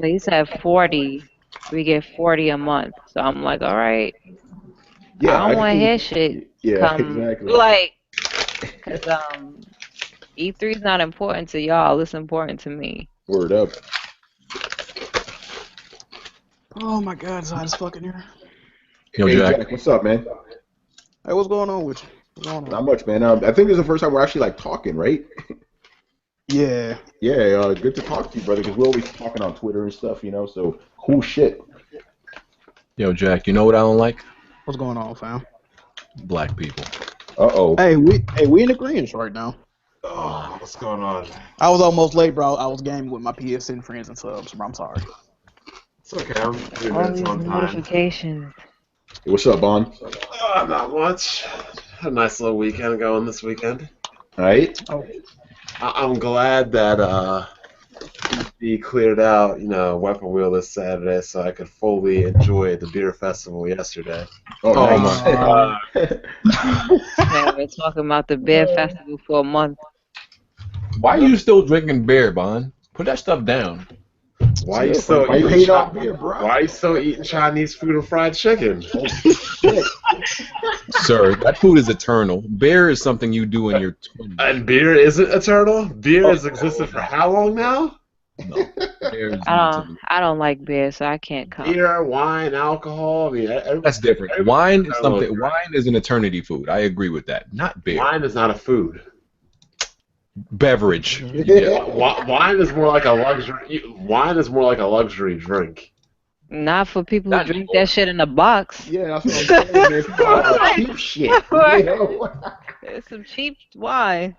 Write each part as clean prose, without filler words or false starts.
So he said 40. We get 40 a month. So I'm like, all right. Yeah, I don't want his shit yeah, come exactly. like, cause E3 is not important to y'all. It's important to me. Word up. Oh my God, it's hot as fucking here. Yo, Hey, Jack. Jack, what's up, man? Hey, what's going on with you? What's going on? Not much, man. I think this is the first time we're actually like talking, right? Yeah. Yeah, good to talk to you, brother, because we're always talking on Twitter and stuff, you know, so cool shit. Yo, Jack, you know what I don't like? What's going on, fam? Black people. Uh-oh. Hey, we in agreement right now. Oh, what's going on? I was almost late, bro. I was gaming with my PSN friends and subs, bro. I'm sorry. It's okay. I'm 3 All minutes these on time. notifications. Hey, what's up, Bon? Not much. Had a nice little weekend going this weekend. All right. Oh. I'm glad that he cleared out, Weapon Wheel this Saturday, so I could fully enjoy the beer festival yesterday. Oh, my. Man, we're talking about the beer festival for a month. Why are you still drinking beer, Bon? Put that stuff down. Why you still why you eating hate on beer, bro? Why you still eating Chinese food and fried chicken? Oh, shit. Sir, that food is eternal. Beer is something you do in your 20s. And beer isn't eternal? Beer has existed for how long now? No. Beer is I don't like beer, so I can't come. Beer, wine, alcohol. I mean, That's different. Wine is something. Wine is an eternity food. I agree with that. Not beer. Wine is not a food. Beverage. Yeah. Wine is more like a luxury. Wine is more like a luxury drink. Not for people who drink that shit in a box. Yeah, that's what I'm saying, man. People are cheap shit. You know? It's some cheap wine.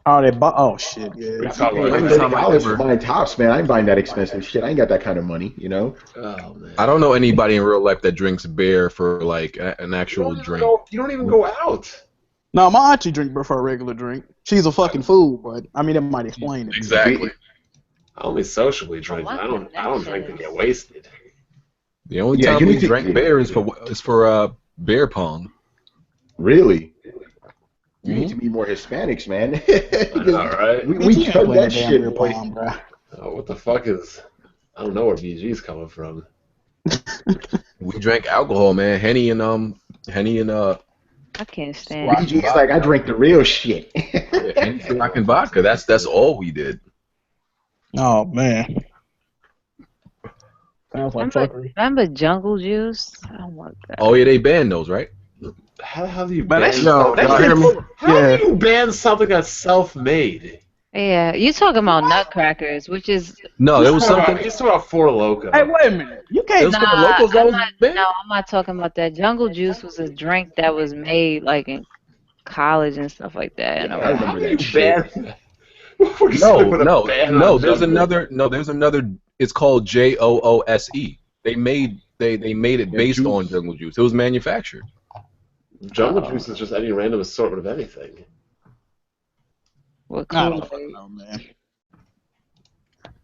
Oh shit, yeah. We talk Hey, about $30 for buying tops, man. I ain't buying that expensive shit. I ain't got that kind of money, you know? Oh, man. I don't know anybody in real life that drinks beer for like an actual drink. You don't even go out. No, my auntie prefer a regular drink. She's a fucking fool, but I mean that might explain it. Exactly. I only socially drink. I don't drink to get wasted. The only Yeah, time you we need to- drink beer is for beer pong. Really? You need to be more Hispanics, man. All right. We Can't chug play that damn shit, beer boy. pong, bro. Oh, what the fuck is? I don't know where BG's coming from. We drank alcohol, man. Henny and I can't stand it. BG's like, I drink the real shit. Henny, Ciroc, and vodka. That's all we did. Oh man. Sounds like fuckery. Remember Jungle Juice? Oh my god. Oh yeah, they banned those, right? How the hell do you Man, ban? that's- something- y'all hear me? How do you ban something that's self-made? Yeah, you talking about Nutcrackers, which is No, there was something. He's talking about Four Loko. Hey, wait a minute. You It can't. was for the locals that was banned. no, I'm not talking about that. Jungle Juice was a drink that was made like in college and stuff like that. And I remember How do that you shit. ban? We're just gonna put a ban on There's Jungle. another. It's called JOOSE. They made it based Juice. on Jungle Juice. It was manufactured. Jungle Juice is just any random assortment of anything. what I don't Kool-Aid. fucking know, man.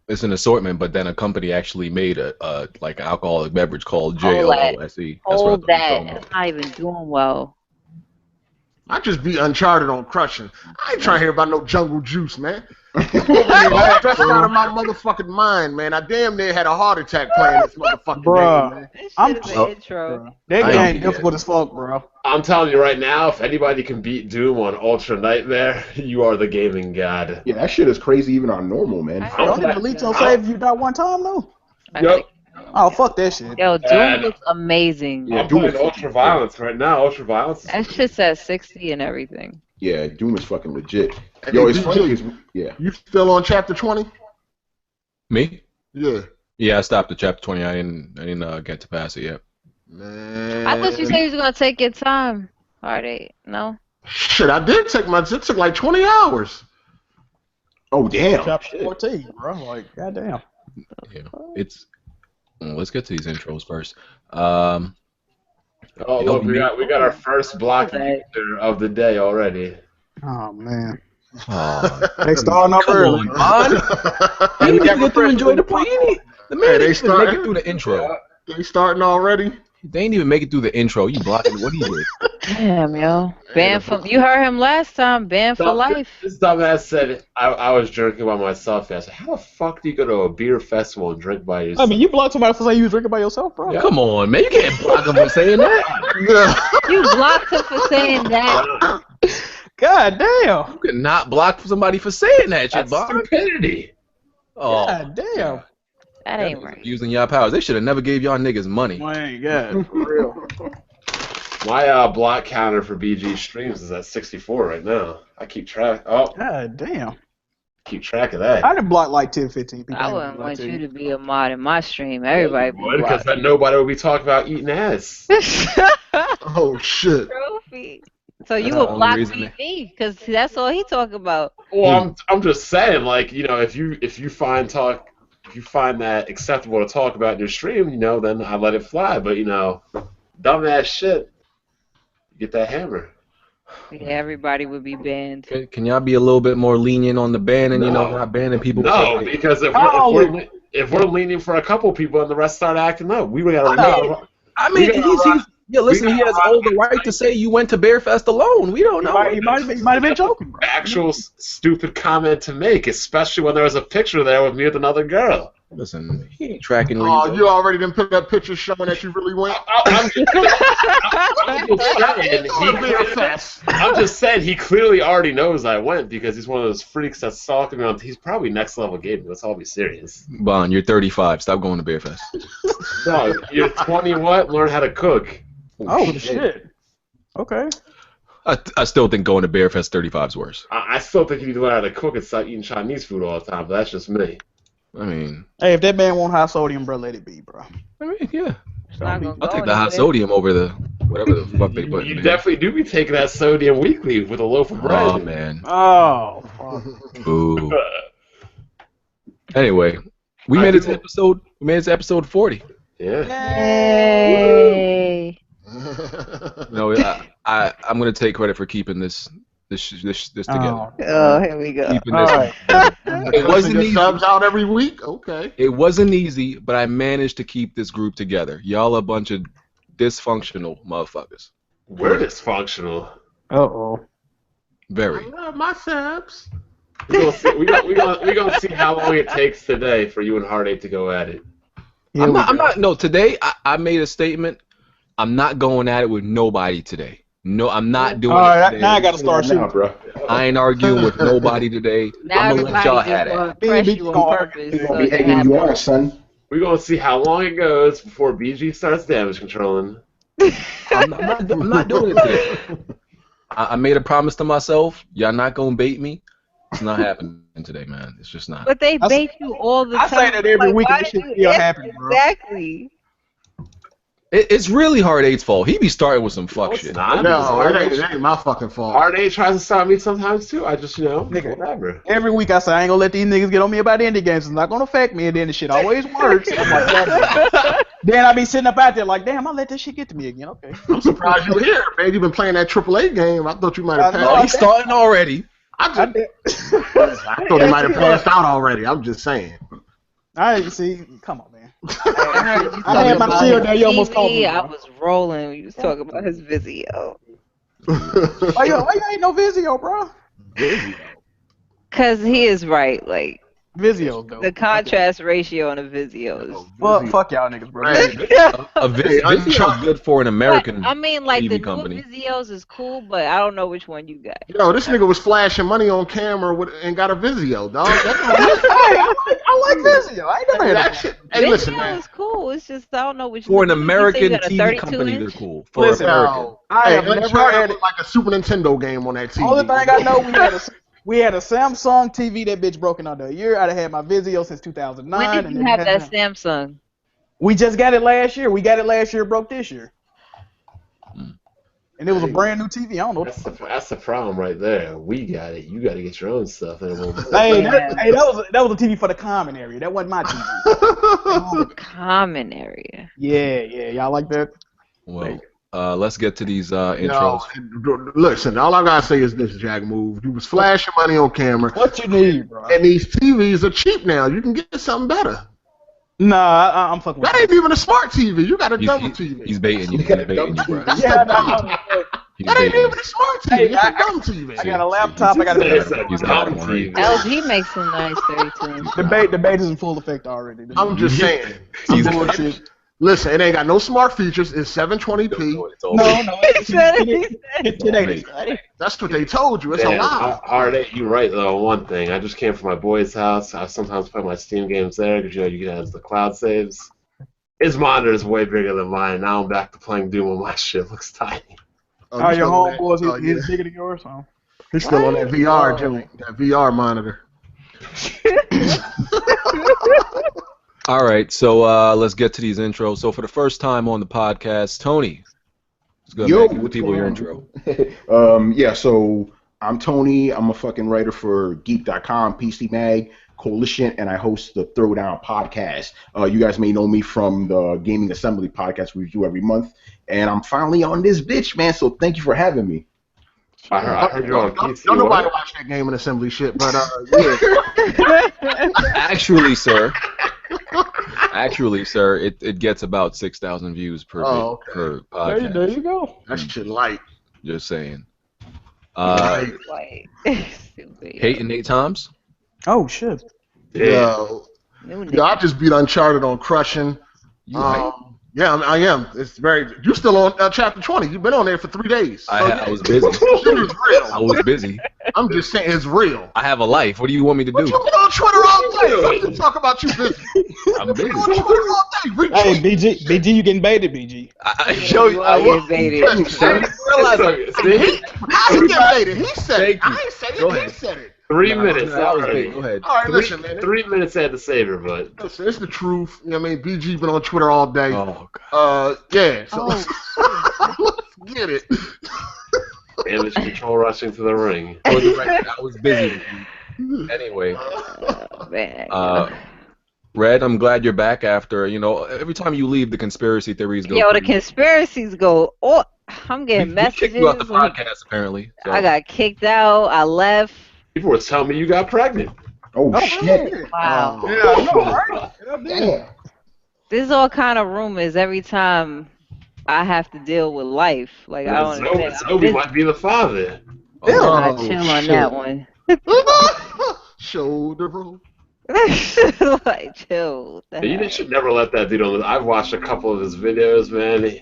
It's an assortment, but then a company actually made a like an alcoholic beverage called Hold that. JOOSE. Hold I'm that. talking about. It's not even doing well. I just beat Uncharted on crushing. I ain't trying to hear about no jungle juice, man. Stressed out of my motherfucking mind, man. I damn near had a heart attack playing this motherfucking Bruh. game, man. This I'm- shit is an intro. That I game ain't- difficult as fuck, bro. I'm telling you right now, if anybody can beat Doom on Ultra Nightmare, you are the gaming god. Yeah, that shit is crazy even on normal, man. I Don't like you delete your that. save if you die one time, though? I Yep. like- Oh, fuck that shit. Yo, Doom And- looks amazing. Yeah, I'm Doom playing is Ultra Violence right now. Ultra Violence. That shit's at 60 and everything. Yeah, Doom is fucking legit. Hey, Yo, it's BG, funny 'cause yeah. You still on chapter 20? Me? Yeah. Yeah, I stopped at chapter 20. I didn't get to pass it yet. Man. I thought you said you was gonna take your time. Heartache, no? Shit, I did take it took like 20 hours. Oh damn. Chapter 14, bro. Like, goddamn. Yeah, it's. Let's get to these intros first. Oh look, we got our first block of the day already. Oh, man. Oh, They starting off come early. on, man. You didn't even get to enjoy the play. The man Hey, they didn't even make starting? it through the intro. They starting already? They ain't even make it through the intro. You blocking what he did. Damn, yo. Banned for, you heard him last time, banned for life. This dumbass said I was drinking by myself. I said, how the fuck do you go to a beer festival and drink by yourself? I mean, you blocked somebody for saying you was drinking by yourself, bro. Come on, man. You can't block him for saying that. You blocked him for saying that. God damn. You could not block somebody for saying that shit, That's Bob. stupidity. Oh, God damn. That ain't right. using y'all powers. They should have never gave y'all niggas money. My God, for real. My block counter for BG streams is at 64 right now. I keep track. Oh, God damn. keep track of that. I done blocked like 10, 15 people. I wouldn't want you to be a mod in my stream. Everybody be Because then nobody would be talking about eating ass. Oh shit. Trophy. So you That's would the only block reason BB because that's all he talk about. Well, I'm just saying, like, you know, if you find that acceptable to talk about in your stream, you know, then I let it fly. But you know, dumbass shit, get that hammer. Yeah, everybody would be banned. Can y'all be a little bit more lenient on the banning? You know, No. not banning people. No, because if we're lenient for a couple people and the rest start acting up, we gotta. I mean, listen, he has all the right to say you went to Bearfest alone. We don't know. He might have been joking, bro. Actual stupid comment to make, especially when there was a picture there with me with another girl. Listen, he ain't tracking where Oh, you you already done put that picture showing that you really went? I'm just saying he clearly already knows I went because he's one of those freaks that's stalking me. He's probably next level gaming. Let's all be serious. Bon, you're 35. Stop going to Bearfest. No, you're 20 what? Learn how to cook. Oh, shit. Okay. I still think going to Bearfest 35 is worse. I still think you need to learn how to cook and stop eating Chinese food all the time, but that's just me. I mean, Hey, if that man want high sodium, bro, let it be, bro. Yeah. It's not gonna I'll go take the high anywhere. sodium over the whatever the fuck they put in You there. definitely do be taking that sodium weekly with a loaf of bread. Oh, man. Oh, fuck. Ooh. Anyway, we made it to episode 40. Yeah. Yay. No, I'm gonna take credit for keeping this together. Oh, here we go. Keeping All this. right. It wasn't Get easy. subs out every week? Okay. It wasn't easy, but I managed to keep this group together. Y'all a bunch of dysfunctional motherfuckers. We're dysfunctional. Uh-oh. Very. I love my subs. We're gonna see how long it takes today for you and Heartache to go at it. Today I made a statement. I'm not going at it with nobody today. No, I'm not doing All it right, today. now I got to start Now, shooting. bro. I ain't arguing with nobody today. Now I'm gonna let y'all have everybody's that. gonna press you on purpose. He's So gonna be you egging have you to- on, son. We're gonna see how long it goes before BG starts damage controlling. I'm not doing it today. I made a promise to myself. Y'all not gonna bait me. It's not happening today, man. It's just not. But they bait you all the I time. say that every week why and this did shit you- still happening, bro. Exactly. It's really Hard Eight's fault. He be starting with some fuck it's shit. not. No, it ain't my fucking fault. Heartache tries to stop me sometimes too. I just, Nigga. whatever. Every week I say I ain't gonna let these niggas get on me about indie games. It's not gonna affect me, and then the shit always works. I'm like, "God." Then I be sitting up out there like, damn, I let that shit get to me again. Okay. I'm surprised you're here, man. You've been playing that AAA game. I thought you might have I know. Oh, passed. he's starting already. I thought you might have passed out already. I'm just saying. I didn't see. Come on, man. I heard you I had my talking shield about there. You almost called me. TV. I bro. was rolling when you was talking about his Vizio. Why you ain't no Vizio, bro? Cause he is right. Like Vizio, though. the contrast ratio on a Vizio is. Fuck y'all niggas, bro. Right. A Vizio is good for an American. I mean, like TV the company. new Vizios is cool, but I don't know which one you got. Yo, this nigga was flashing money on camera and got a Vizio, dog. I like Vizio. I ain't never had That that. shit. Hey, listen, Vizio man. is cool. It's just I don't know which. For an you say you American got a TV 32 company, they're inch? cool. For Listen, American. No. I Hey, have never Uncharted had looked like a Super Nintendo game on that TV. Only thing I know, we had a Samsung TV that bitch broken under a year. I'd have had my Vizio since 2009. When did and you then have that had- Samsung? We just got it last year. We got it last year, broke this year. And it was a brand new TV. I don't know. That's the problem right there. We got it. You got to get your own stuff. And it won't Hey, that was a TV for the common area. That wasn't my TV. The common area. Yeah, y'all like that? Well, let's get to these Yo, intros. listen, all I gotta say is this, Jack Move. You was flashing money on camera, What you need, bro? and these TVs are cheap now. You can get something better. Nah, I'm fucking with That ain't even a smart TV. You got a double He's, TV. he's baiting you. He's baiting you, bro. Yeah, He's That ain't baiting even a smart TV. Hey, It's a dumb TV. I got a laptop. I got a It's a He's dumb got TV. LG makes some nice 32 inch. debate is in full effect already. I'm just saying. He's Some bullshit. Listen, it ain't got no smart features. It's 720p. It's all No, bait. no, It's it. That's what they told you. It's a Damn, lie. Hard Eight, you're right though. On one thing, I just came from my boy's house. I sometimes play my Steam games there because you can have the cloud saves. His monitor is way bigger than mine. Now I'm back to playing Doom, and my shit looks tiny. Oh, he's your still on that- homeboys, yeah. he's bigger than yours, huh? He's still on that VR joint, that VR monitor. All right, so let's get to these intros. So for the first time on the podcast, Tony, it's good, man. Give the what's people your going intro. on? Yeah, so I'm Tony. I'm a fucking writer for Geek.com, PC Mag, Coalition, and I host the Throwdown podcast. You guys may know me from the Gaming Assembly podcast we do every month, and I'm finally on this bitch, man. So thank you for having me. I heard you're on PC. Don't nobody watch that Game and Assembly shit, but yeah. Actually, sir, it gets about 6,000 views per okay. per podcast. There you go. That shit light. Just saying. White. Stupid. Hating 8 times. Oh shit. Yo, I just beat Uncharted on Crushing. Yeah, I am. It's very. You still on chapter 20? You've been on there for 3 days. I was busy. Shit is real. I was busy. I'm just saying it's real. I have a life. What do you want me to But do? you been on Twitter all day. You talk about you busy. I'm busy. You on Twitter all day. Hey, BG, you getting baited, BG? I show you. I get baited. How he get baited? He said it. Thank you. I ain't said Go it. He ahead. said it. 3 minutes. That was already. big. Go ahead. All right, listen, man. 3 minutes had to save her, but Listen, it's the truth. You know what I mean? BG been on Twitter all day. Oh God. Yeah. So let's get it. damage control rushing to the ring. I was busy. Anyway, Man. Red, I'm glad you're back after, every time you leave, the conspiracy theories go. Yo, the crazy. conspiracies go. Oh, I'm We getting kicked you out the messages. podcast, apparently. So. I got kicked out. I left. People were telling me you got pregnant. Oh, shit. Wow. Yeah, I know, right? Damn. There's all kind of rumors every time I have to deal with life. Like I don't understand. Zoe might be the father. I chill on that one. Shoulder roll. Like chill. What the You heck? should never let that dude on. I've watched a couple of his videos, man.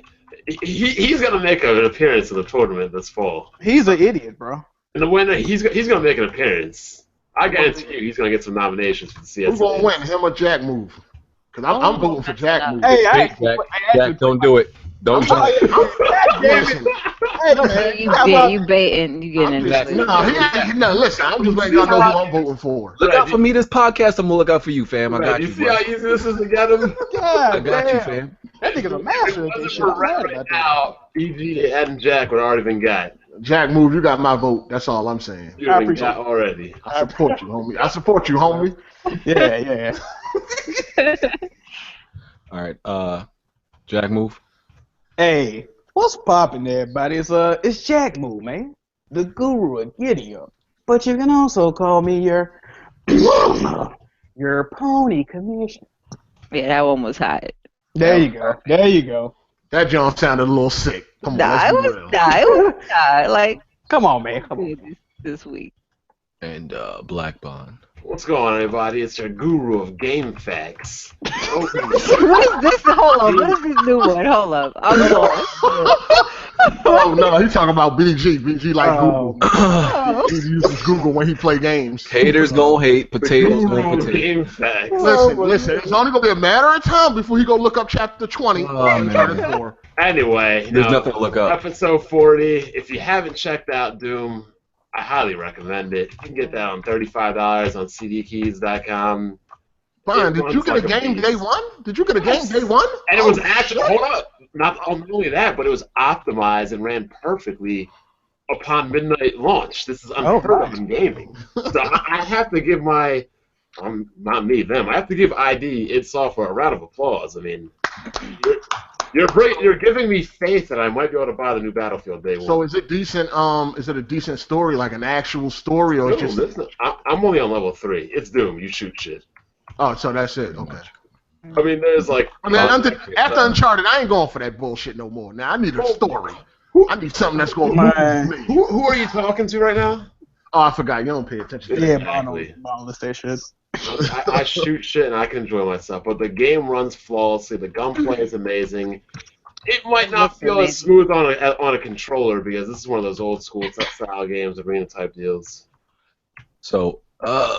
He's gonna make an appearance in the tournament this fall. He's an idiot, bro. In the winter, he's gonna make an appearance. I guarantee you, he's gonna get some nominations for the CSA. Who's gonna win? Him or Jack Move? Cause I'm voting for Jack Move. Hey, Hey, Jack, don't do it. Don't jump. Listen, You baiting. You getting into it. no, listen. I'm just letting y'all know who I'm voting for. Look out for me this podcast. I'm gonna look out for you, fam. I got you, see bro. how easy this is to get him? I got you, fam. That nigga's a master at this shit. I'm mad about that. Now, BG and Jack would already been got. Jack Move, you got my vote. That's all I'm saying. You've I been appreciate got already. I support you, homie. I support you, homie. Yeah. All right, Jack, move. Hey, what's poppin' there, everybody? It's Jack Move, man. The guru of Giddy Up. But you can also call me your pony commissioner. Yeah, that one was hot. There you go. That John sounded a little sick. Come on, Nah, let's it be was real. not. Like Come on, man. Come on. this week. And Black Bond. What's going on, everybody? It's your guru of game facts. What is this? Hold on. What is this new one? Hold up. I'm lost. Oh no, he's talking about BG. BG like Oh. Google. He uses Google when he play games. Haters gonna hate, potatoes Guru gonna of potato. game facts. Listen. It's only gonna be a matter of time before he go look up chapter 20. Oh, man. Uncharted 4. Anyway, There's nothing to look up. Episode 40. If you haven't checked out Doom, I highly recommend it. You can get that on $35 on cdkeys.com. Fine. Did you get a game day one? Did you get a game day one? And it was actually, hold up, not only that, but it was optimized and ran perfectly upon midnight launch. This is unheard of in gaming. So I have to give my, not me, them, I have to give ID, id Software, a round of applause. I mean, you're giving me faith that I might be able to buy the new Battlefield day one. So is it decent? Is it a decent story, like an actual story, or Doom, just? I'm only on level 3. It's Doom. You shoot shit. Oh, so that's it. Okay. I mean, there's like. I mean, after Uncharted, I ain't going for that bullshit no more. Now I need a story. I need something that's going to move me. Who are you talking to right now? Oh, I forgot. You don't pay attention to that. Yeah, Exactly. Monolith that shit. I shoot shit and I can enjoy myself, but the game runs flawlessly. The gunplay is amazing. It might not Looks feel as smooth on a controller because this is one of those old school style games, arena type deals. So,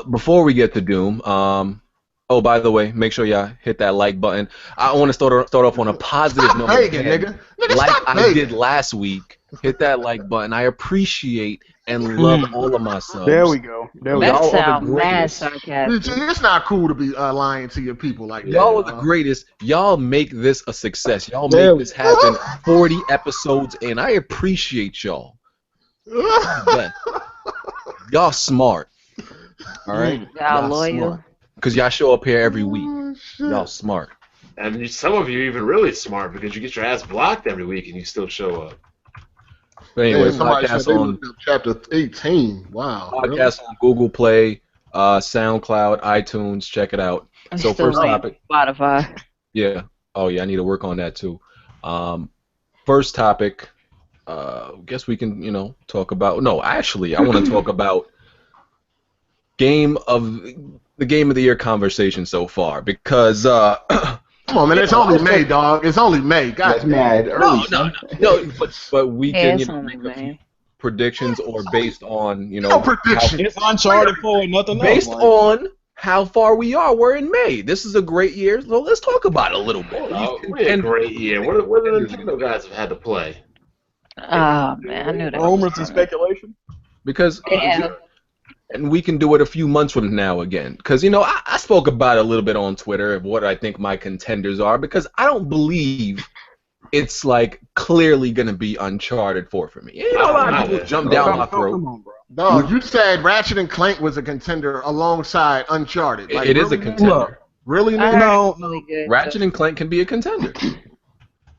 before we get to Doom, oh, by the way, make sure y'all hit that like button. I want to start off on a positive note. Begging, again. nigga. Like Stop I begging. did last week. Hit that like button. I appreciate and love all of my subs. There we go. There we That go. Y'all are the sounds mad greatest. sarcastic. It's not cool to be lying to your people like that. Y'all are the greatest. Y'all make this a success. Y'all There make this happen 40 episodes in. I appreciate y'all. But y'all smart. All right? Y'all loyal. Because y'all show up here every week. Oh, shit. Y'all smart. And some of you even really smart because you get your ass blocked every week and you still show up. But Yeah, anyway, somebody said podcast they on looked up chapter 18. Wow. podcast on Google Play, SoundCloud, iTunes. Check it out. I'm So still first waiting topic. for Spotify. Yeah. Oh yeah, I need to work on that too. First topic. Guess we can talk about. No, actually, I want to talk about the game of the year conversation so far because Come on, man. It's only May, dog. It's only May. God That's mad early. son. no, but we Yeah, can it's only make a few May. predictions or based on No prediction. It's Uncharted 4 and nothing else. based like. on how far we are. We're in May. This is a great year. So let's talk about it a little bit. We had a great year. What the Nintendo guys have had to play? Oh man, I knew that. Rumors was and coming. speculation. Because Yeah. and we can do it a few months from now again. Because I spoke about it a little bit on Twitter of what I think my contenders are. Because I don't believe it's like clearly gonna be Uncharted 4 for me. A lot of people jump down my throat. Come on, bro. Dog, you said Ratchet and Clank was a contender alongside Uncharted. Like, It is a really? contender. Really, I nigga? heard No, it's really good. Ratchet and Clank can be a contender.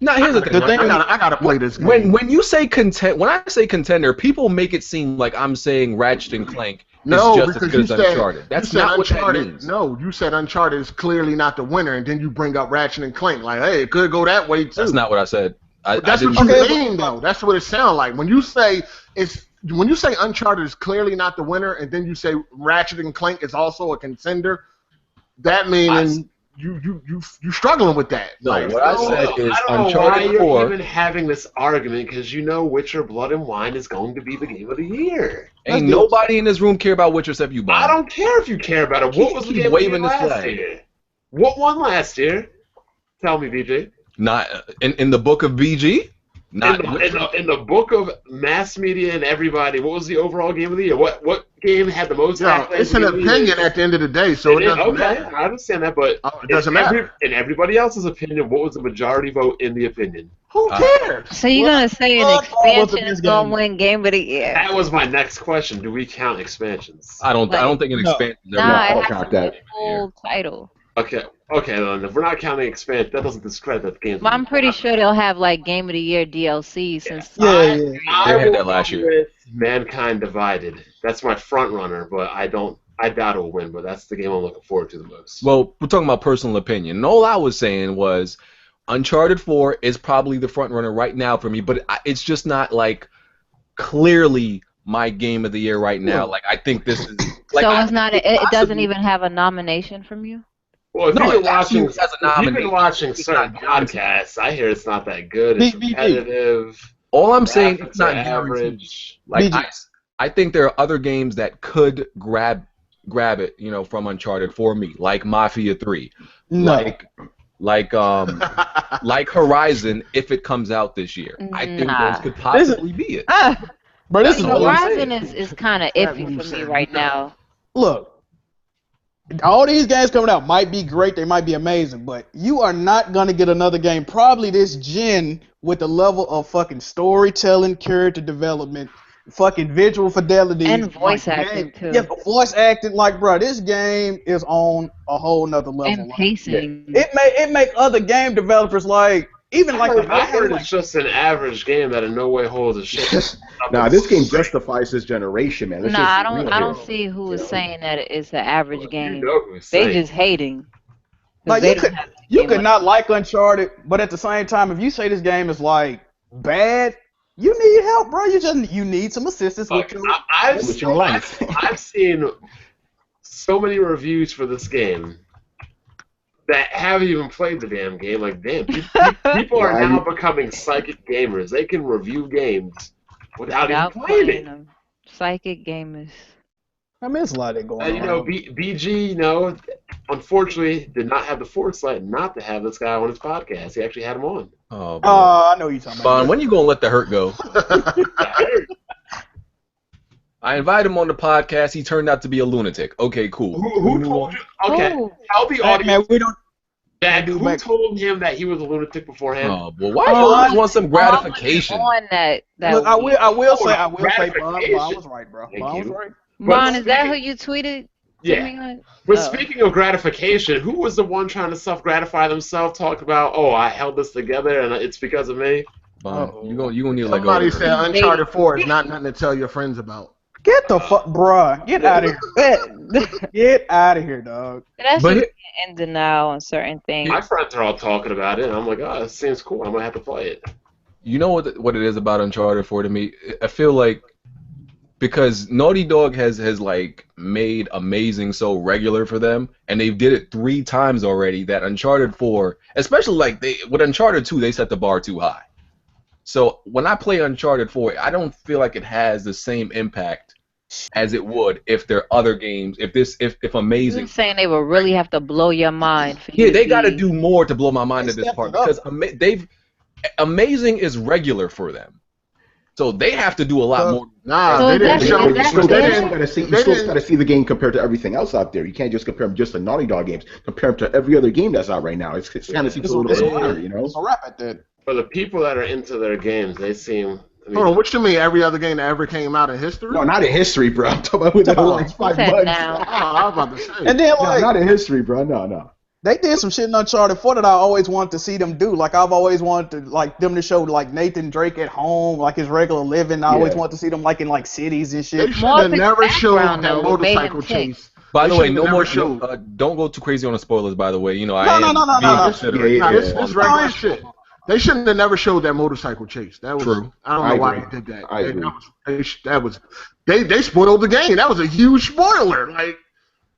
Now here's the thing. I gotta play this game. When you say when I say contender, people make it seem like I'm saying Ratchet and Clank No, is just as because good you as said Uncharted. That's you said not what that Uncharted. means. No, you said Uncharted is clearly not the winner, and then you bring up Ratchet and Clank. Like, hey, it could go that way too. That's not what I said. But that's what you mean, though. That's what it sounds like when you say Uncharted is clearly not the winner, and then you say Ratchet and Clank is also a contender. That meaning you struggling with that. No, Like, what I said is I don't know why Uncharted you're 4. even having this argument because Witcher Blood and Wine is going to be the game of the year. Ain't nobody in this room care about Witcher except you, Bob. I don't care if you care about it. What was the Keep game of the year waving this last flag. year? What won last year? Tell me, VJ. Not in the book of BG. Not In the book of mass media and everybody, what was the overall game of the year? What game had the most accolades? it's an opinion at the end of the day, so it doesn't Okay, matter. I understand that, but It doesn't matter. In everybody else's opinion, what was the majority vote in the opinion? Who cares? So you're gonna say an Fuck all of expansion this is gonna game. win Game of the Year? That was my next question. Do we count expansions? I don't think an No. expansion. Nah, I it don't has count to be that. the full title. Okay, then if we're not counting expansion, that doesn't discredit the game. But I'm pretty sure they'll have like Game of the Year DLC since. Yeah. I They had will that last go year. with Mankind Divided. That's my front runner, but I doubt it will win. But that's the game I'm looking forward to the most. Well, we're talking about personal opinion. And all I was saying was Uncharted 4 is probably the front runner right now for me, but it's just not like clearly my game of the year right now. Like I think this is like So it's not. It doesn't possibly- even have a nomination from you. Well, if No, you've been it actually watching, has a if you've been nomination. watching It's certain not guaranteed. podcasts, I hear it's not that good. It's BBG. repetitive. all I'm saying graphics it's not are guaranteed. average. Like BG. I think there are other games that could grab it, from Uncharted for me, like Mafia 3, No. like Horizon if it comes out this year. I think Nah. those could possibly be it. Bro, this is That's all I'm Horizon saying. is kind of That's iffy what you for me said. right now. Look. All these games coming out might be great, they might be amazing, but you are not gonna get another game probably this gen with the level of fucking storytelling, character development, fucking visual fidelity, And voice like, acting, too. Yeah, voice acting. Like, bro, this game is on a whole nother level. And Like, pacing. it make other game developers like even like I heard like, it's just an average game that in no way holds a shit. Nah, this game justifies this generation, man. Let's Nah, I just be don't. real I here. don't see who is saying that it's the average game. You know who's They saying. just hating. 'Cause Like, they you don't could- have You Game could of- not like Uncharted, but at the same time, if you say this game is like bad, you need help, bro. You need some assistance Look, with your. With your life. I've seen so many reviews for this game that haven't even played the damn game. Like, damn, people are now becoming psychic gamers. They can review games without even playing it. them. Psychic gamers. I mean, it's a lot of that going And, on. you know, BG, you know, unfortunately did not have the foresight not to have this guy on his podcast. He actually had him on. Oh, I know you're talking about. Bon, when you gonna let the hurt go? I invited him on the podcast. He turned out to be a lunatic. Okay, cool. Who told you? Okay, Who? tell the Hey, audience man, we don't. that do who back- told him that he was a lunatic beforehand. Oh, well, why do you always want some gratification? On that Look, I week. will say, Bon gratification. was right, bro. Thank Bon was you. right. Ron, is that who you tweeted? to Yeah. me on? But Oh. speaking of gratification, who was the one trying to self-gratify themselves, talk about, oh, I held this together and it's because of me? Bon, you gonna need to let go. Somebody of her. said Uncharted 4 is not nothing to tell your friends about. Get the fuck, bruh. Get out of here. Get out of here, dog. That's But just in denial on certain things. My friends are all talking about it, and I'm like, oh, this seems cool. I'm going to have to play it. You know what it is about Uncharted 4 to me? I feel like because Naughty Dog has like made amazing so regular for them, and they did it 3 times already. That Uncharted 4, especially like with Uncharted 2, they set the bar too high. So when I play Uncharted 4, I don't feel like it has the same impact as it would if there are other games. If Amazing. You're saying they will really have to blow your mind. For you Yeah, to they got to be- do more to blow my mind They at this stepped part it up. because Amazing is regular for them, so they have to do a lot more. Nah, So they didn't that's- show. is that You still They fair? didn't. gotta see. they You still didn't- gotta see the game compared to everything else out there. You can't just compare them just to Naughty Dog games. Compare them to every other game that's out right now. It's kind of seems a little bit higher, you know. It's a wrap at that. For the people that are into their games, they seem... I mean, Hold on, what you mean? Every other game that ever came out in history? No, not in history, bro. I'm talking about within the last 5 said months. now. Oh, I was about to say. And then No, like not in history, bro. No. they did some shit in Uncharted 4 that I always wanted to see them do. Like I've always wanted to like them to show like Nathan Drake at home, like his regular living. I always Yeah. want to see them like in like cities and They shit. should More have of his never showed background, that though, made him motorcycle tick. chase. By They the way, should've no never more. showed. Don't go too crazy on the spoilers. By the way, you know I No, am no, no, no, being no. considerate. Yeah, Nah, yeah. this regular shit. They shouldn't have never showed that motorcycle chase. That was True. I don't I know why agree. they did that. I agree. That was they spoiled the game. That was a huge spoiler. Like,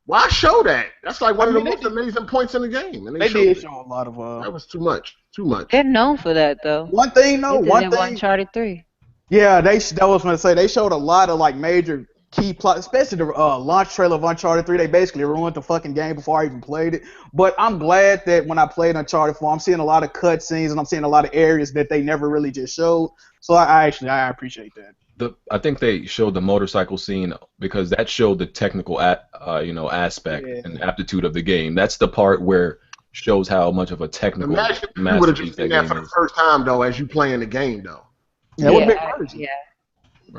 why show that? That's like one of the I mean, most amazing points in the game. And They showed did it. show a lot of That was too much. Too much. They're known for that, though. one thing though, They did one it with thing. Uncharted 3. Yeah, that was what I say. They showed a lot of like major key plot, especially the launch trailer of Uncharted 3. They basically ruined the fucking game before I even played it. But I'm glad that when I played Uncharted 4, I'm seeing a lot of cutscenes and I'm seeing a lot of areas that they never really just showed. So I appreciate that. I think they showed the motorcycle scene because that showed the technical aspect Yeah. and aptitude of the game. That's the part where shows how much of a technical Imagine if you would have masterpiece just that seen that game for the is. first time though, as you playing the game though. Yeah, it would have been crazy. Yeah.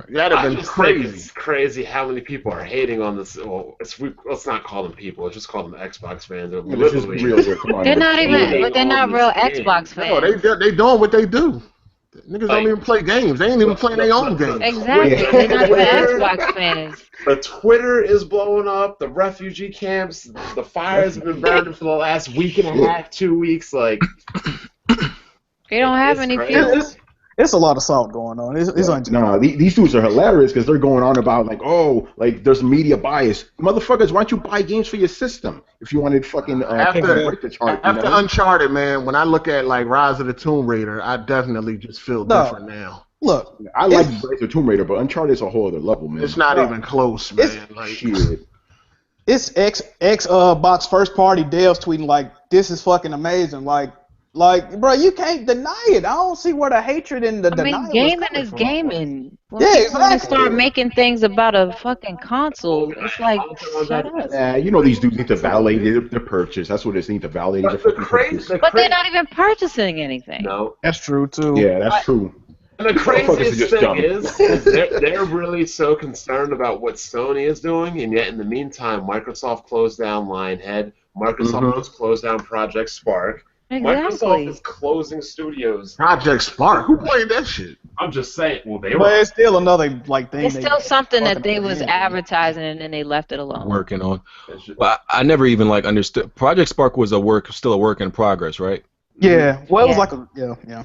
That'd I have been just think crazy. it's crazy how many people are hating on this. Well, let's not call them people. Let's just call them Xbox fans. They're Yeah, this is literally real here. Come on. They're not even, hating but they're not on real this game. Xbox No, fans. they doing what they do. Niggas Like- don't even play games. They ain't even playing their own games. Exactly. Yeah. They're not even Xbox fans. The Twitter is blowing up. The refugee camps. The fires have been burning for the last week and a half, 2 weeks. Like, They don't have It's any crazy. people. It's a lot of salt going on. It's unjust. No, these dudes are hilarious because they're going on about like, oh, like there's media bias. Motherfuckers, why don't you buy games for your system if you wanted fucking After break the chart? You After know? Uncharted, man, when I look at like Rise of the Tomb Raider, I definitely just feel No. different now. Look, I like Rise of Tomb Raider, but Uncharted is a whole other level, man. It's not No. even close, man. It's- Like, Shit. it's Xbox first party devs tweeting like this is fucking amazing. Like, bro, you can't deny it. I don't see where the hatred and the I denial mean, gaming coming is from. gaming. When Yeah, people wanna exactly. start making things about a fucking console, it's like, shut up. Nah, you know these dudes need to validate their purchase. That's what it is. They need to validate their but the fucking crazy, purchase. But they're not even purchasing anything. No. That's true too. Yeah, that's true. And the Motherfuckers are craziest just thing dumb. is they're really so concerned about what Sony is doing, and yet in the meantime, Microsoft closed down Lionhead. Microsoft Mhm. just closed down Project Spark. Microsoft Exactly. is closing studios. Project Spark. Who played that shit? I'm just saying. Well, they But were. it's still another like thing. It's still something that fucking they up was again. advertising and then they left it alone. Working on. But I never even like understood. Project Spark was still a work in progress, right? Yeah. Well, it was Yeah. like a yeah.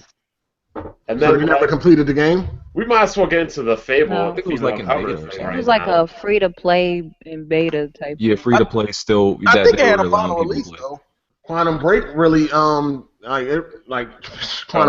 And So then you never completed the game? we might as well get into the Fable. No. I think it was like in cover beta or thing something. It right was like now. a free to play in beta type. Yeah, free to play still. I that think they they had were a allowing final people to release play. though. Quantum Break really Quantum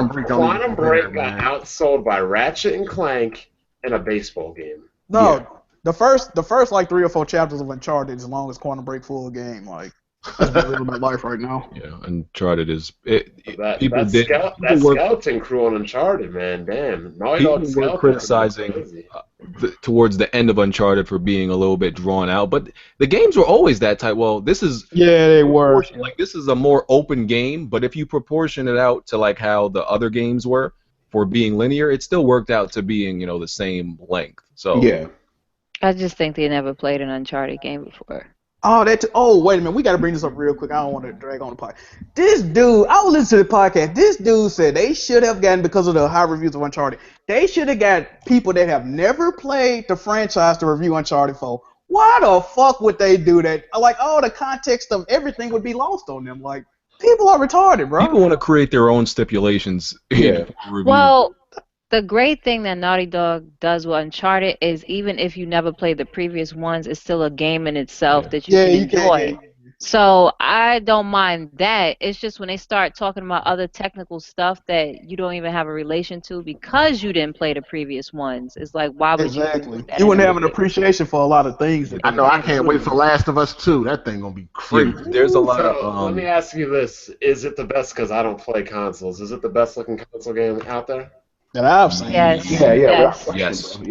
Break don't even Quantum compare, Break got man. outsold by Ratchet and Clank in a baseball game. No, Yeah. the first like 3 or 4 chapters of Uncharted is as long as Quantum Break full game. Like that's the real life right now. Yeah, Uncharted is That work skeleton crew on Uncharted, man, damn. Naughty people Dog were skeleton criticizing crew was crazy. towards the end of Uncharted for being a little bit drawn out, but the games were always that type. Well, this is Yeah, they were. like this is a more open game, but if you proportion it out to like how the other games were for being linear, it still worked out to being the same length. So Yeah. I just think they never played an Uncharted game before. Oh, wait a minute. We got to bring this up real quick. I don't want to drag on the podcast. This dude, I was listening to the podcast. This dude said they should have gotten, because of the high reviews of Uncharted, they should have got people that have never played the franchise to review Uncharted 4. Why the fuck would they do that? Like, all the context of everything would be lost on them. Like, people are retarded, bro. people want to create their own stipulations. Yeah. for reviews. Well, the great thing that Naughty Dog does with Uncharted is even if you never played the previous ones, it's still a game in itself that you Yeah, can you can. enjoy. Yeah. So I don't mind that. It's just when they start talking about other technical stuff that you don't even have a relation to because you didn't play the previous ones. It's like, why would you Exactly. include that You in wouldn't a have an review? appreciation for a lot of things. I know I can't wait for Last of Us 2. That thing gonna be crazy. Yeah, there's a lot So, of let me ask you this. Is it the best, because I don't play consoles, is it the best looking console game out there? that I've seen. Yes. Yeah, Yes. without Yes. question,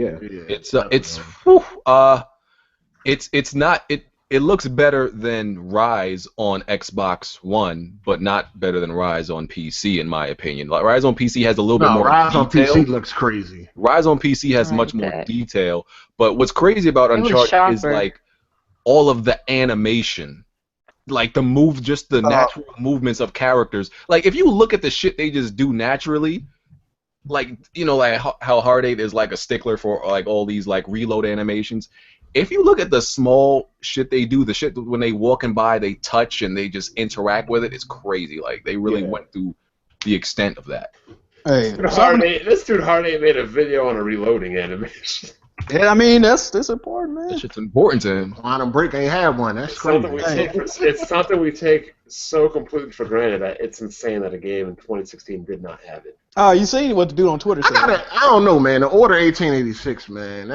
bro. Yeah. it's not it looks better than Rise on Xbox One, but not better than Rise on PC in my opinion. Like Rise on PC has a little bit No, more Rise on detail. PC looks crazy. Rise on PC has I much like more that. detail, but what's crazy about It was Uncharted is sharper. like all of the animation. Like just the natural movements of characters. Like if you look at the shit they just do naturally, like like how Hard 8 is like a stickler for like all these like reload animations. If you look at the small shit they do, the shit when they walking by, they touch and they just interact with it, it's crazy. Like they really went through the extent of that. Hey, This dude Hard 8 made a video on a reloading animation. yeah, I mean that's important, man. That shit's important to him. Quantum Break ain't had one. That's It's crazy. something we take so completely for granted that it's insane that a game in 2016 did not have it. You seen what the dude on Twitter said? I don't know, man. The Order 1886, man.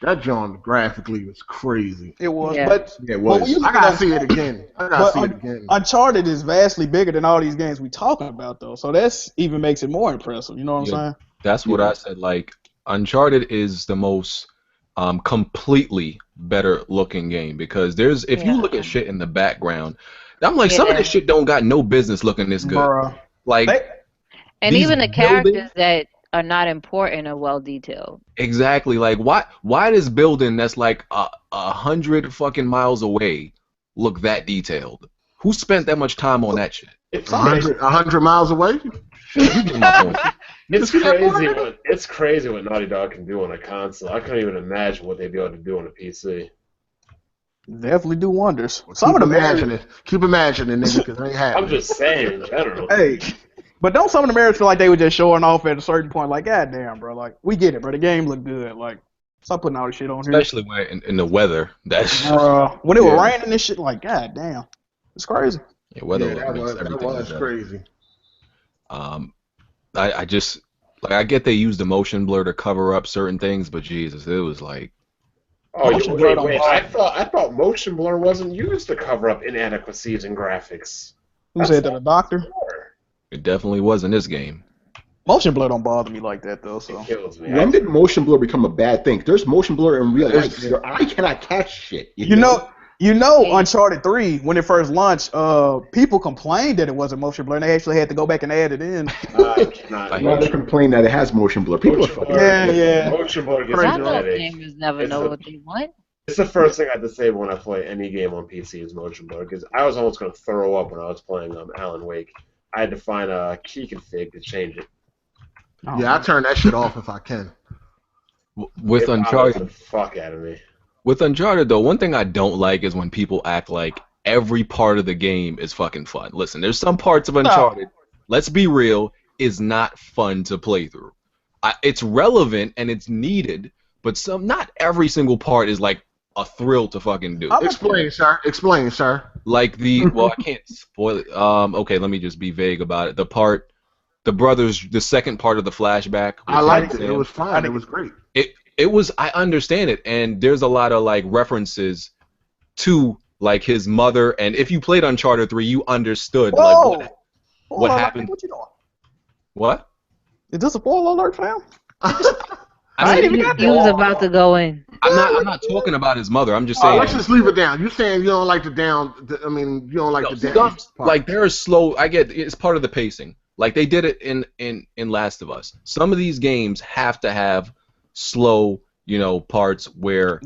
That John graphically was crazy. It was, Yeah. but Yeah, it but was. when you I look gotta at see it again. Uncharted is vastly bigger than all these games we talking about, though. So that's even makes it more impressive. You know what I'm saying? That's what I said. Like Uncharted is the most completely better looking game because if you look at shit in the background, I'm like some of this shit don't got no business looking this good. Bruh. Like And these even the buildings- characters that are not important are well detailed. exactly. Like why this building that's like 100 fucking miles away look that detailed? Who spent that much time on that shit? It's 100 miles away? It's crazy what Naughty Dog can do on a console. I couldn't even imagine what they'd be able to do on a PC. Definitely do wonders. Keep imagining, nigga, because it ain't happening. I'm just saying in general. Hey, but don't some of the marriage feel like they were just showing off at a certain point? Like, goddamn, bro. Like, we get it, bro. The game look good. Like, stop putting all this shit on here. Especially when in the weather. That's When it was raining and shit, like, goddamn, it's crazy. weather that makes everything was better. crazy. I just like I get they use the motion blur to cover up certain things, but Jesus, it was like Oh, Motion blur don't wait! bother I thought motion blur wasn't used to cover up inadequacies in graphics. Who said that? A doctor? it definitely was in this game. Motion blur don't bother me like that though. So It kills me. When did motion blur become a bad thing? There's motion blur in real life. Your eye cannot catch shit. you know, Uncharted 3 when it first launched, people complained that it wasn't motion blur, and they actually had to go back and add it in. I cannot. Now they complain that it has motion blur. People are Motion fucking. blur, Yeah. Motion blur gives me I a know headache. gamers never It's know a- what they want. It's the first thing I disable when I play any game on PC is motion blur because I was almost going to throw up when I was playing Alan Wake. I had to find a key config to change it. Yeah, I turn that shit off if I can. With It bothers Uncharted, the fuck out of me. with Uncharted though, one thing I don't like is when people act like every part of the game is fucking fun. Listen, there's some parts of Uncharted, let's be real, is not fun to play through. It's relevant and it's needed, but not every single part is like a thrill to fucking do. Explain, sir. Explain, sir. Like well, I can't spoil it. Okay, let me just be vague about it. The second part of the flashback. I liked it. It was fine. It was great. It was. I understand it, and there's a lot of like references to like his mother, and if you played Uncharted 3, you understood like what happened. What you doing? What? Is this a spoiler alert, fam? I ain't even got was about to go in. I'm not talking about his mother. I'm just saying. Let's just leave it down. You're saying you don't like the down. You don't like the down. Like there is slow. I get it's part of the pacing. Like they did it in Last of Us. Some of these games have to have slow, parts where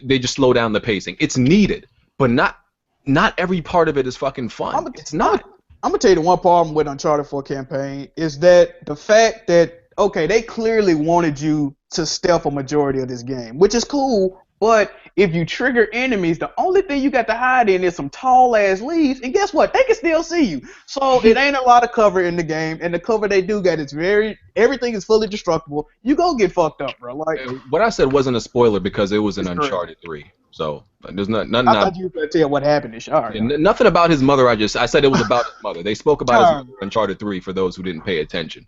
they just slow down the pacing. It's needed, but not every part of it is fucking fun. It's not. I'm gonna tell you the one problem with Uncharted 4 campaign is that the fact that they clearly wanted you to stealth a majority of this game, which is cool, but if you trigger enemies, the only thing you got to hide in is some tall ass leaves, and guess what? They can still see you. So it ain't a lot of cover in the game, and the cover they do get is everything is fully destructible. You go get fucked up, bro. Like what I said wasn't a spoiler because it was in Uncharted 3. So there's nothing. I thought you were gonna tell what happened in Uncharted. Nothing about his mother. I said it was about his mother. They spoke about his mother in Uncharted 3 for those who didn't pay attention.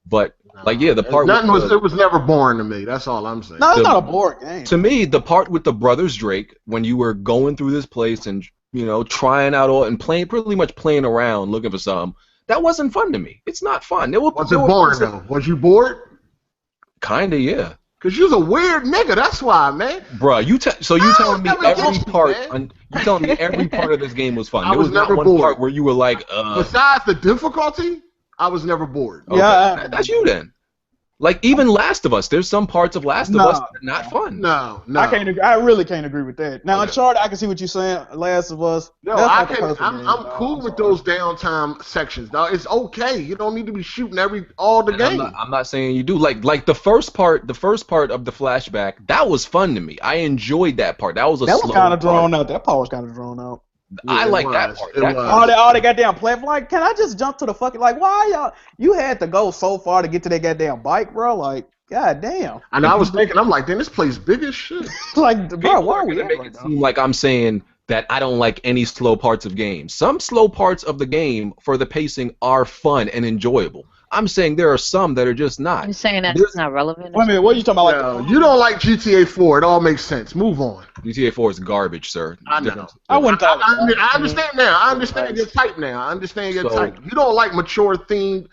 But the part it was never boring to me. That's all I'm saying. No, it's not a boring game. To me, the part with the brothers Drake when you were going through this place and trying out all and pretty much playing around looking for something, that wasn't fun to me. It's not fun. Was it boring though? Was you bored? Kinda, yeah. Cause you're a weird nigga. That's why, man. Bruh, you telling me every part? You telling me every part of this game was fun? There was never not one bored. part where you were like, Besides the difficulty, I was never bored. Okay. Yeah, that's you then. Like even Last of Us, there's some parts of Last of Us that are not fun. No. I really can't agree with that. Now Uncharted, I can see what you're saying. Last of Us. No, I'm cool with those downtime sections. Dog. It's okay. You don't need to be shooting all the game. I'm not saying you do. Like the first part of the flashback, that was fun to me. I enjoyed that part. That was kind of drawn out. That part was kind of drawn out. Yeah, I like that part. All they goddamn platform. Like, can I just jump to the fucking why y'all? You had to go so far to get to that goddamn bike, bro. Like, goddamn. And I was thinking, I'm like, damn, this place big as shit. Like, bro, why are we make it seem like I'm saying that I don't like any slow parts of games. Some slow parts of the game for the pacing are fun and enjoyable. I'm saying there are some that are just not. You're saying that's not relevant? Wait a minute, what are you talking about? You don't like GTA 4. It all makes sense. Move on. GTA 4 is garbage, sir. I know. I understand now. I understand your type now. I understand your type. You don't like mature themed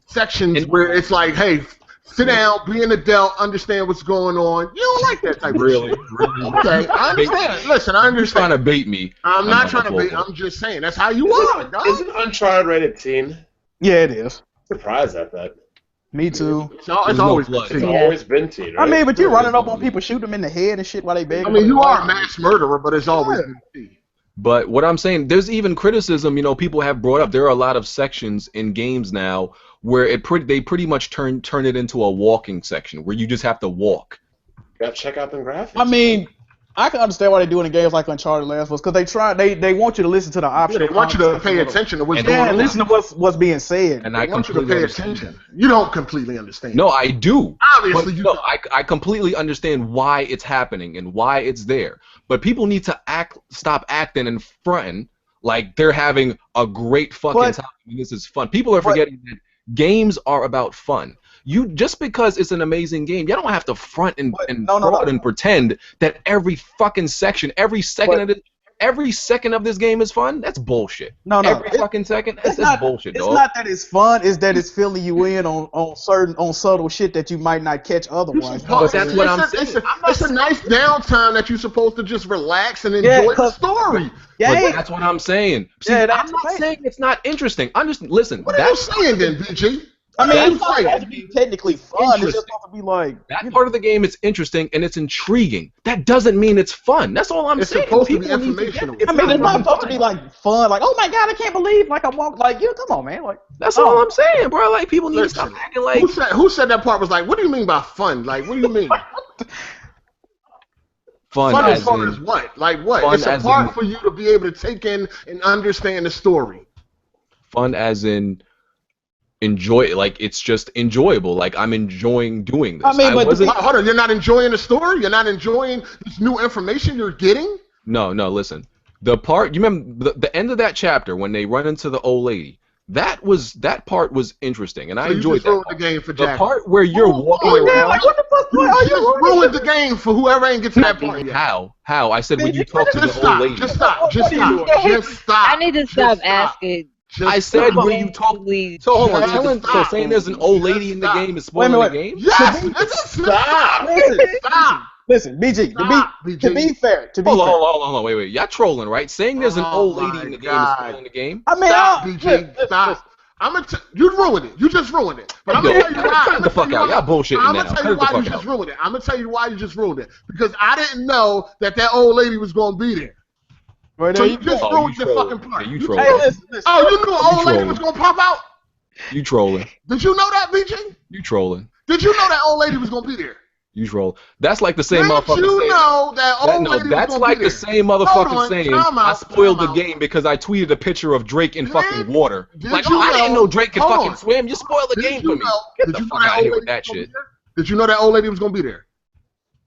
sections where it's like, hey, sit down, be an adult, understand what's going on. You don't like that type of shit. Really? Okay, I understand. Listen, I understand. You're trying to bait me. I'm not trying to bait. I'm just saying. That's how you are, dog. Isn't Uncharted rated teen? Yeah, it is. Surprised at that. Me too. It's always been teen. It's always been teen, right? I mean, but you're running up on people, shoot them in the head and shit while they begging. I mean, you are a mass murderer, but it's always been teen. But what I'm saying, there's even criticism, people have brought up. There are a lot of sections in games now where they pretty much turn it into a walking section where you just have to walk. You gotta check out the graphics. I mean, I can understand why they do it in games like Uncharted Last of Us because they want you to listen to the option. Yeah, they want you to pay attention to what's going on. And listen to what's being said. And I completely pay attention. You don't completely understand. No, I do. Obviously, you. No, I completely understand why it's happening and why it's there. But people need to stop acting and fronting like they're having a great fucking time. This is fun. People are forgetting that games are about fun. You just because it's an amazing game, you don't have to front and fraud and pretend that every fucking section, every second of this game is fun. That's bullshit. Every fucking second. That's bullshit, dog. It's not that it's fun. It's that it's filling you in on subtle shit that you might not catch otherwise. But that's what I'm saying. It's a nice downtime that you're supposed to just relax and enjoy the story. Yeah, but that's what I'm saying. See, I'm not saying it's not interesting. Listen. What are you saying then, BG? I mean, That's it's not supposed to be technically fun. It's just supposed to be like that part of the game is interesting and it's intriguing. That doesn't mean it's fun. That's all I'm saying. It's supposed to be People need informational. I mean, it's not supposed to be like fun. Like, oh my god, I can't believe like I walked. Like, you come on, man. Like, That's all I'm saying, bro. Like people need to stop acting like. Who said that part was like? What do you mean by fun? Like, what do you mean? Fun as far as what? Like what? It's a part for you to be able to take in and understand the story. Fun as in enjoy it. Like it's just enjoyable. Like I'm enjoying doing this. I mean, but hold on, you're not enjoying the story? You're not enjoying this new information you're getting? No, listen. The part you remember the end of that chapter when they run into the old lady. That part was interesting, and I enjoyed that. The game for the part where you're walking around. Like, what the fuck? You just ruined the game for whoever ain't get to that point yet. How? I said when you talk to the old lady. Just stop. I need to stop asking. I said when you talk. So hold on. So saying there's an old lady in the game is spoiling the game? Yes. Stop. Listen, BG. To be fair. Hold on. Wait. Y'all trolling, right? Saying there's an old lady in the game is spoiling the game. I mean, stop, BG. Stop. You ruined it. You just ruined it. But I'm gonna tell you why. Cut the fuck out. Y'all bullshitting now. I'm gonna tell you why you just ruined it. I'm gonna tell you why you just ruined it. Because I didn't know that old lady was gonna be there. Right, so you just ruined the fucking part. You trolling. Hey, listen. Oh, you knew an old lady was gonna pop out? You trolling. Did you know that, BG? You trolling. Did you know that old lady was gonna be there? You troll. That's like the same motherfucker saying. You know that old lady that's was like be there. the same motherfucker saying I spoiled the game because I tweeted a picture of Drake in fucking water. Like, I didn't know Drake could fucking swim. You spoiled the game for me. Get the fuck out of here with that shit. Did you know that old lady was gonna be there?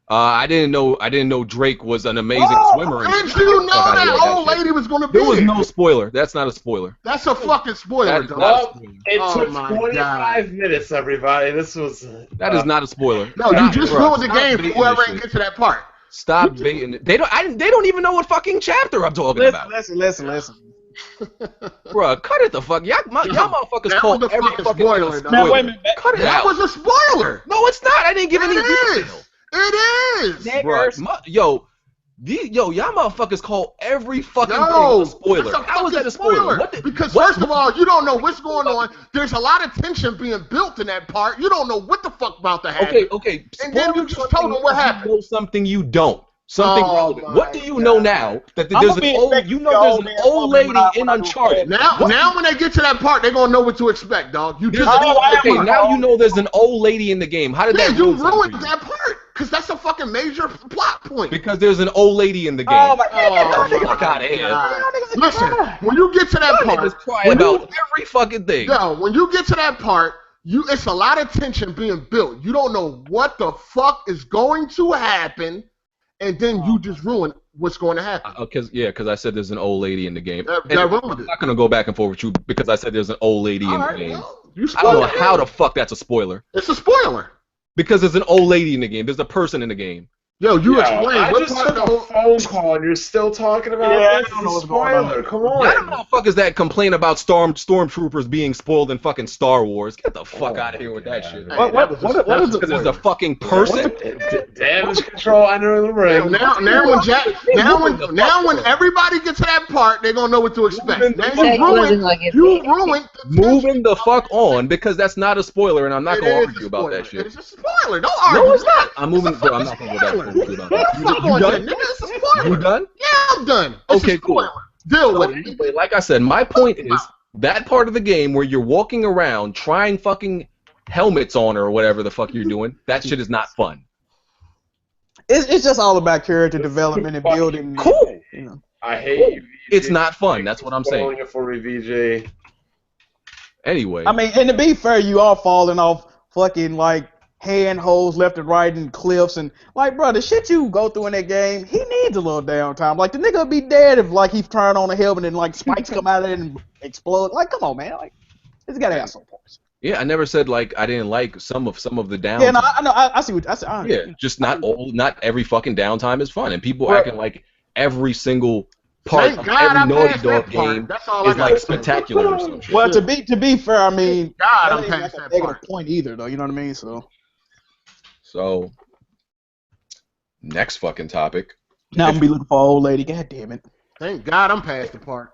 I didn't know Drake was an amazing swimmer. Did you know that old lady was going to be there? Was no spoiler. That's not a spoiler. That's a fucking spoiler. It took 25 minutes, everybody. That is not a spoiler. No, you just ruined the game for whoever ain't get to that part. Stop baiting it. They don't even know what fucking chapter I'm talking about. Listen. Bruh, cut it the fuck. Y'all motherfuckers call every fucking spoiler. Now, wait a minute. Cut it out. That was a spoiler. No, it's not. I didn't give any detail. It is! Bruh, y'all motherfuckers call every fucking thing a spoiler. How is that a spoiler? Because first of all, you don't know what's going on. There's a lot of tension being built in that part. You don't know what the fuck about to happen. Okay. And then you just told them what happened. You know something you don't. Something relevant. What do you know now that there's an old lady in Uncharted? Now when they get to that part, they're gonna know what to expect, dog. Now you know there's an old lady in the game. How did that you ruined that part? Because that's a fucking major plot point. Because there's an old lady in the game. Oh my god! Get the fuck out of here. Listen, when you get to that part, every fucking thing. No, when you get to that part, it's a lot of tension being built. You don't know what the fuck is going to happen. And then you just ruin what's going to happen. Because I said there's an old lady in the game. I'm not going to go back and forth with you because I said there's an old lady in the game. I don't know how the fuck that's a spoiler. It's a spoiler. Because there's an old lady in the game. There's a person in the game. Yo, explain. I just took a phone call and you're still talking about this? I don't know what's going on. Come on. I don't know motherfuckers that complain about stormtroopers being spoiled in fucking Star Wars. Get the fuck out of here with that shit. What is it? Because there's a fucking person. Damage control under the ring. Now when everybody gets to that part, they're gonna know what to expect. You ruined moving the fuck on because that's not a spoiler and I'm not gonna argue about that shit. It's a spoiler. Don't argue. No, it's not. I'm moving. I'm not gonna go back. You done? You done? Yeah, I'm done. Okay, cool. Deal with it. Anyway, like I said, my point is that part of the game where you're walking around trying fucking helmets on or whatever the fuck you're doing, that shit is not fun. It's just all about character development and building. Cool. I hate you. It's not fun. That's what I'm saying. Spoiling it for me, VJ. Anyway. I mean, and to be fair, you are falling off fucking like handholds left and right and cliffs and like, bro, the shit you go through in that game, he needs a little downtime. Like the nigga would be dead if like he turned on a helmet and like spikes come out of it and explode. Like, come on, man. Like, it's gotta have some points. Yeah, I never said like I didn't like some of the downtime. Yeah, no, I know. I see what I see. Yeah, just not every fucking downtime is fun, and people acting like every single part of every Naughty Dog game is like spectacular or some shit. Well, to be fair, I mean, I'm ain't past like that a part. point either, though. You know what I mean? So, next fucking topic. Now I'm gonna be looking for an old lady. God damn it. Thank God I'm past the part.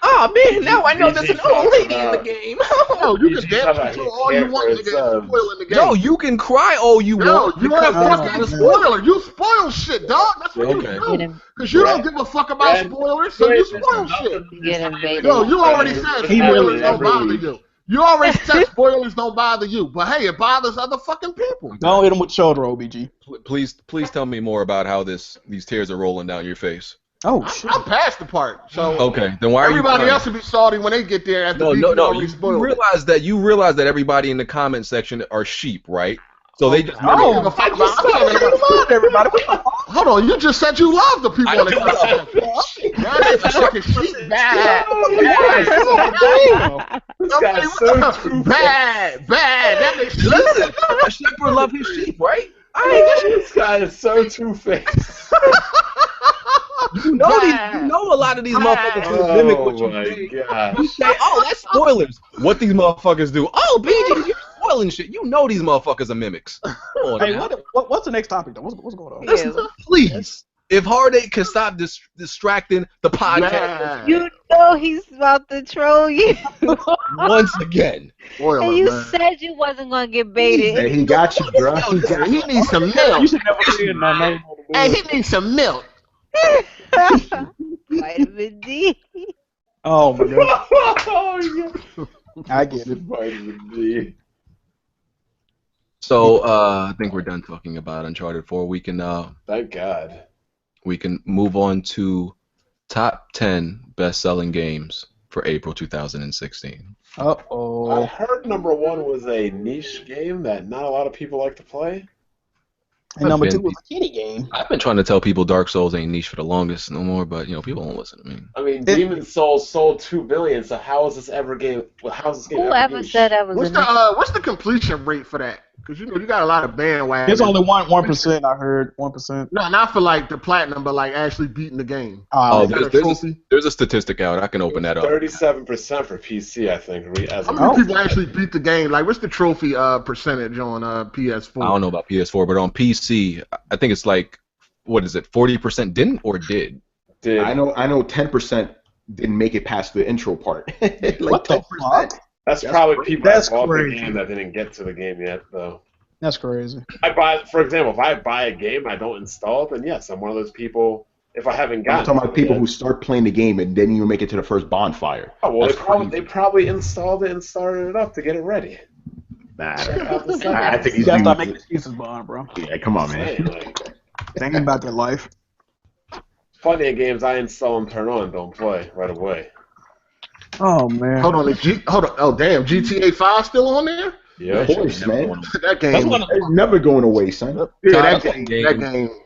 Oh man, now I know there's an old lady in the game. Yo, you You can just damage have a control all you care want, for nigga. It's itself. spoiling the game. Yo, you can cry all you Yo, want. you're a because fucking it's spoiler. You spoil shit, dog. That's what Okay. you Get do. him, Because you don't Brad- give a fuck about Brad- spoilers, so you There's spoil nothing shit. to get decide invaded. Yo, you already Brad. said It's He really spoilers don't every bother week. you. You already said spoilers don't bother you. But hey, it bothers other fucking people. Don't hit him with shoulder, OBG. Please tell me more about how these tears are rolling down your face. Oh shit. I'm past the part. So Okay, then why are everybody you else will be salty when they get there after No, BG no, no. already You spoiled it. realize that everybody in the comment section are sheep, right? So they just I don't give a Oh, fuck I just about. I'm talking said you about. loved everybody. What the fuck? Hold on, you just said you love the people in the comment section. Now they fucking sheep bad. This guy's so true. Bad. That makes listen. A shepherd love his sheep, right? This guy is so two-faced. You know a lot of these motherfuckers who mimic what you my say. gosh. You say, oh, that's spoilers. What these motherfuckers do? Oh, BG, you're spoiling shit. You know these motherfuckers are mimics. Come on Hey, now. what's the next topic though? What's going on? Yeah. Please. If Hard Eight can stop distracting the podcast bad. You know he's about to troll you. once again. Spoiler, And you man. said you wasn't gonna get baited. Hey, he got you, bro. He got He needs some You milk. should never say nothing. Hey, he needs some milk. Vitamin D. Oh my god. Oh, yeah. I get it. Vitamin D. So I think we're done talking about Uncharted 4. We can Thank God. move on to top 10 best-selling games for April 2016. Uh I oh. heard number one was a niche game that not a lot of people like to play. And number I've 2 been- was a kitty game. I've been trying to tell people Dark Souls ain't niche for the longest no more, but people don't listen to me. I mean, Demon's Souls sold 2 billion, so how is this ever game? How is this game ever Whoever niche? said that was What's the completion rate for that? Because you got a lot of bandwagon. There's only 1%. I heard 1%. No, not for like the platinum, but like actually beating the game. Oh, is that a there's trophy? a statistic out. I can open that up. 37% for PC, I think. As How of many people actually beat the game? Like, what's the trophy percentage on PS4? I don't know about PS4, but on PC, I think it's like, what is it, 40% didn't or did? did. I know 10% didn't make it past the intro part. Like What the 10%. fuck? That's That's probably crazy. people that That's bought crazy. the game that didn't get to the game yet, though. That's crazy. For example, if I buy a game I don't install, then yes, I'm one of those people. If I haven't I'm gotten talking about it people yet, who start playing the game and didn't even make it to the first bonfire. oh, well, That's they probably installed it and started it up to get it ready. Nah, Out the side. I think You these gotta stop dudes. making excuses, Bond, bro. Yeah, come on, man. Saying, like, Think about their life. plenty of games I install and turn on don't play right away. Oh man. Hold on, oh damn, GTA 5 still on there? Yeah. Of course, man. That game. That's one of It's never going away, son. Yeah, that Top game. game,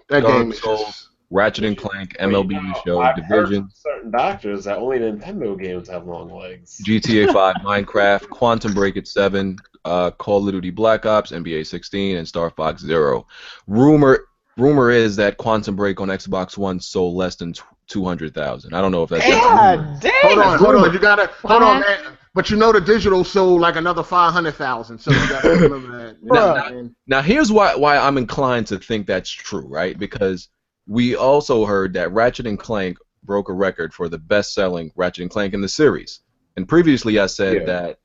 That Dark game is Souls, just. Ratchet and Clank, MLB The Show, I've heard Division, from certain doctors that only Nintendo games have long legs. GTA 5, Minecraft, Quantum Break at 7, Call of Duty Black Ops, NBA 16, and Star Fox Zero. Rumor is that Quantum Break on Xbox One sold less than 200,000. I don't know if that's God damn. Hold on. You gotta hold on, man. But you know the digital sold like another 500,000, so you gotta remember that. You know what I mean? Now here's why I'm inclined to think that's true, right? Because we also heard that Ratchet and Clank broke a record for the best-selling Ratchet and Clank in the series. And previously I said that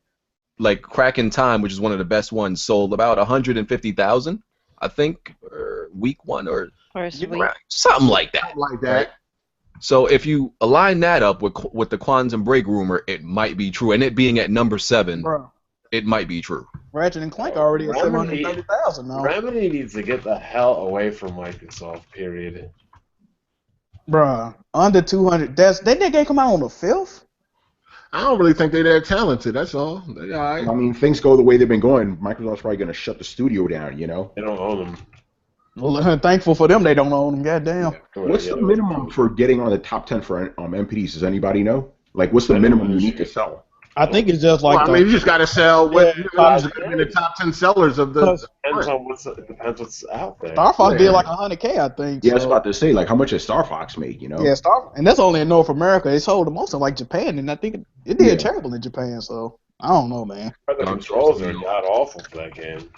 like Crack in Time, which is one of the best ones, sold about 150,000, I think, or week one or First week. something like that. Something like that. So if you align that up with the Quantum Break rumor, it might be true. And it being at number 7, Bro. it might be true. Ratchet and Clank already at Remedy- 730,000 now. Remedy needs to get the hell away from Microsoft, period. Bruh, under 200. That game come out on the 5th? I don't really think they're that talented. That's all. They all right. I mean, things go the way they've been going. Microsoft's probably going to shut the studio down, you know? They don't own them. Well, thankful for them they don't own them. Goddamn. What's the minimum for getting on the top 10 for MPDs? Does anybody know? Like, what's the minimum you need to sell? I think it's just like Well, I mean, you just gotta sell what you Yeah, know, in the top 10 sellers of the. It depends what's out there. Star Fox Yeah. did like 100K, I think. Yeah, I was so. about to say, like, how much does Star Fox make, you know? Yeah, and that's only in North America. It sold the most in like Japan, and I think it did terrible in Japan. So I don't know, man. The controls are god awful for that game.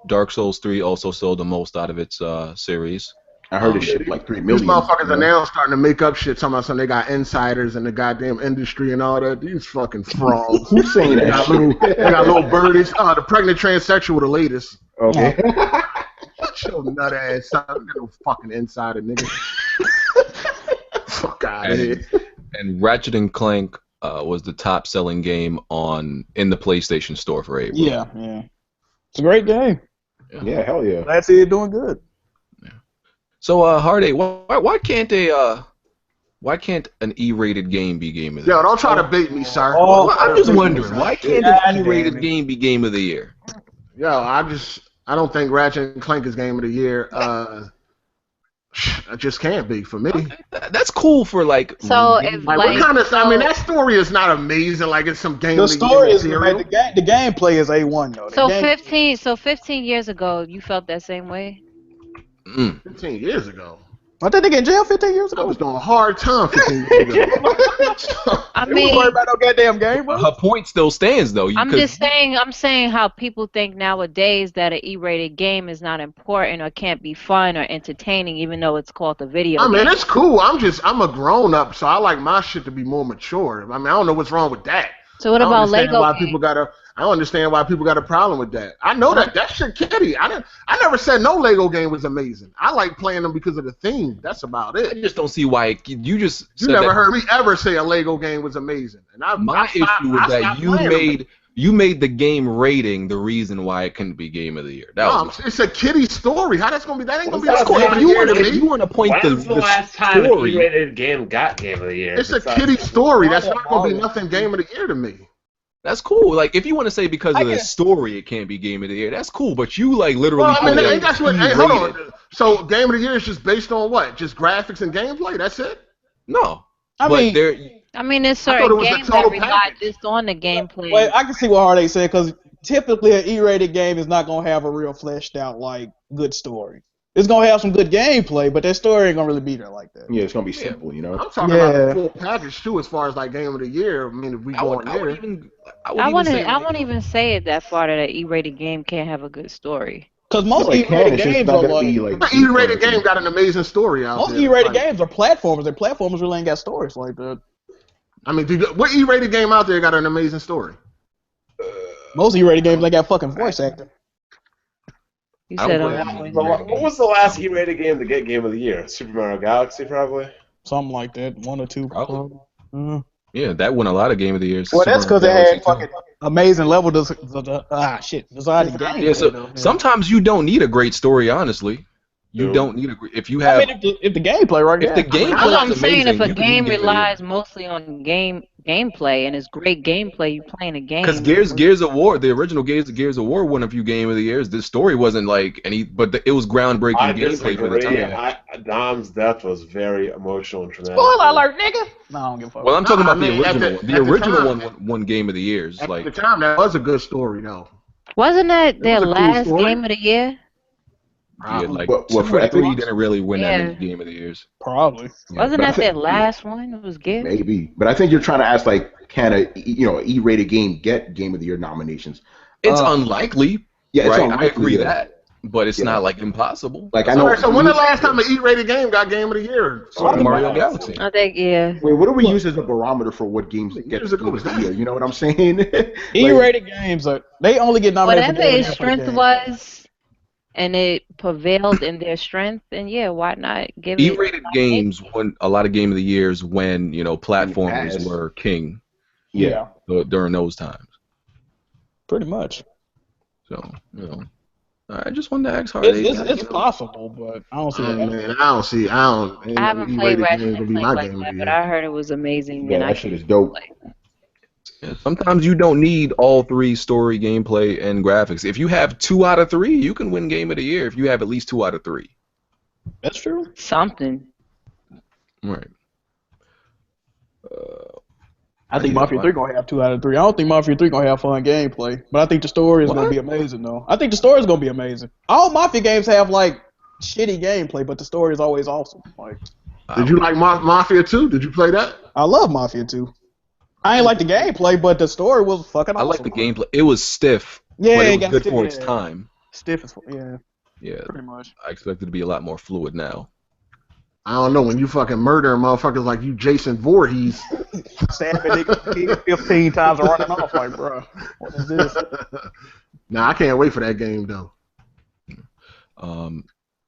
Dark Souls 3 also sold the most out of its series. I heard this shit like 3 These million. motherfuckers are now starting to make up shit, talking about something they got insiders in the goddamn industry and all that. These fucking frauds. Who's saying They that got shit? they got little birdies. The pregnant transsexual, the latest. Okay. Shut your nut ass up. You got no fucking insider, nigga. Fuck out of here. And Ratchet and Clank was the top-selling game in the PlayStation Store for April. Yeah. It's a great game. Yeah, hell yeah. Glad to see it doing good. So, Hardy, why can't an E-rated game be Game of the Year? Yo, don't try to bait me, sir. Well, I'm just wondering, why can't an E-rated game be Game of the Year? Yo, I don't think Ratchet and Clank is Game of the Year. It just can't be for me. That's cool for like. So if Like, what kind of? I mean, that story is not amazing. Like it's some game. The story is material. the gameplay is A1 though. So 15 years ago, you felt that same way? 15 years ago. I think they get in jail 15 years I ago. was doing a hard time 15 years ago. I You mean, ain't worried about no goddamn game, bro. Her point still stands though. I'm saying how people think nowadays that an E-rated game is not important or can't be fun or entertaining, even though it's called a video I mean, game. it's cool. I'm a grown up, so I like my shit to be more mature. I mean, I don't know what's wrong with that. So what about Lego I don't understand why people got a problem with that. I know that shit kitty. I never said no Lego game was amazing. I like playing them because of the theme. That's about I it. just don't see why you just. You never heard me ever say a Lego game was amazing. And my issue with that you made the game rating the reason why it couldn't be Game of the Year. It's a kiddie story. How that's gonna be? That ain't gonna be. That's a cool. game of the year to If me. you want to point When's the last time an E-rated game got Game of the Year? It's a kiddie story. That's not gonna be nothing Game of the Year to me. That's cool. Like if you want to say because of the story it can't be Game of the Year, that's cool. But you like literally. Well, I mean, put that's what. Hey, hold on. So Game of the Year is just based on what? Just graphics and gameplay. That's it. No, I mean, there's thought it certain was a games total that rely package. just on the gameplay. Well, I can see what Hardy said because typically an E-rated game is not gonna have a real fleshed out like good story. It's gonna have some good gameplay, but that story ain't gonna really be there like that. Yeah, it's gonna be simple, you know. I'm talking about the full package too, as far as like Game of the Year. I mean, if we go in there. I wouldn't even say it that far that an E-rated game can't have a good story. Because most it can, E-rated it's just games not are gonna be like like The E-rated game got an amazing story out most there. E-rated games are platformers, and platformers really ain't got stories like that. I mean, what E-rated game out there got an amazing story? Most E-rated games they got fucking voice acting. You said What was the last E-rated game to get Game of the Year? Super Mario Galaxy, probably. Something like that, one or two. Probably. Mm-hmm. Yeah, that won a lot of Game of the Years. Well, that's because they had fucking amazing level design in games. Yeah, so sometimes you don't need a great story, honestly. You don't need if you have. I mean, if the gameplay right if the gameplay That's what I'm is saying. amazing, If a you can game get it. relies mostly on gameplay and it's great gameplay, you playing a game. Because Gears of War, the original Gears of War won a few Game of the Years. The story wasn't like but it was groundbreaking I gameplay for the disagree. time. Dom's death was very emotional and traumatic. Spoiler alert, nigga! No, I don't give a fuck. Well, I'm talking about I mean, the original. at The the original time- one won Game of the Years. At Like the time, that was a good story, though. Wasn't that their was a cool last story. game of the year? yeah, like What, 2 for or 3 Xbox? didn't really win that Yeah. many Game of the Years. Probably. Wasn't but I that their think- last one? It was Gears. Maybe, but I think you're trying to ask like, can a E-rated game get Game of the Year nominations? It's unlikely. Yeah, it's right? unlikely. I agree yeah. that, but it's Yeah. not like impossible. Like I know. Alright, so when the last time an E-rated game got Game of the Year? Super Mario Galaxy. I think Wait, what do we use as a barometer for what games get Years ago Game was of the that? Year? You know what I'm saying? Like, E-rated games they only get nominated. whatever for Game its of the strength Year. was, and it prevailed in their strength, then yeah, why not give it? E-rated games won a lot of Game of the Years when platformers past. were king Yeah, during those times. pretty much. So I just wanted to ask Hardy. It's possible, but I don't see Oh, that. man, I I haven't played E-rated Ratchet games and will be Clank my like game of that, the but year. I heard it was amazing. yeah, and I that shit is dope. Sometimes you don't need all 3 story, gameplay, and graphics. If you have 2 out of 3, you can win Game of the Year. If you have at least 2 out of 3. That's true. something. Right. I think Mafia 3 gonna have 2 out of 3. I don't think Mafia 3 gonna have fun gameplay, but I think the story is gonna be amazing though. I think the story is gonna be amazing. All Mafia games have like shitty gameplay, but the story is always awesome. Like, Did you like Mafia 2? Did you play that? I love Mafia 2. I ain't like the gameplay, but the story was fucking I awesome. like the gameplay. It was stiff, Yeah, but it it was got good stiff, for its yeah. time. Stiff as fuck. Yeah, Yeah, pretty much. I expect it to be a lot more fluid now. I don't know, when you fucking murdering motherfuckers like you Jason Voorhees. Stabbing niggas 15 times and running off like, bro, what is this? Nah, I can't wait for that game though.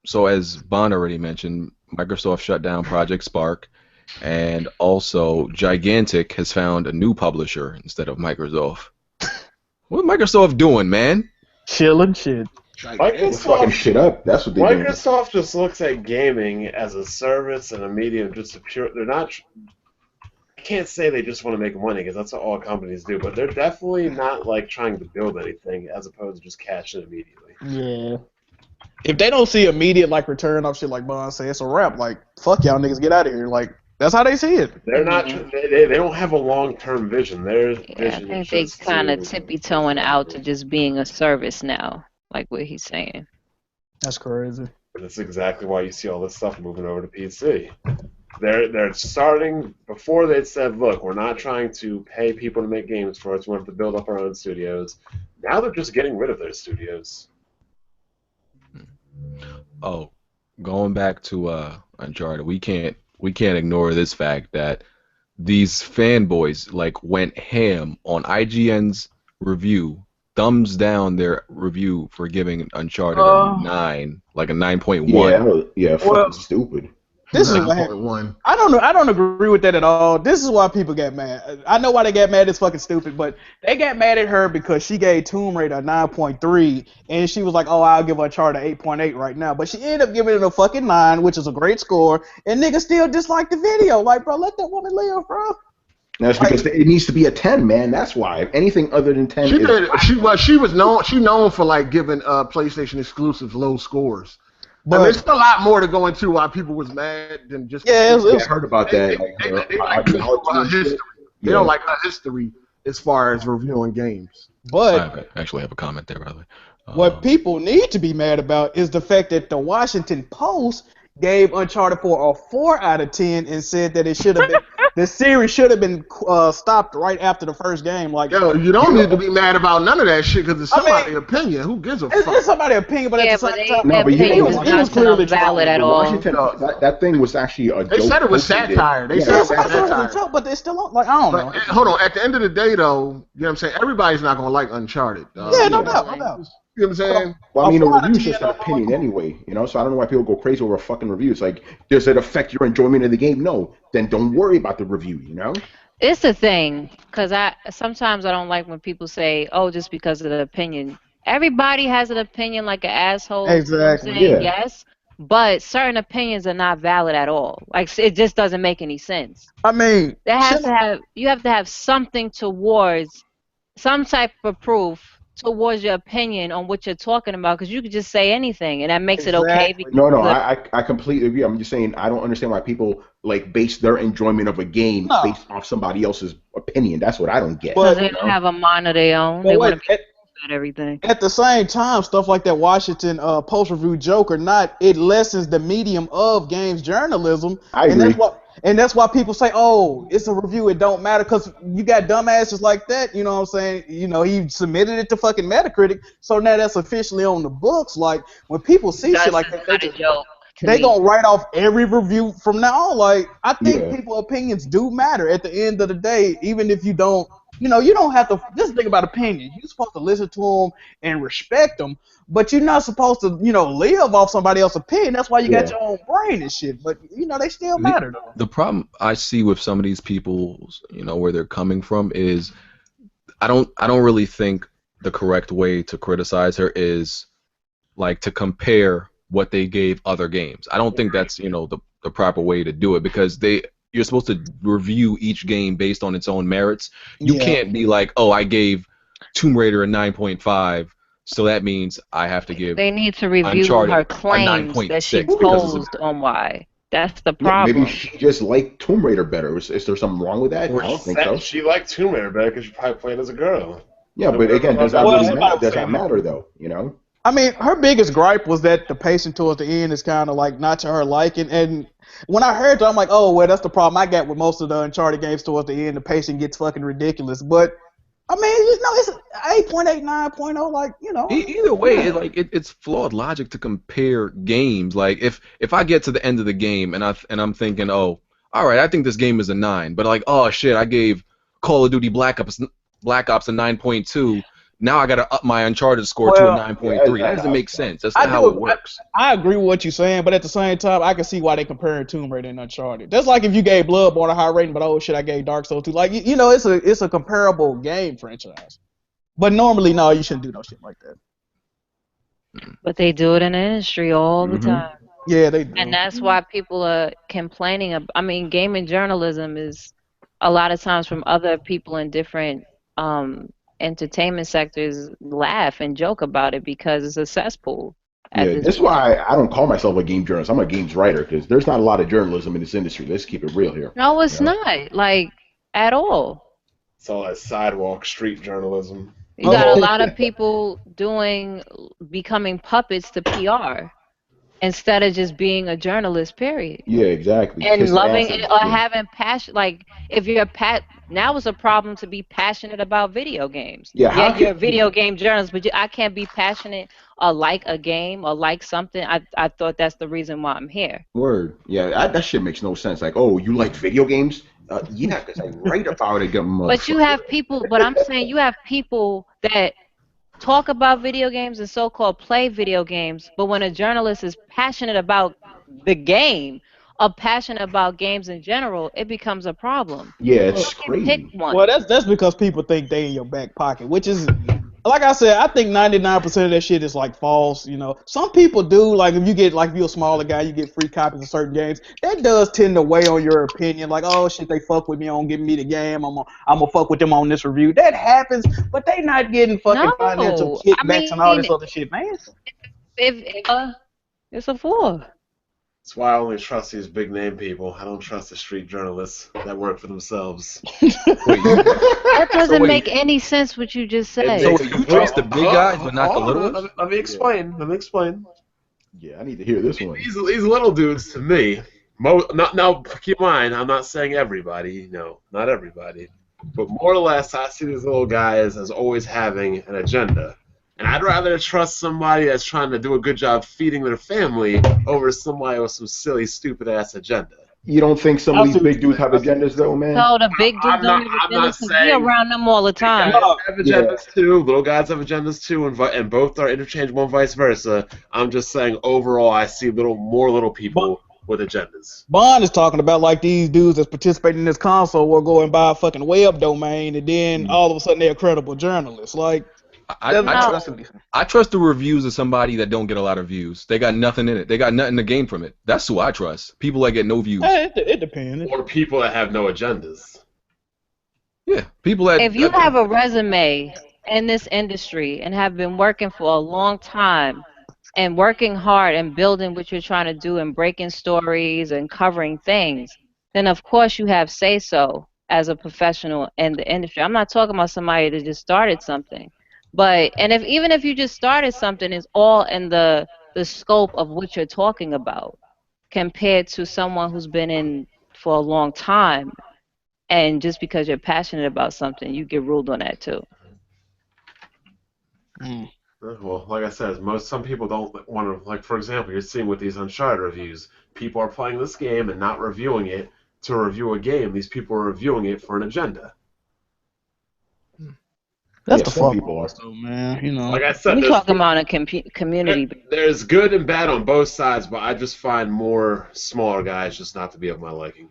So as Bon already mentioned, Microsoft shut down Project Spark, and also Gigantic has found a new publisher instead of Microsoft. What Microsoft doing, man? Chilling shit. They're fucking shit up. That's what they're doing. Microsoft just looks at gaming as a service and a medium, just a pure. They're not. I can't say they just want to make money because that's what all companies do, but they're definitely not like trying to build anything as opposed to just cash in immediately. Yeah. If they don't see immediate like return off shit like Bond say, it's a wrap. Like, fuck y'all niggas, get out of here. Like, that's how they see it. They're not. They don't have a long-term vision. Their vision I is think just they kind of tippy-toeing out to just being a service now, like what he's saying. That's crazy. But that's exactly why you see all this stuff moving over to PC. They're starting before they said, look, we're not trying to pay people to make games for us. We want to build up our own studios. Now they're just getting rid of their studios. Oh, going back to Uncharted, we can't ignore this fact that these fanboys like went ham on IGN's review, thumbs down their review for giving Uncharted a 9, like a 9.1. Yeah, fucking stupid. This is what happened. I don't agree with that at all. This is why people get mad. I know why they got mad. It's fucking stupid, but they got mad at her because she gave Tomb Raider a 9.3, and she was like, "Oh, I'll give Uncharted 8.8 right now." But she ended up giving it a fucking 9, which is a great score, and niggas still dislike the video. Like, bro, let that woman live, bro. That's because it needs to be a 10, man. That's why. If anything other than 10 She known for like giving PlayStation exclusives low scores. But there's still a lot more to go into why people was mad than just. Yeah, I heard about that. They don't like her history as far as reviewing games. But I actually have a comment there, by the way. What people need to be mad about is the fact that the Washington Post gave Uncharted 4 a 4 out of 10 and said that it should have been the series should have been stopped right after the first game. Like, yo, you don't need to be mad about none of that shit because it's somebody's opinion. Who gives a fuck? It's somebody's opinion, but at the same time, no, but he was clearly valid at all. Washington, that thing was actually a joke. They said it was satire. They said it was satire. But they still like, I don't know. Hold on. At the end of the day, though, you know what I'm saying? Everybody's not gonna like Uncharted. Yeah, no doubt. You know what I'm saying? Well, I mean, a review's just an opinion anyway, you know? So I don't know why people go crazy over a fucking review. It's like, does it affect your enjoyment of the game? No. Then don't worry about the review, you know? It's a thing, because sometimes I don't like when people say, oh, just because of the opinion. Everybody has an opinion like an asshole. Exactly. You know what I'm saying? Yes. But certain opinions are not valid at all. Like, it just doesn't make any sense. I mean, you have to have something towards, some type of proof towards your opinion on what you're talking about, because you could just say anything and that makes it okay. No, I completely agree. I'm just saying I don't understand why people like base their enjoyment of a game based off somebody else's opinion. That's what I don't get. Because they don't have a mind of their own. They want to be at everything. At the same time, stuff like that Washington Post review joke or not, it lessens the medium of games journalism. I agree. And that's why people say, oh, it's a review, it don't matter, because you got dumbasses like that, you know what I'm saying? You know, he submitted it to fucking Metacritic, so now that's officially on the books. Like, when people see shit like that, they gonna write off every review from now on. Like, I think people's opinions do matter at the end of the day, even if you don't, you know, you don't have to, just think about opinion. You're supposed to listen to them and respect them, but you're not supposed to, you know, live off somebody else's opinion. That's why you got your own brain and shit. But, you know, they still matter, though. The problem I see with some of these people, you know, where they're coming from is I don't really think the correct way to criticize her is, like, to compare what they gave other games. I don't think that's, you know, the proper way to do it, because you're supposed to review each game based on its own merits. You can't be like, oh, I gave Tomb Raider a 9.5, so that means I have to give. They need to review Uncharted her claims that she posed on why. That's the problem. Maybe she just liked Tomb Raider better. Is there something wrong with that? I don't think so. She liked Tomb Raider better because she probably played as a girl. Yeah, but again, does that really matter? Does that matter, though? You know? I mean, her biggest gripe was that the pacing towards the end is kind of like not to her liking. And when I heard that, I'm like, oh, well, that's the problem I got with most of the Uncharted games towards the end. The pacing gets fucking ridiculous. But I mean, it's 8.8, 9.0, like, Either way, it's flawed logic to compare games. Like if I get to the end of the game and I'm thinking, oh, all right, I think this game is a 9, but like, oh shit, I gave Call of Duty Black Ops a 9.2. Now I gotta up my Uncharted score to a Well, 9.3. That doesn't make sense. That's I not how it do. works. I agree with what you're saying, but at the same time, I can see why they comparing Tomb Raider and Uncharted. That's like if you gave Bloodborne a high rating, but oh shit, I gave Dark Souls 2. Like, it's a comparable game franchise. But normally, no, you shouldn't do no shit like that. But they do it in the industry all the time. Yeah, they do. And that's why people are complaining. I mean, gaming journalism is a lot of times from other people in different entertainment sectors laugh and joke about it because it's a cesspool. Yeah, that's why I don't call myself a game journalist. I'm a games writer because there's not a lot of journalism in this industry. Let's keep it real here. No, it's not, like, at all. It's all that sidewalk street journalism. You got a lot of people becoming puppets to PR instead of just being a journalist, period. Yeah, exactly. And loving it or having passion. Like, if you're now it's a problem to be passionate about video games. Yeah, you're a video game journalist, but I can't be passionate or like a game or like something. I thought that's the reason why I'm here. Word. Yeah, that shit makes no sense. Like, oh, you like video games? Yeah, because I write about it. But you have people, but I'm saying you have people that talk about video games and so-called play video games, but when a journalist is passionate about the game or passionate about games in general, it becomes a problem. Yeah, it's crazy. Pick one. Well, that's because people think they in your back pocket, which is, like I said, I think 99% of that shit is like false. Some people do, like if you're a smaller guy, you get free copies of certain games. That does tend to weigh on your opinion. Like, oh shit, they fuck with me on giving me the game. I'm gonna fuck with them on this review. That happens, but they not getting fucking financial kickbacks and all this other shit, man. It's a 4. That's why I only trust these big name people. I don't trust the street journalists that work for themselves. That doesn't make any sense what you just said. So you trust the big guys but not the little ones? Let me explain. Yeah, I need to hear this one. These little dudes, to me, now keep in mind, I'm not saying everybody, not everybody, but more or less, I see these little guys as always having an agenda. And I'd rather trust somebody that's trying to do a good job feeding their family over somebody with some silly, stupid-ass agenda. You don't think some of these big dudes have agendas, though, man? No, the big dudes don't have agendas because we're around them all the time. Guys have agendas too. Little guys have agendas too, and both are interchangeable and vice versa. I'm just saying, overall, I see more little people with agendas. Bond is talking about like these dudes that's participating in this console will go and buy a fucking web domain, and then all of a sudden they're credible journalists. Like, I trust the reviews of somebody that don't get a lot of views. They got nothing in it. They got nothing to gain from it. That's who I trust. People that get no views. It depends. Or people that have no agendas. Yeah, people that. If you have a resume in this industry and have been working for a long time and working hard and building what you're trying to do and breaking stories and covering things, then of course you have say-so as a professional in the industry. I'm not talking about somebody that just started something. But even if you just started something, it's all in the scope of what you're talking about compared to someone who's been in for a long time, and just because you're passionate about something, you get ruled on that too. Well, like I said, some people don't want to, like, for example, you're seeing with these Uncharted reviews, people are playing this game and not reviewing it to review a game. These people are reviewing it for an agenda. That's the fun people part, though, man. Like I said, we're talking about a community. There's good and bad on both sides, but I just find more smaller guys just not to be of my liking.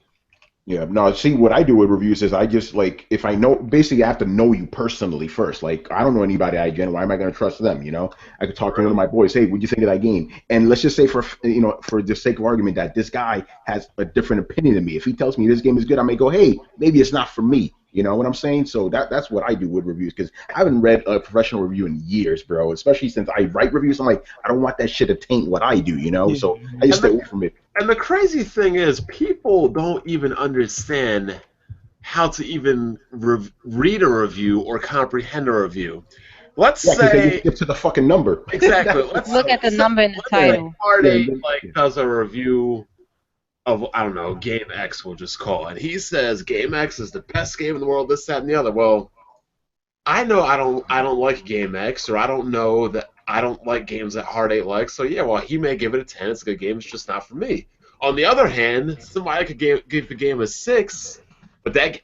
Yeah, no, see, what I do with reviews is I just, like, if I know, basically I have to know you personally first. Like, I don't know anybody at IGN, why am I going to trust them, I could talk to one of my boys, hey, what'd you think of that game? And let's just say for the sake of argument that this guy has a different opinion than me. If he tells me this game is good, I may go, hey, maybe it's not for me. You know what I'm saying? So that's what I do with reviews, because I haven't read a professional review in years, bro, especially since I write reviews. I'm like, I don't want that shit to taint what I do, So I just stay away from it. And the crazy thing is, people don't even understand how to even read a review or comprehend a review. Let's say they just get to the fucking number. Exactly. Let's look at the number in the title. Does a review of, I don't know, Game X, we'll just call it. He says Game X is the best game in the world, this, that, and the other. Well, I know I don't like Game X, or I don't know that I don't like games that Hard 8 likes. So yeah, well, he may give it a 10. It's a good game. It's just not for me. On the other hand, somebody could give the game a 6,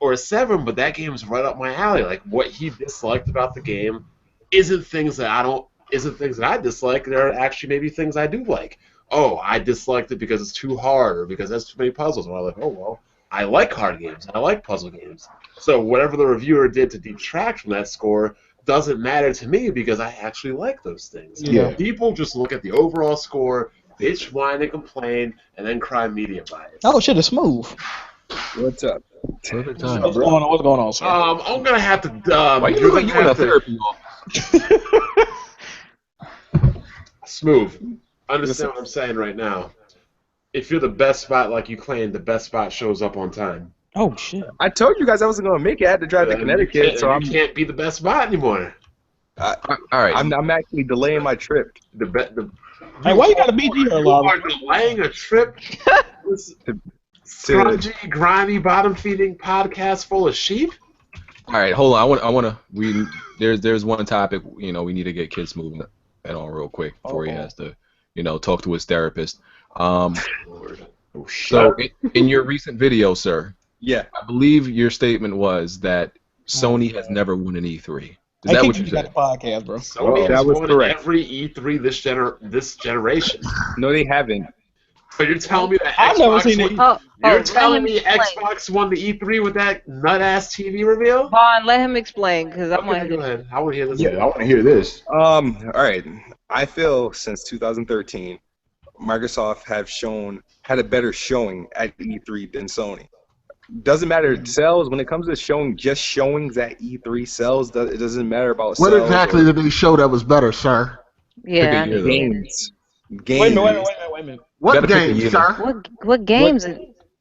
or a 7, but that game's right up my alley. Like what he disliked about the game isn't things that I dislike. There are actually maybe things I do like. Oh, I disliked it because it's too hard, or because there's too many puzzles. And I'm like, oh well, I like hard games. I like puzzle games. So whatever the reviewer did to detract from that score doesn't matter to me because I actually like those things. Yeah. People just look at the overall score, bitch, whine, and complain, and then cry media bias. Oh shit, it's smooth. What's up? Perfect time. What's going on? What's going on, sir? I'm gonna have to. Why you look like you in a therapy office? Smooth. Understand what I'm saying right now. If you're the best spot like you claim, the best spot shows up on time. Oh shit. I told you guys I wasn't gonna make it. I had to drive to Connecticut, so you can't be the best spot anymore. All right. I'm actually delaying my trip. Hey, why you got a BG here, You Laura? are delaying a trip. This scrungy, grimy, bottom-feeding podcast full of sheep. All right, hold on. I want to. There's one topic. We need to get kids moving and on real quick before he has to, talk to his therapist. Lord. Oh shit. So in your recent video, sir, Yeah. I believe your statement was that Sony has never won an E3. Is Hey, that Keith, what you got said? the podcast, bro. Sony that has was won correct. every E3 this generation. No, they haven't. But you're telling me that I've never Xbox seen won, it. You're let telling him me explain. Xbox won the E3 with that nut-ass TV reveal? Vaughn, let him explain, because I want Okay, go ahead. I want to hear this. Yeah, I want to hear this. All right. I feel since 2013, Microsoft had a better showing at E3 than Sony. Doesn't matter it sells when it comes to just showings at E3 sells. It doesn't matter about What sales exactly or did they show that was better, sir? Yeah. Pick a year, though. games. Wait a Games. minute, wait a minute. What Gotta pick a game, year. sir? What games?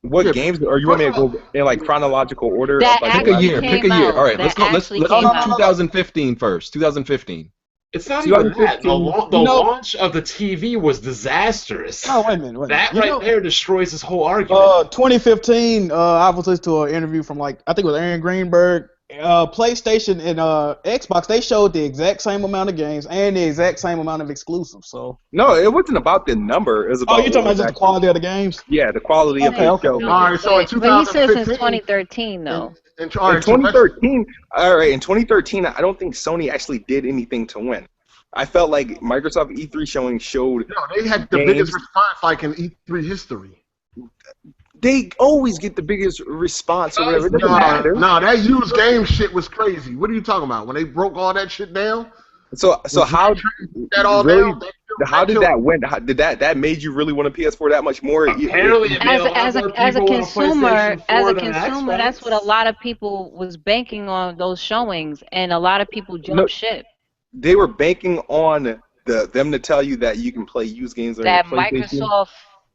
What Yeah, games? Or you want me to go in like chronological order? That of, like, Pick actually a year. came Pick a year. out. All right, That let's go. Let's actually do came out. 2015 first. 2015. It's not even that. The 2015. launch of the TV was disastrous. Oh, wait a minute. That You right know, there destroys this whole argument. 2015, I was listening to an interview from I think it was Aaron Greenberg. PlayStation and Xbox, they showed the exact same amount of games and the exact same amount of exclusives. So. No, it wasn't about the number. It was about. Oh, you're talking about just the quality of the games? Yeah, the quality of Okay, the okay. show. All right, so in But he said since 2015, 2013, though. all In right, so let's- 2013, all right. In 2013, I don't think Sony actually did anything to win. I felt like Microsoft E3 showing showed no, they had the games. biggest response like in E3 history. They always get the biggest response or whatever. It doesn't matter. No, that used game shit was crazy. What are you talking about? When they broke all that shit down? So how That all really? down? How did that win? How, did that made you really want a PS4 that much more? Apparently, it made a lot As more a people want consumer, PlayStation 4 than consumer, Xbox. that's what a lot of people was banking on, those showings, and a lot of people jumped ship. They were banking on them to tell you that you can play used games on That your PlayStation. Microsoft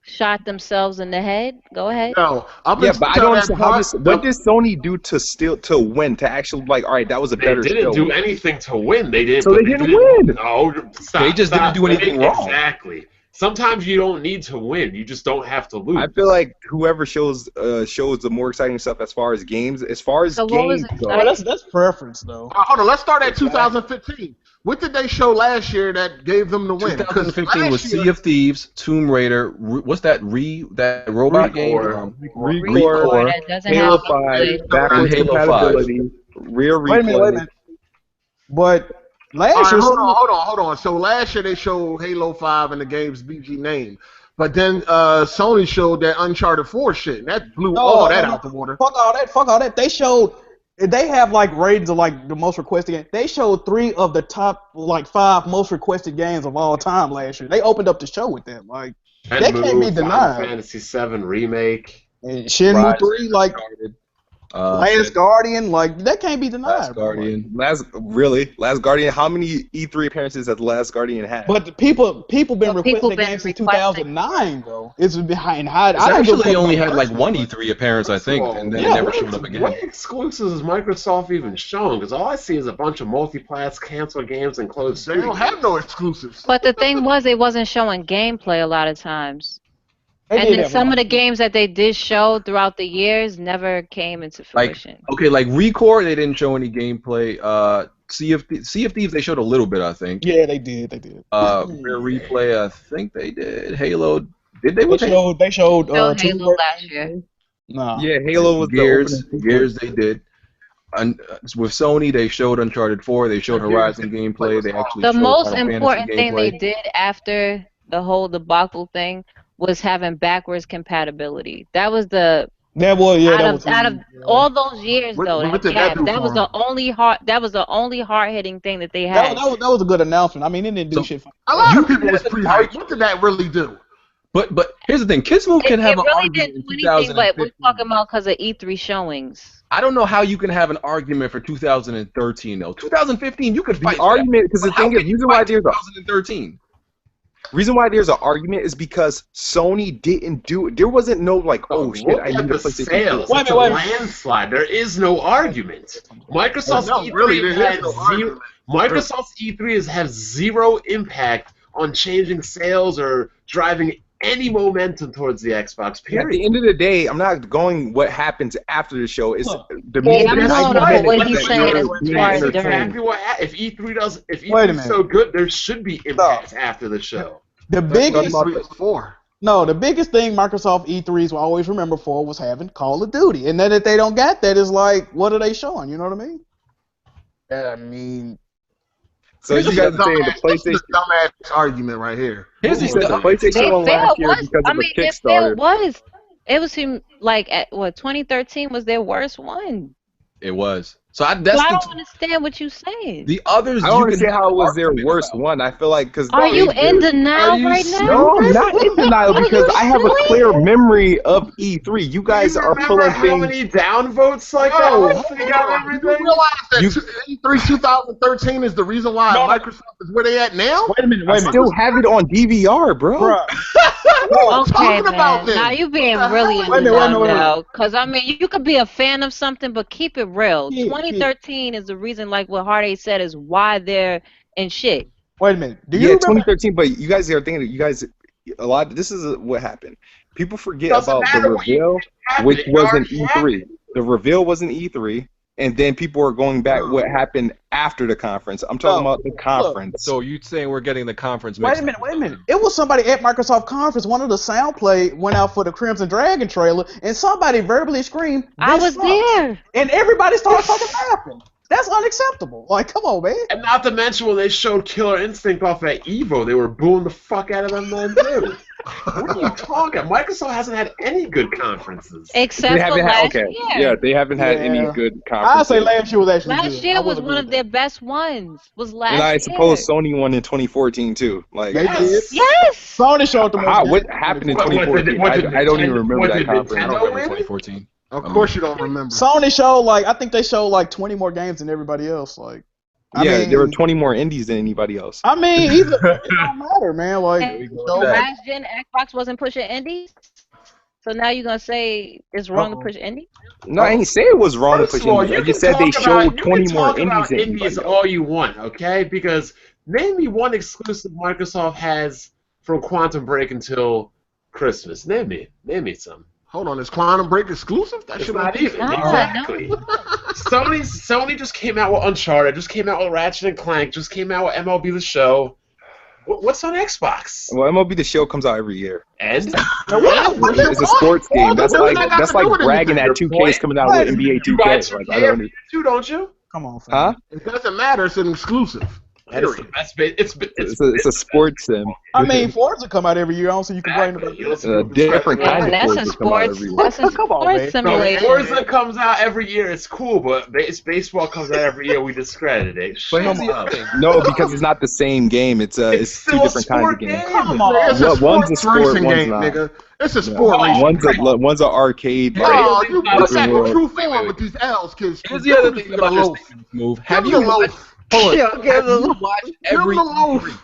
shot themselves in the head. Go ahead. No, up Yeah, until but I don't that understand how part, what did Sony do to win, to actually all right, that was a They better didn't show. do anything to win. They didn't. So but they didn't win. No, stop. They just didn't do anything wrong. Exactly. Sometimes you don't need to win. You just don't have to lose. I feel like whoever shows the more exciting stuff as far as games, So what was games it? go. Oh, that's preference, though. hold on, let's start at 2015. What did they show last year that gave them the win? 'Cause 2015 was last year- Sea of Thieves, Tomb Raider. What's that? That robot game? Recore. Recore, That doesn't Halo have 5, backwards Halo 5. compatibility, rear Wait a replay. minute. But All right, last year, hold on. So last year they showed Halo 5 and the game's BG name. But then Sony showed that Uncharted 4 shit, and that blew all that out the water. Fuck all that. They showed. They have ratings of the most requested game. They showed 3 of the top 5 most requested games of all time last year. They opened up the show with them. That can't be Final denied. Fantasy 7 remake. And Shenmue Rise, 3, Last Guardian, that can't be denied. Last Guardian. Last Guardian. How many E3 appearances has The Last Guardian had? But the people been But requesting people the been game since requesting. 2009, though. It's behind high. It's actually only had one E3 appearance, I think, and then it never showed up again. What exclusives is Microsoft even showing? Because all I see is a bunch of multi-plats, canceled games, and closed They studios. don't have no exclusives. But the thing was, it wasn't showing gameplay a lot of times. And then some of the games that they did show throughout the years never came into fruition. Recore, they didn't show any gameplay. Sea of Thieves, they showed a little bit, I think. Yeah, they did. Rare Replay, I think they did. Halo, did they? They showed Still two Halo last year. Nah. Yeah, Halo was Gears, the Gears, they did. And with Sony, they showed Uncharted 4. They showed Horizon gameplay. They actually The showed most Final Fantasy important thing they gameplay. did after the whole debacle thing was having backwards compatibility. That was the out of all those years though. What That did that gap. do That for was him? the only hard. That was the only hard hitting thing that they That had. was a good announcement. I mean, it didn't do shit. A lot of people was pre-hyped. What did that really do? But here's the thing: Kids Move can It have an really argument didn't in do anything, but 2015. we're talking about because of E3 showings. I don't know how you can have an argument for 2013 though. 2015, you could fight. The argument, because the How thing is, can you reason why fight there's 2013. reason why there's an argument is because Sony didn't do it. There wasn't no like, oh shit, Look I at need a the PlayStation. sales. It's a landslide. There is no argument. Microsoft's No, E3 really, there is had no zero. argument. Microsoft's E3 has zero impact on changing sales or driving any momentum towards the Xbox. At Period. the end of the day, I'm not going what happens after the show. Is the Yeah, I'm main going argument off of what is he's that saying you're as being far as entertained. Exactly what if E3 does. If Wait a E3 is minute. so good, there should be impact after the show. The That's biggest what E3 was for. No, the biggest thing Microsoft E3s will always remember for was having Call of Duty. And then if they don't got that, it's like, what are they showing? You know what I mean? I mean, So you guys are saying the This is PlayStation. a dumbass argument right here. Here's You the said the thing. PlayStation Their won fail last year was. because I of a mean, their fail Kickstarter. was. It was like at what 2013 was their worst one. It was. So So that's I the don't understand what you're saying. the others. I don't you can understand have how it an was their argument worst about. one. I feel like because Are you in denial right now? No, I'm not in denial Are because you I have a silly? clear memory of E3. You guys Do you are remember pulling how things. many downvotes like that? No, was? They got do you everything. realize that You- E3 2013 is the reason why Microsoft is where they at now? wait a minute, I still have it on DVR, bro. Bruh. Okay, talking about man. this? Now you being What the really hell? in Wait a minute, denial wait a minute. now. Because, I mean, you could be a fan of something, but keep it real. Yeah, 2013 is the reason, like what Hardy said, is why they're in shit. Wait a minute. Do you Yeah, remember? 2013. But you guys are thinking that you guys a lot. This is what happened. People forget Doesn't about the matter what you reveal, happened, which it wasn't already E3. happened. The reveal wasn't E3, and then people are going back what happened after the conference. I'm talking No, about the conference. So you saying we're getting the conference Wait mixed a minute, up. wait a minute. It was somebody at Microsoft conference. One of the sound play went out for the Crimson Dragon trailer, and somebody verbally screamed, I "This was sucks." there. And everybody started fucking laughing. That's unacceptable. Like, come on, man. And not to mention when they showed Killer Instinct off at Evo, they were booing the fuck out of them then too. What are you talking? Microsoft hasn't had any good conferences. Except They for haven't had last okay. year. Yeah, they haven't had any Yeah. good I'd conferences. say last year was actually Last good. year I was will one agree of with their best ones. Was last And I year. suppose Sony won in 2014 too. Like, They did. Yes. Sony showed the most. how, what games happened in What did- 2014? what did I don't even Nintendo- remember what that did conference. I Nintendo don't remember win? 2014. Of course you don't remember. Sony showed I think they showed like 20 more games than everybody else. Like, Yeah, there were mean, 20 more indies than anybody else. I mean, either it don't matter, man. Like, And go so with that. last gen Xbox wasn't pushing indies. So now you're gonna say it's wrong to push indies? No, I ain't say it was wrong to First push of all, indies. I you just can said they talk about- showed 20 you can more talk indies about than indies anybody else. all you want, okay? Because name me one exclusive Microsoft has from Quantum Break until Christmas. Name me some. Hold on, is Quantum Break exclusive? That It's should not even. No, Exactly. Sony just came out with Uncharted, just came out with Ratchet and Clank, just came out with MLB The Show. What's on Xbox? Well, MLB The Show comes out every year. And It's a sports game. That's What does like that got to do with bragging anything? that 2K is coming out with NBA you 2K. buy Like, 2K I don't every year too, don't you? come on, fam. Huh? It doesn't matter. It's an exclusive. That is the best. It's a sports sim. I mean, Forza come out every year. I don't see you complain about it. A different Yeah, kind of that's a sports that come out sports. every year. That's a Come on, sports man. simulation. Forza comes out every year. It's cool, but baseball comes out every year. We discredit it. But Shut here's the up. other thing. No, because it's not the same game. It's two still a different kinds of sport games. game. Come on. It's a One's a sports sport, racing one's game, not. nigga. It's a Yeah. sport racing. One's an arcade. Like, Oh, you put that in world. true form with these L's, kids. Here's the other thing about this move. Have Give you me the watched? loaf. Hold on. Yo, give Have the you loaf. watched Give him every? the loaf.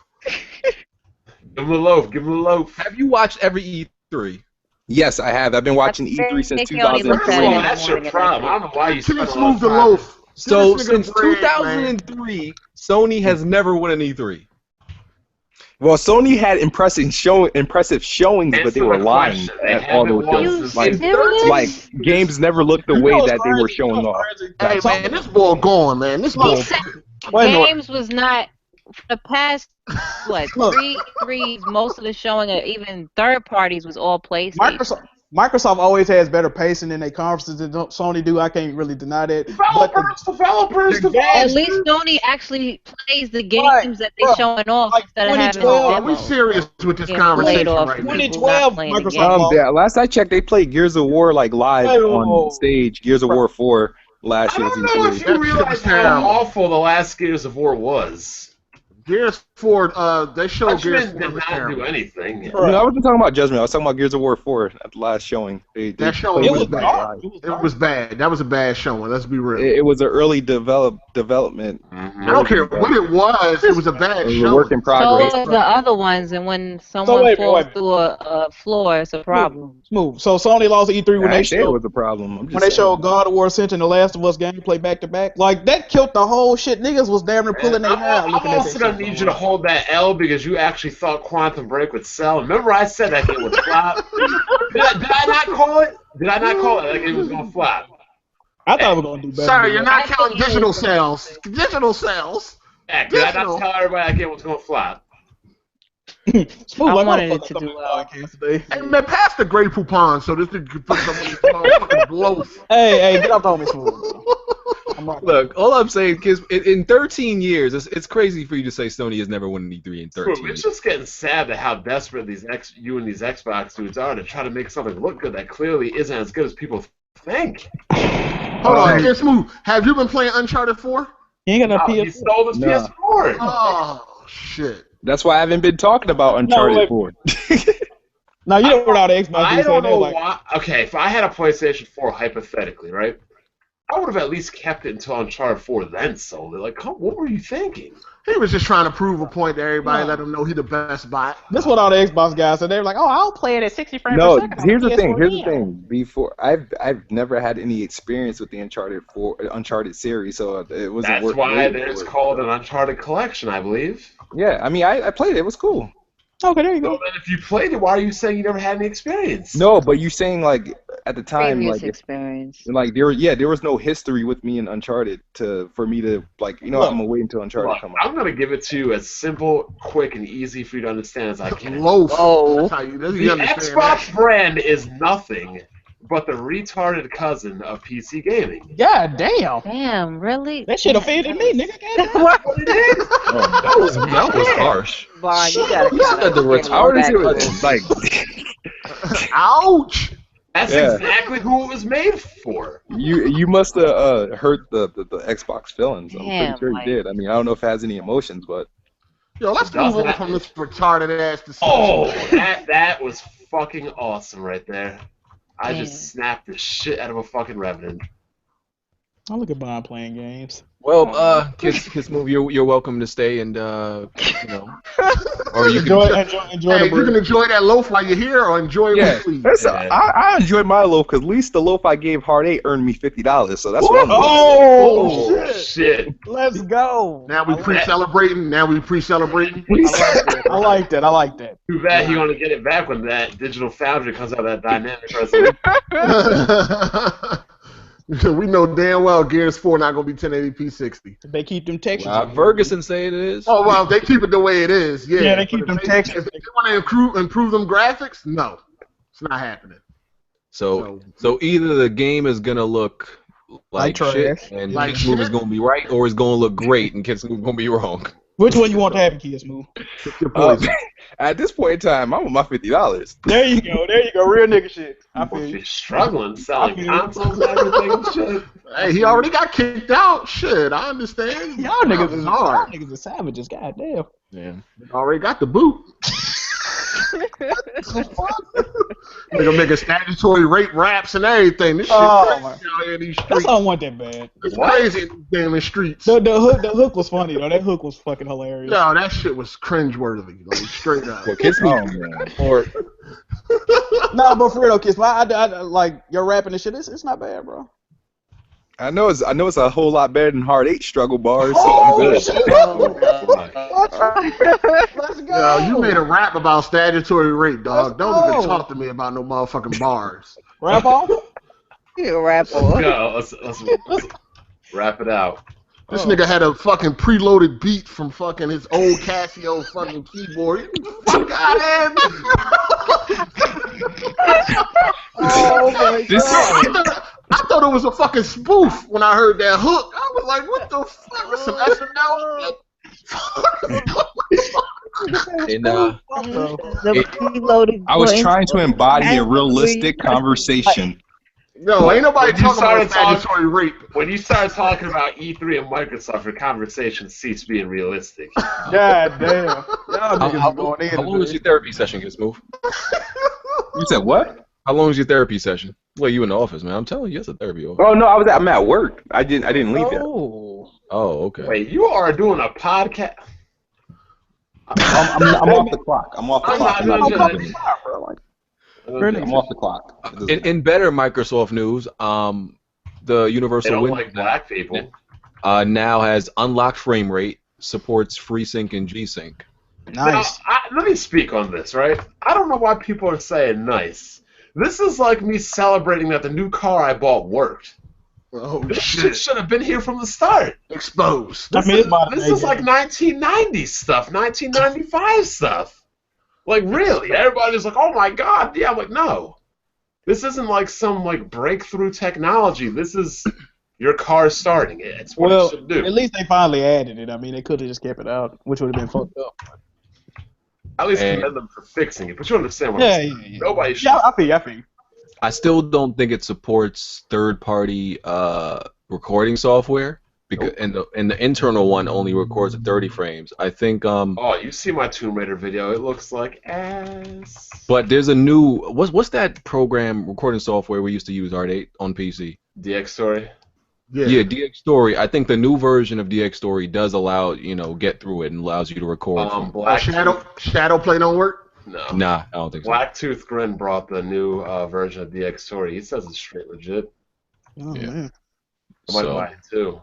Give him the loaf. Give him the loaf. Have you watched every E3? yes, I have. I've been watching E3 since Nick only looks at 2003. it. That's your problem. I don't know why you spend Kids a lot move of the time. loaf. So Give this nigga since bread, 2003, Sony has never won an E3. Well, Sony had impressive showings, but they Answer were the lying question. They at all haven't those won shows. since Like, 2013. games never looked the way that they were showing off. Hey man, this boy gone, man. This boy. He said Wait a minute. games was not for the past what Look. three most of the showing of even third parties was all PlayStation. Microsoft always has better pacing in their conferences than Sony do. I can't really deny that. But At least Sony actually plays the games that they bro, showing off like instead of having 2012. Are we demos serious with this being played conversation off right of now? people 2012 not playing the Microsoft game. lost. Last I checked, they played Gears of War like live on stage. Gears of War 4 last I year. don't know if That you shit realize was how terrible. awful the last Gears of War was. Gears 4, they showed Gears Judgment 4 did was not do terrible. anything. No, I wasn't talking about Judgment. I was talking about Gears of War 4 at the last showing. That showing It was was bad. dark. It was bad. That was a bad showing. Let's be real. It was an early development. I don't care what it was. It was a bad It was a showing. work in So progress. is the other ones, and when someone wait a falls minute. through a floor, it's a problem. Smooth. So Sony lost E3 when I they didn't say it showed was a problem. I'm just when they saying. showed God of War Ascension and The Last of Us gameplay back to back. Like that killed the whole shit. Niggas was damn near pulling their hair out I'm looking at also that gonna shit. need you to hold that L because you actually thought Quantum Break would sell. Remember I said that game would flop? Did I not call it? Did I not call it that game was gonna flop? I thought it was gonna do better. Sorry, than you're that. not counting digital sales. Digital sales. Yeah, did I not tell everybody that game was gonna flop? Smooth, I like, wanted motherfucker it to coming do on well. podcast today. Hey man, pass the Grey Poupon so this thing can put some of these motherfucking blows. Hey, get off on me, Smooth. I'm rocking. Look, all I'm saying is, in 13 years, it's crazy for you to say Sony has never won an E3 in 13 It's years. just getting sad at how desperate you and these Xbox dudes are to try to make something look good that clearly isn't as good as people think. Hold on, Kid Smooth. Have you been playing Uncharted 4? You ain't got no He PS4. stole his No. PS4. Oh shit. That's why I haven't been talking about Uncharted wait. 4. No, you don't know the Xbox. I you don't said that, know like, why. Okay, if I had a PlayStation 4, hypothetically, right, I would have at least kept it until Uncharted 4, then sold it. Like, what were you thinking? He was just trying to prove a point to everybody, No. let them know he the best bot. this is what all the Xbox guys said. They were like, "Oh, I'll play it at 60 frames No, per second." on here's the thing. PS4 Here's the now." thing. Before I've never had any experience with the Uncharted series, so it wasn't That's worth why waiting it's for it. called an Uncharted collection, I believe. Yeah, I mean, I played it. It was cool. Okay, there you So go. then if you played it, why are you saying you never had any experience? No, but you saying like at the time, Previous like experience. there was no history with me in Uncharted for me to like I'm gonna wait until Uncharted Look, come I'm out. going to give it to you as simple, quick, and easy for you to understand as I can. Loaf. Oh. That's how you The understand Xbox that. brand is nothing but the retarded cousin of PC gaming. God damn. Damn, really? That shit offended me, nigga. What? Oh, that was harsh. Bar, you gotta You said the retarded was like Ouch. That's Yeah. exactly who it was made for. you must have hurt the Xbox feelings. I'm Damn, pretty sure Mike. you did. I mean, I don't know if it has any emotions, but Yo, let's move on from this retarded ass discussion. Oh, that was fucking awesome right there. I Damn. just snapped the shit out of a fucking revenant. I look at Bond playing games. Well, Kids Move, you're welcome to stay and or you Enjoy can. the Hey, you break. can enjoy that loaf while you're here, or enjoy it yeah, when you leave. that's, Yeah. I enjoyed my loaf because at least the loaf I gave Hard 8 earned me $50, so that's what I'm doing. Oh, Shit. let's go. Now we pre-celebrating. Now we pre-celebrating. I like that. I like that. Too bad you're gonna get it back when that Digital Foundry comes out of that dynamic resolution. We know damn well Gears 4 not gonna be 1080p 60. They keep them textures. Rob Ferguson say it is. Oh well, they keep it the way it is. Yeah, Yeah, they keep But them if textures. If they want to improve them graphics, no, it's not happening. So either the game is gonna look like Like shit, trash. and Like Kids Move is shit? gonna be right, or it's gonna look great, and Kids Move is gonna be wrong. Which one you want to have, Kids Move? Pick your poison. At this point in time, I want my $50. There you go. There you go. Real nigga shit. I feel you. You're struggling selling I mean- consoles and everything and shit. Hey, he already got kicked out. Shit, I understand. Y'all niggas is hard. y'all niggas are savages. Goddamn. Yeah. Already got the boot. Nigga making statutory rape raps and everything. This shit Oh, crazy my- out here in these That's streets. all I want that bad. It's crazy in these damn streets. The hook was funny though. That hook was fucking hilarious. Yo, that shit was cringeworthy, like straight up. Well, Kids Move, or Nah, but for real, Kids, I like your rapping and shit. It's not bad, bro. I know it's a whole lot better than Hard 8 struggle bars, so I'm good. Let's go. Yo, you made a rap about statutory rape, dog. Let's Don't even go. talk to me about no motherfucking bars. Rap off. You rap Let's go. Let's wrap it out. This nigga had a fucking preloaded beat from fucking his old Casio fucking keyboard. Fuck out of Oh my god. I thought it was a fucking spoof when I heard that hook. I was like, what the fuck? This some SNL shit? And The preloaded I was joint. trying to embody a realistic conversation. No, ain't nobody When you talking started about statutory rape. When you started talking about E3 and Microsoft, your conversation ceased being realistic. God damn. Y'all niggas is going in. How long was your therapy session, Get Smooth? You said what? How long is your therapy session? Well, you in the office, man. I'm telling you, it's a therapy office. Oh no, I'm at work. I didn't leave yet. Oh. Oh, okay. Wait, you are doing a podcast? I'm off the clock. I'm off the I'm clock. not I'm not doing doing it. I'm off the clock. In better Microsoft news, the They Universal don't Windows like black people. now has unlocked frame rate, supports FreeSync and G-Sync. Nice. Now, let me speak on this, right? I don't know why people are saying nice. This is like me celebrating that the new car I bought worked. Oh This shit shit! should have been here from the start. Exposed. This, I mean, is, it's modern this day is like game. 1990 stuff, 1995 stuff. Like, really? Everybody's like, oh my god. Yeah, I'm like, no. This isn't like some like breakthrough technology. This is your car starting it. It's what Well, it should do. at least they finally added it. I mean, they could have just kept it out, which would have been fucked up. At least And- commend them for fixing it. But you understand what Yeah, I'm saying. yeah, yeah. Nobody should. Yeah, I feel you. I still don't think it supports third-party recording software because and the internal one only records at 30 frames. I think Oh, you see my Tomb Raider video? It looks like ass. but there's a new what's that program recording software we used to use R8 on PC? DX Story. Yeah, DX Story. I think the new version of DX Story does allow, get through it and allows you to record. Black Shadow play don't work. No. Nah, I don't think so. Blacktooth Grin brought the new version of DX Story. He says it's straight legit. Oh, Yeah. man. I might So- buy it too.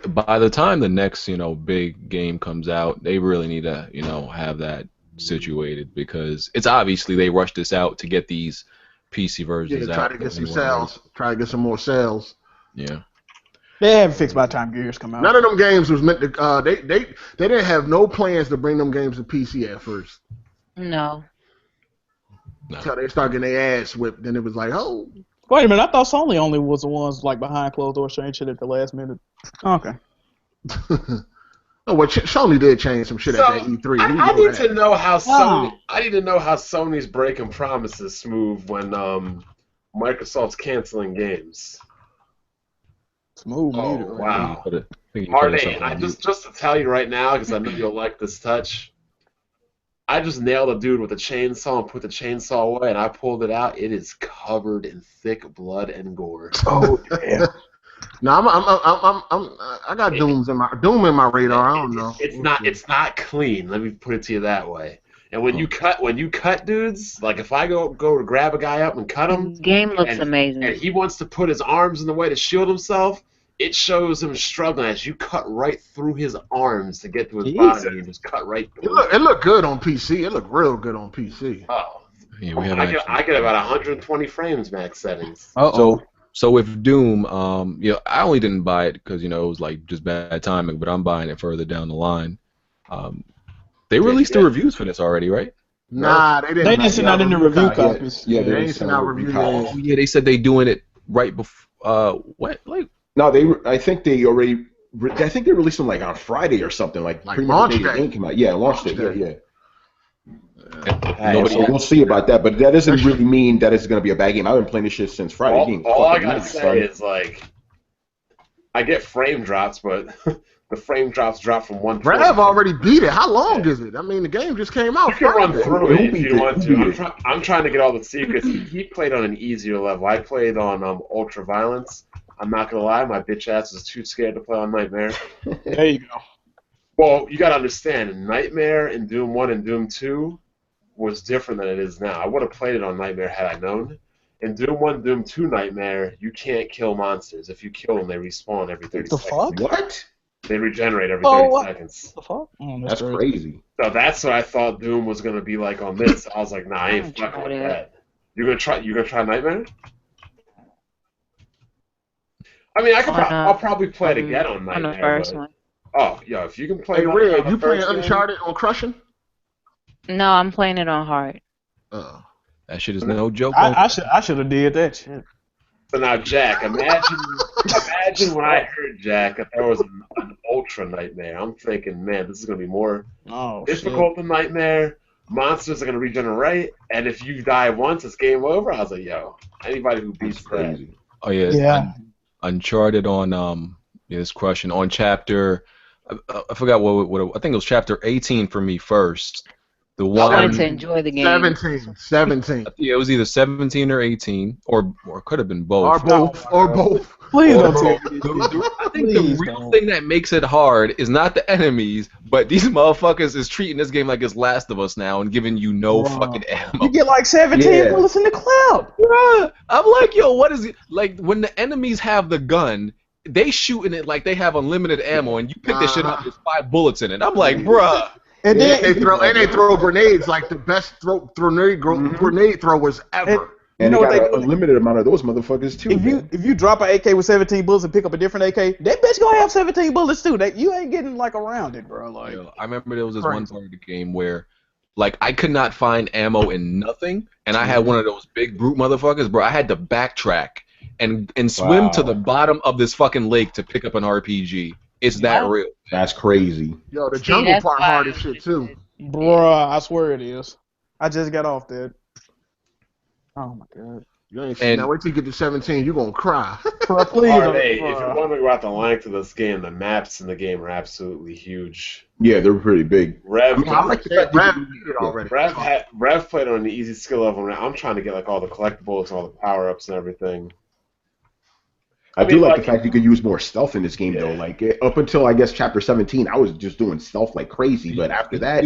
By the time the next, big game comes out, they really need to, have that situated because it's obviously they rushed this out to get these PC versions Yeah, out. try to get some They weren't sales. Try to get some more sales. ready. Yeah. They haven't fixed by the time Gears come out. None of them games was meant to. They didn't have no plans to bring them games to PC at first. No. No. Until they started getting their ass whipped, then it was like, oh. Wait a minute, I thought Sony only was the ones like behind closed doors saying shit at the last minute. Okay. Oh, well, Sony did change some shit So, at that E3. I We know need that. to know how Sony. Oh. I need to know how Sony's breaking promises smooth when Microsoft's canceling games. Smooth Oh meter. wow. I think you Hard put eight. yourself I on just to tell you right now, because I know you'll like this touch. I just nailed a dude with a chainsaw and put the chainsaw away, and I pulled it out. It is covered in thick blood and gore. Oh, damn. No, I got Doom in my radar. I don't know. It's not clean. Let me put it to you that way. And when you cut dudes, like if I go to grab a guy up and cut him, Game looks and amazing. he wants to put his arms in the way to shield himself, it shows him struggling as you cut right through his arms to get to his body and just cut right through. It looked good on PC. It looked real good on PC. Oh, Yeah, we haven't I get about 120 frames max settings. Uh-oh. So with Doom, I only didn't buy it because it was like just bad timing, but I'm buying it further down the line. They released the reviews for this already, right? Nah, they didn't. They didn't send out any review copies. Yeah, They ain't sent out review copies. copies. Oh, yeah, they said they doing it right before. What? Like No, I think they already. I think they released them like on Friday or something, like pretty much launch the day the day. game came out. Yeah, launch day. Launch Yeah, day. yeah. nobody. So we'll see about that, but that doesn't really mean that it's going to be a bad game. I've been playing this shit since Friday. The game All I fucking gotta nuts, say son. is like, I get frame drops, but the frame drops drop from 120. Rev already beat it. How long is it? I mean, the game just came out. You can run Friday. through it Who if beat you it? want Who to. beat it? I'm trying to get all the secrets. He played on an easier level. I played on Ultra Violence. I'm not gonna lie, my bitch ass is too scared to play on Nightmare. There you go. Well, you gotta understand, Nightmare in Doom 1 and Doom 2 was different than it is now. I would have played it on Nightmare had I known. In Doom 1, Doom 2 Nightmare, you can't kill monsters. If you kill them, they respawn every 30 The seconds. fuck? What? They regenerate every Oh, 30 what? seconds. The fuck? Oh, That's crazy. crazy. So that's what I thought Doom was gonna be like on this. I was like, nah, I ain't I'm fucking with trying that. You're gonna try Nightmare? I mean, On I'll probably play it again on on the Nightmare, first but one. oh, yo, if you can play Hey, Nightmare Red, on you the playing first game, Uncharted on crushing? No, I'm playing it on hard. That shit is no joke. I should have did that shit. so now Jack, imagine when I heard Jack that there was an Ultra Nightmare. I'm thinking, man, this is gonna be more Oh difficult than Nightmare. Monsters are gonna regenerate, and if you die once, it's game over. I was like, yo, anybody who beats That's that, crazy. Oh yeah, Yeah. Uncharted on it's crushing on chapter. I forgot what I think it was chapter 18 for me first. The I one wanted to enjoy the game. 17. yeah, it was either 17 or 18 or it could have been Or both. both. Or both. Please Or don't both. tell me this shit. I think Please the real don't. thing that makes it hard is not the enemies, but these motherfuckers is treating this game like it's Last of Us now and giving you no Bruh. fucking ammo. You get like 17 Yeah. bullets in the cloud. Bruh, I'm like, yo, what is it? Like, when the enemies have the gun, they shooting it like they have unlimited ammo, and you pick this shit up, there's 5 bullets in it. I'm like, bruh. And And then they throw grenades like the best grenade throwers ever. And know they what got they an do? unlimited amount of those motherfuckers too. if you drop an AK with 17 bullets and pick up a different AK, that bitch gonna have 17 bullets too. You ain't getting like around it, bro. Like Yo, I remember there was this crazy. one part of the game where, like, I could not find ammo in nothing, and I had one of those big brute motherfuckers, bro. I had to backtrack and swim to the bottom of this fucking lake to pick up an RPG. It's that real. That's crazy. Yo, the See, jungle that's part why hard I as shit did too. it. Bruh, I swear it is. I just got off that. Oh my god. You ain't seen that. Wait till you get to 17, you're gonna cry. Bruh, please All don't. right, if bruh. you're wondering about the length of this game, the maps in the game are absolutely huge. Yeah, they're pretty big. Rev, I like the fact that you did it already. Rev played on the easy skill level. I'm trying to get like all the collectibles, all the power ups, and everything. I do like the fact you could use more stealth in this game though. Like up until I guess chapter 17, I was just doing stealth like crazy. But after that,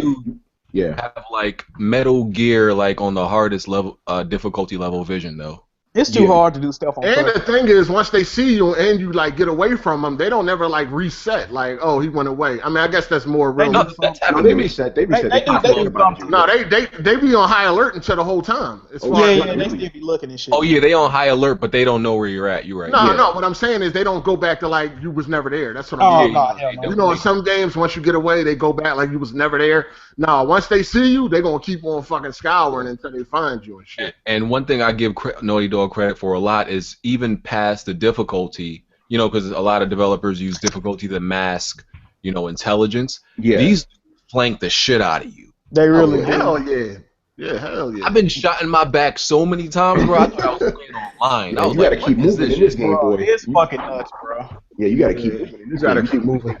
Have like Metal Gear like on the hardest level difficulty level vision though. It's too hard to do stuff on And purpose. the thing is, once they see you and you like get away from them, they don't never like reset. Like, oh, he went away. I mean, I guess that's more real. No, that's happened they to me. reset. They reset. They They do- keep they talking do about something. you. No, they be on high alert until the whole time. As far as, Yeah, they still be looking and shit. Oh yeah, they on high alert, but they don't know where you're at. You're right. No, Yeah. no. What I'm saying is they don't go back to like you was never there. That's what Oh, I'm saying. no, hell no. You know, in some games, once you get away, they go back like you was never there. No, once they see you, they gonna keep on fucking scouring until they find you and shit. And one thing I give Naughty Dog credit for a lot is even past the difficulty, you know, because a lot of developers use difficulty to mask, you know, intelligence. Yeah. These flank the shit out of you. They really do. Hell yeah. Yeah, hell yeah. I've been shot in my back so many times, bro. I thought I was playing online. I Yeah, was you like, gotta keep what is moving this in this shit? game, Bro, boy. it's fucking nuts, bro. Yeah, you gotta keep moving. You gotta keep moving.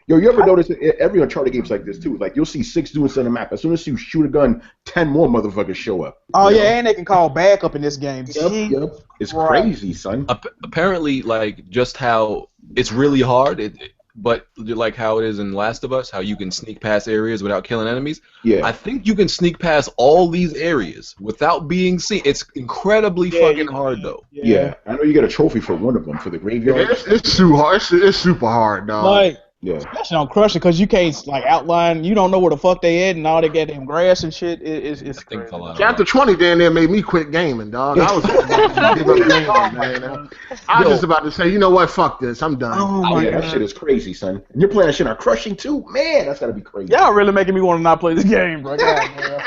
Yo, you ever notice every Uncharted game's like this too? Like you'll see 6 dudes on the map. As soon as you shoot a gun, 10 more motherfuckers show up. Oh You yeah, know? and they can call backup in this game. Yep. It's Right. crazy, son. Apparently, like just how it's really hard, but like how it is in Last of Us, how you can sneak past areas without killing enemies. Yeah. I think you can sneak past all these areas without being seen. It's incredibly fucking hard though. Yeah. I know you get a trophy for one of them for the graveyard. It's too hard. It's super hard, dog. Like, Yeah. especially on Crushing, because you can't like outline. You don't know where the fuck they at and all they goddamn grass and shit. It's I think crazy. a lot of Chapter 20 down there made me quit gaming, dog. I was about to give up gaming, man. I was just about to say, you know what? Fuck this. I'm done. Oh Oh, my yeah, god. that shit is crazy, son. And you're playing that shit on Crushing too? Man, that's gotta be crazy. Y'all really making me want to not play this game, bro. God, man.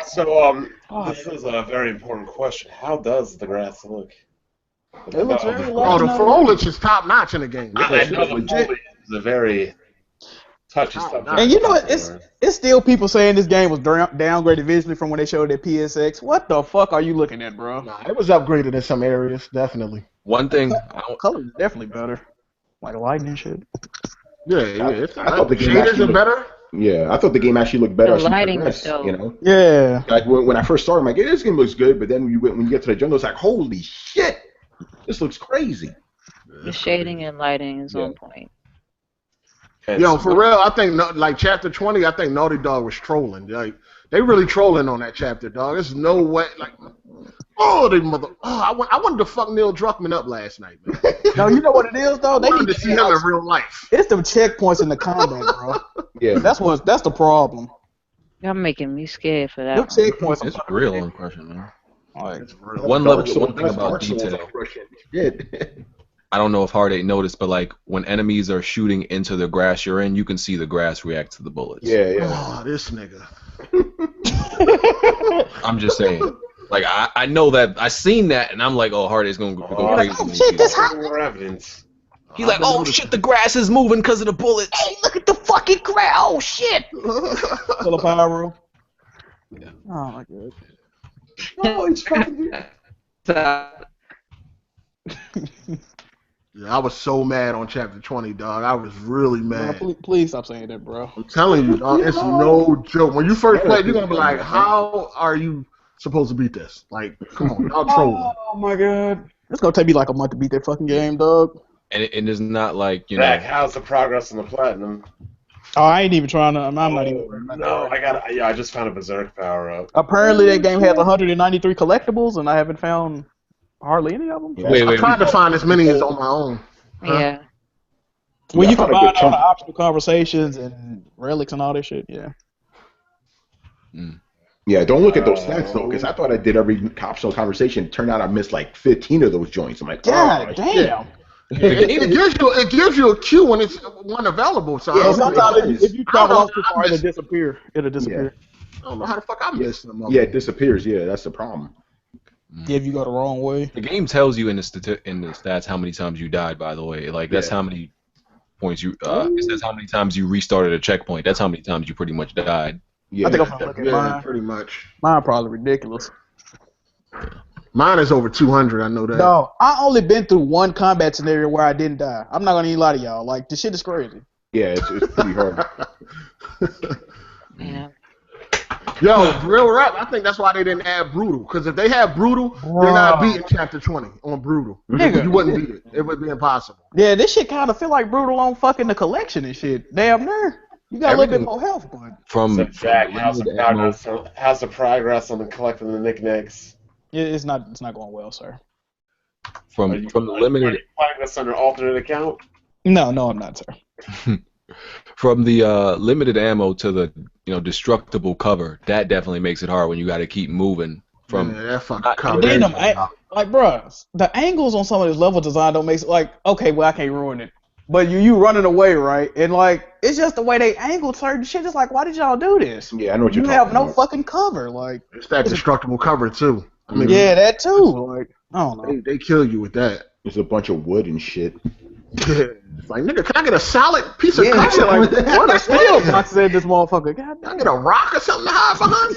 So, this is a very important question. How does the grass look? It looks very Oh, the foliage is top notch in the game. I know the foliage is a very touchy subject. And you know what? It's still people saying this game was downgraded visually from when they showed it at PSX. What the fuck are you looking at, bro? Nah, it was upgraded in some areas, definitely. One thing, Color is definitely better. Like lighting and shit. Yeah, yeah. I thought the game shaders actually are better. Yeah, I thought the game actually looked better. The as you lighting progressed, was dope. you know. Yeah. Like when I first started, I'm like, yeah, this game looks good, but then when you get to the jungle, it's like, holy shit, this looks crazy. The shading and lighting is on point. Yo, for real, I think like chapter 20, I think Naughty Dog was trolling. Like they really trolling on that chapter, dog. There's no way. Like, I wanted to fuck Neil Druckmann up last night, man. No, you know what it is though? I They wanted need to see him in real life. It's them checkpoints in the combat, bro. Yeah, That's the problem. Y'all making me scared for that. Them one. checkpoints. it's real on Crushing, man. Like, It's real. One Dark level, Souls, one thing that's about Dark Souls, detail. like Russian shit. I don't know if Hard 8 noticed, but like when enemies are shooting into the grass you're in, you can see the grass react to the bullets. Yeah. Oh, this nigga. I'm just saying. Like I know that I seen that and I'm like, oh, Hard 8's gonna go crazy. oh, when he shit, sees this that. hot. More evidence. He's like, oh shit, the grass is moving because of the bullets. Hey, look at the fucking crowd. Oh, shit. Full of pyro. Yeah. Oh, my God. Oh, it's fucking. Yeah, I was so mad on chapter 20, dog. I was really Bro, mad. please stop saying that, bro. I'm telling you, dog, it's no joke. When you first play it, you're gonna be like, how are you supposed to beat this? Like, come on, y'all trolling. Oh, my God. It's going to take me like a month to beat that fucking game, dog. And it's not like, you Zach, know, how's the progress on the platinum? Oh, I ain't even trying to. I'm not even. No, I just found a Berserk power up. Apparently, that game has 193 collectibles, and I haven't found hardly any of them. Wait, I tried to find as many as on my own. Yeah. When Yeah, you I found a combine good all chunk. the optional conversations and relics and all that shit, yeah. Yeah, don't look at those stats though, because I thought I did every optional conversation. Turned out I missed like 15 of those joints. I'm like, God oh, damn. It gives you a queue when it's one available. So Yeah, I, don't know, sometimes if you travel off too far, I it'll disappear. It'll disappear. don't know how the fuck I missed them. Yeah, it disappears. Yeah, that's the problem. Yeah, if you go the wrong way. the game tells you in the stats how many times you died, by the way. Like that's Yeah. how many points you it says how many times you restarted a checkpoint. That's how many times you pretty much died. Yeah, I think I'm gonna look at Yeah, mine. pretty much. Mine probably ridiculous. Mine is over 200. I know that. No, I only been through one combat scenario where I didn't die. I'm not gonna even lie to y'all. Like, this shit is crazy. yeah, it's pretty hard. Yeah. Yo, real rap. I think that's why they didn't add brutal. Because if they had brutal, they're not beating chapter 20 on brutal. Nigga. You wouldn't beat it. It would be impossible. Yeah, this shit kind of feel like Brutal on fucking the collection and shit. Damn near. You got a little bit Everything- more health, but From So, Zach, how's limited the ammo, progress on the collecting the knickknacks? it's not going well, sir. from the Are limited you playing this on an alternate account? No, I'm not, sir. from the limited ammo to the destructible cover, that definitely makes it hard when you got to keep moving from. Yeah, that fucking not- cover. And then like, bruh, the angles on some of this level design don't make like, okay, well, I can't ruin it. But you running away, right? And like, it's just the way they angled certain shit. It's like, why did y'all do this? Yeah, I know what You you're have talking no about. fucking cover, like. It's that destructible cover, too. I mean, Yeah, that too. Like, I don't know. they kill you with that. There's a bunch of wood and shit. It's like, nigga, can I get a solid piece of Yeah, cover? shit like, What what a a steel box said this motherfucker. God Can I damn. get a rock or something to hide behind?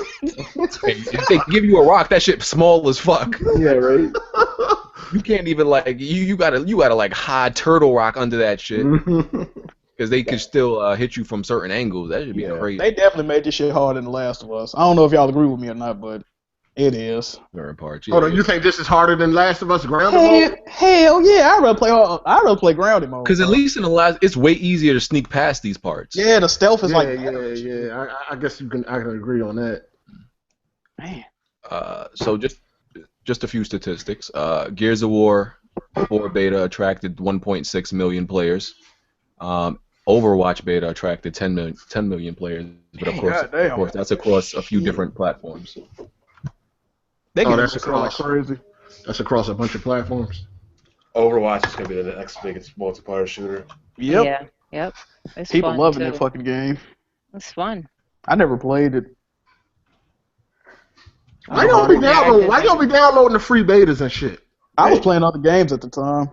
If they give you a rock, that shit's small as fuck. Yeah, right. You can't even like you gotta like hide turtle rock under that shit because they could still hit you from certain angles. That should be Yeah. crazy. They definitely made this shit harder than The Last of Us. I don't know if y'all agree with me or not, but it is. Certain parts. Hold on, you think this is harder than Last of Us Grounded mode? Hell yeah! I'd rather play grounded mode. Because at bro. least in the last, it's way easier to sneak past these parts. Yeah, the stealth is Yeah, like yeah. I guess I can agree on that. man. So just a few statistics. Gears of War 4 beta attracted 1.6 million players. Overwatch beta attracted 10 million players, but of course that's across a few different platforms. They get that's this like across. crazy. That's across a bunch of platforms. Overwatch is going to be the next biggest multiplayer shooter. Yep. Yeah. Yep. It's People fun, loving too. that fucking game. It's fun. I never played it. Why y'all be downloading the free betas and shit? I was playing other games at the time.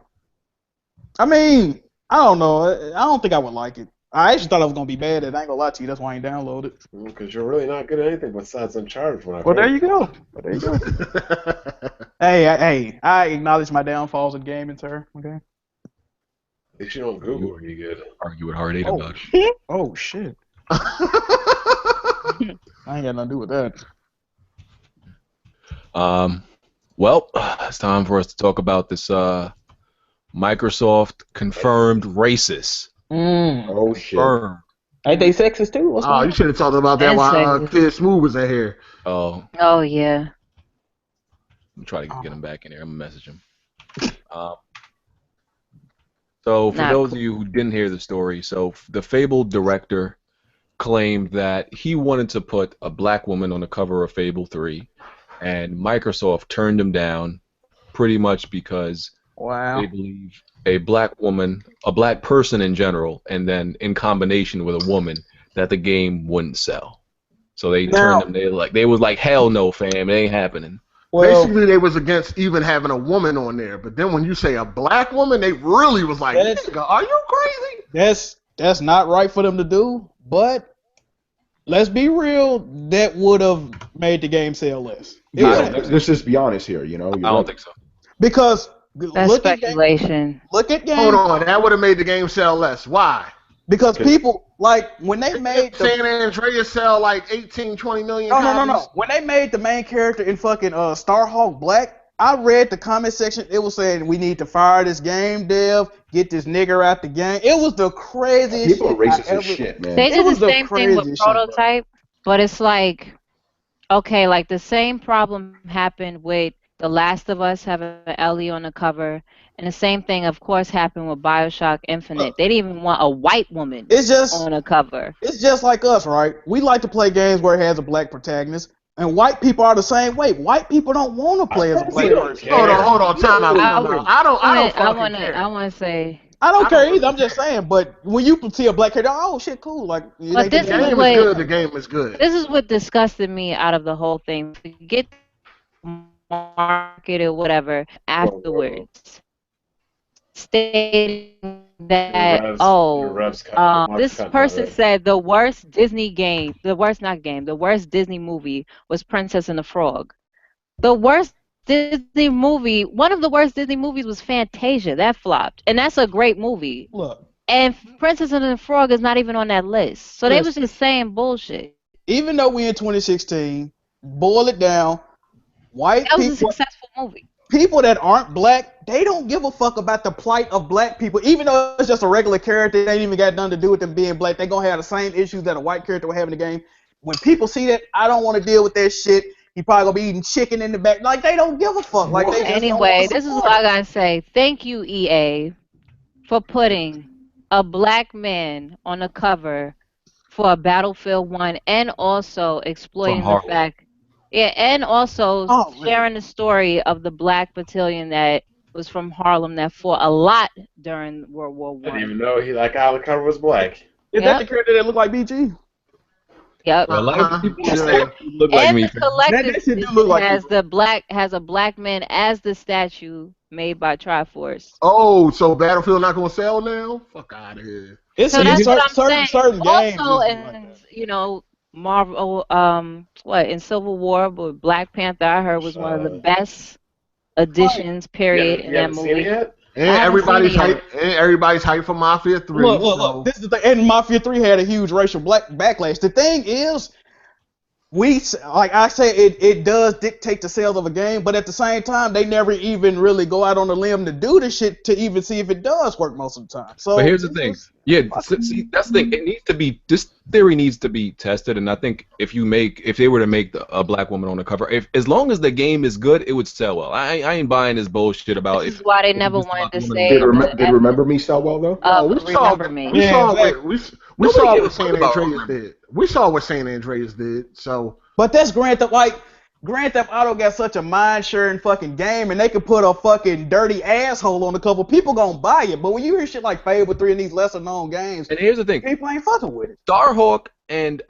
I mean, I don't know. I don't think I would like it. I actually thought I was gonna be bad at it. I ain't gonna lie to you. That's why I ain't downloaded. Because you're really not good at anything besides Uncharted. Well, there you go. Hey, I acknowledge my downfalls in gaming, sir. Okay. At least you don't Google where you good. Argue with Hard 8 about it. Oh shit. I ain't got nothing to do with that. Well, it's time for us to talk about this Microsoft confirmed racist. Oh shit. Confirmed. Ain't they sexist too? What's Oh, you should have talked about that And while sexist. Kid Smooth was in here. Oh, Oh yeah. I'm trying to get him back in here. I'm gonna message him. So, for Not those of you who didn't hear the story, so the Fable director claimed that he wanted to put a black woman on the cover of Fable 3, and Microsoft turned them down pretty much because Wow. they believe a black woman, a black person in general, and then in combination with a woman, that the game wouldn't sell. So they turned them. They was like, hell no, fam, it ain't happening. Well, Basically, they was against even having a woman on there. But then when you say a black woman, they really was like, nigga, are you crazy? that's not right for them to do. But let's be real, that would have made the game sell less. It Yeah, would've. let's just be honest here. You know, I don't think so. Because That's speculation. Look at games. Hold on, that would have made the game sell less. Why? Because people, like, when they made the... San Andreas sell like 18, 20 million No. copies. When they made the main character in fucking Starhawk Black, I read the comment section. It was saying, we need to fire this game dev, get this nigger out the game. It was the craziest people are shit racist as shit, man. They It did was the the same thing with craziest shit, bro. Prototype, but it's like, okay, like the same problem happened with The Last of Us having Ellie on the cover, and the same thing, of course, happened with BioShock Infinite. They didn't even want a white woman on the cover. It's just like us, right? We like to play games where it has a black protagonist, and white people are the same way. White people don't want to play as a black person. Hold on, time out. I don't fucking care. I want to say. I don't care either. I'm just saying. But when you see a black character, oh shit, cool. Like, But this the game is good. The game is good. This is what disgusted me out of the whole thing. Forget market or whatever afterwards, stating that this person said the worst Disney movie was Princess and the Frog. The worst Disney movie, one of the worst Disney movies was Fantasia. That flopped, and that's a great movie. Look, and Princess and the Frog is not even on that list. So they was just saying bullshit. Even though we in 2016, boil it down. White that was people, a successful movie. People that aren't black, they don't give a fuck about the plight of black people. Even though it's just a regular character, they ain't even got nothing to do with them being black. They gonna have the same issues that a white character will have in the game. When people see that, I don't want to deal with that shit. He probably gonna be eating chicken in the back. Like, they don't give a fuck. Like, they just anyway, this is what I gotta say. Thank you, EA, for putting a black man on the cover for a Battlefield 1 and also exploiting the fact. Yeah, and also sharing the story of the black battalion that was from Harlem that fought a lot during World War I. I didn't even know he on the cover was black. Is that the character that looked like BG? Yep. Well, a lot of people look like me. The collective has a black man as the statue made by Triforce. Oh, so Battlefield not gonna sell now? Fuck out of here. It's so that's what I'm certain games. Also, in Marvel, in Civil War with Black Panther, I heard was one of the best additions, period, in that movie. And everybody's hyped for Mafia 3. Look. This is the thing. And Mafia 3 had a huge racial backlash. The thing is, it does dictate the sales of a game, but at the same time, they never even really go out on a limb to do the shit to even see if it does work most of the time. So, but here's the thing. Yeah, see, that's the thing. It needs to be, this theory needs to be tested, and I think if they were to make a black woman on the cover, as long as the game is good, it would sell well. I ain't buying this bullshit about this is why they never wanted to say. Did Remember Me sell well though? We saw what San Andreas did. We saw what San Andreas did. So, but that's granted. Like, Grand Theft Auto got such a mind-sharing fucking game, and they could put a fucking dirty asshole on the cover. People gonna buy it. But when you hear shit like Fable 3 and these lesser-known games, and here's the thing, people ain't fucking with it. Starhawk and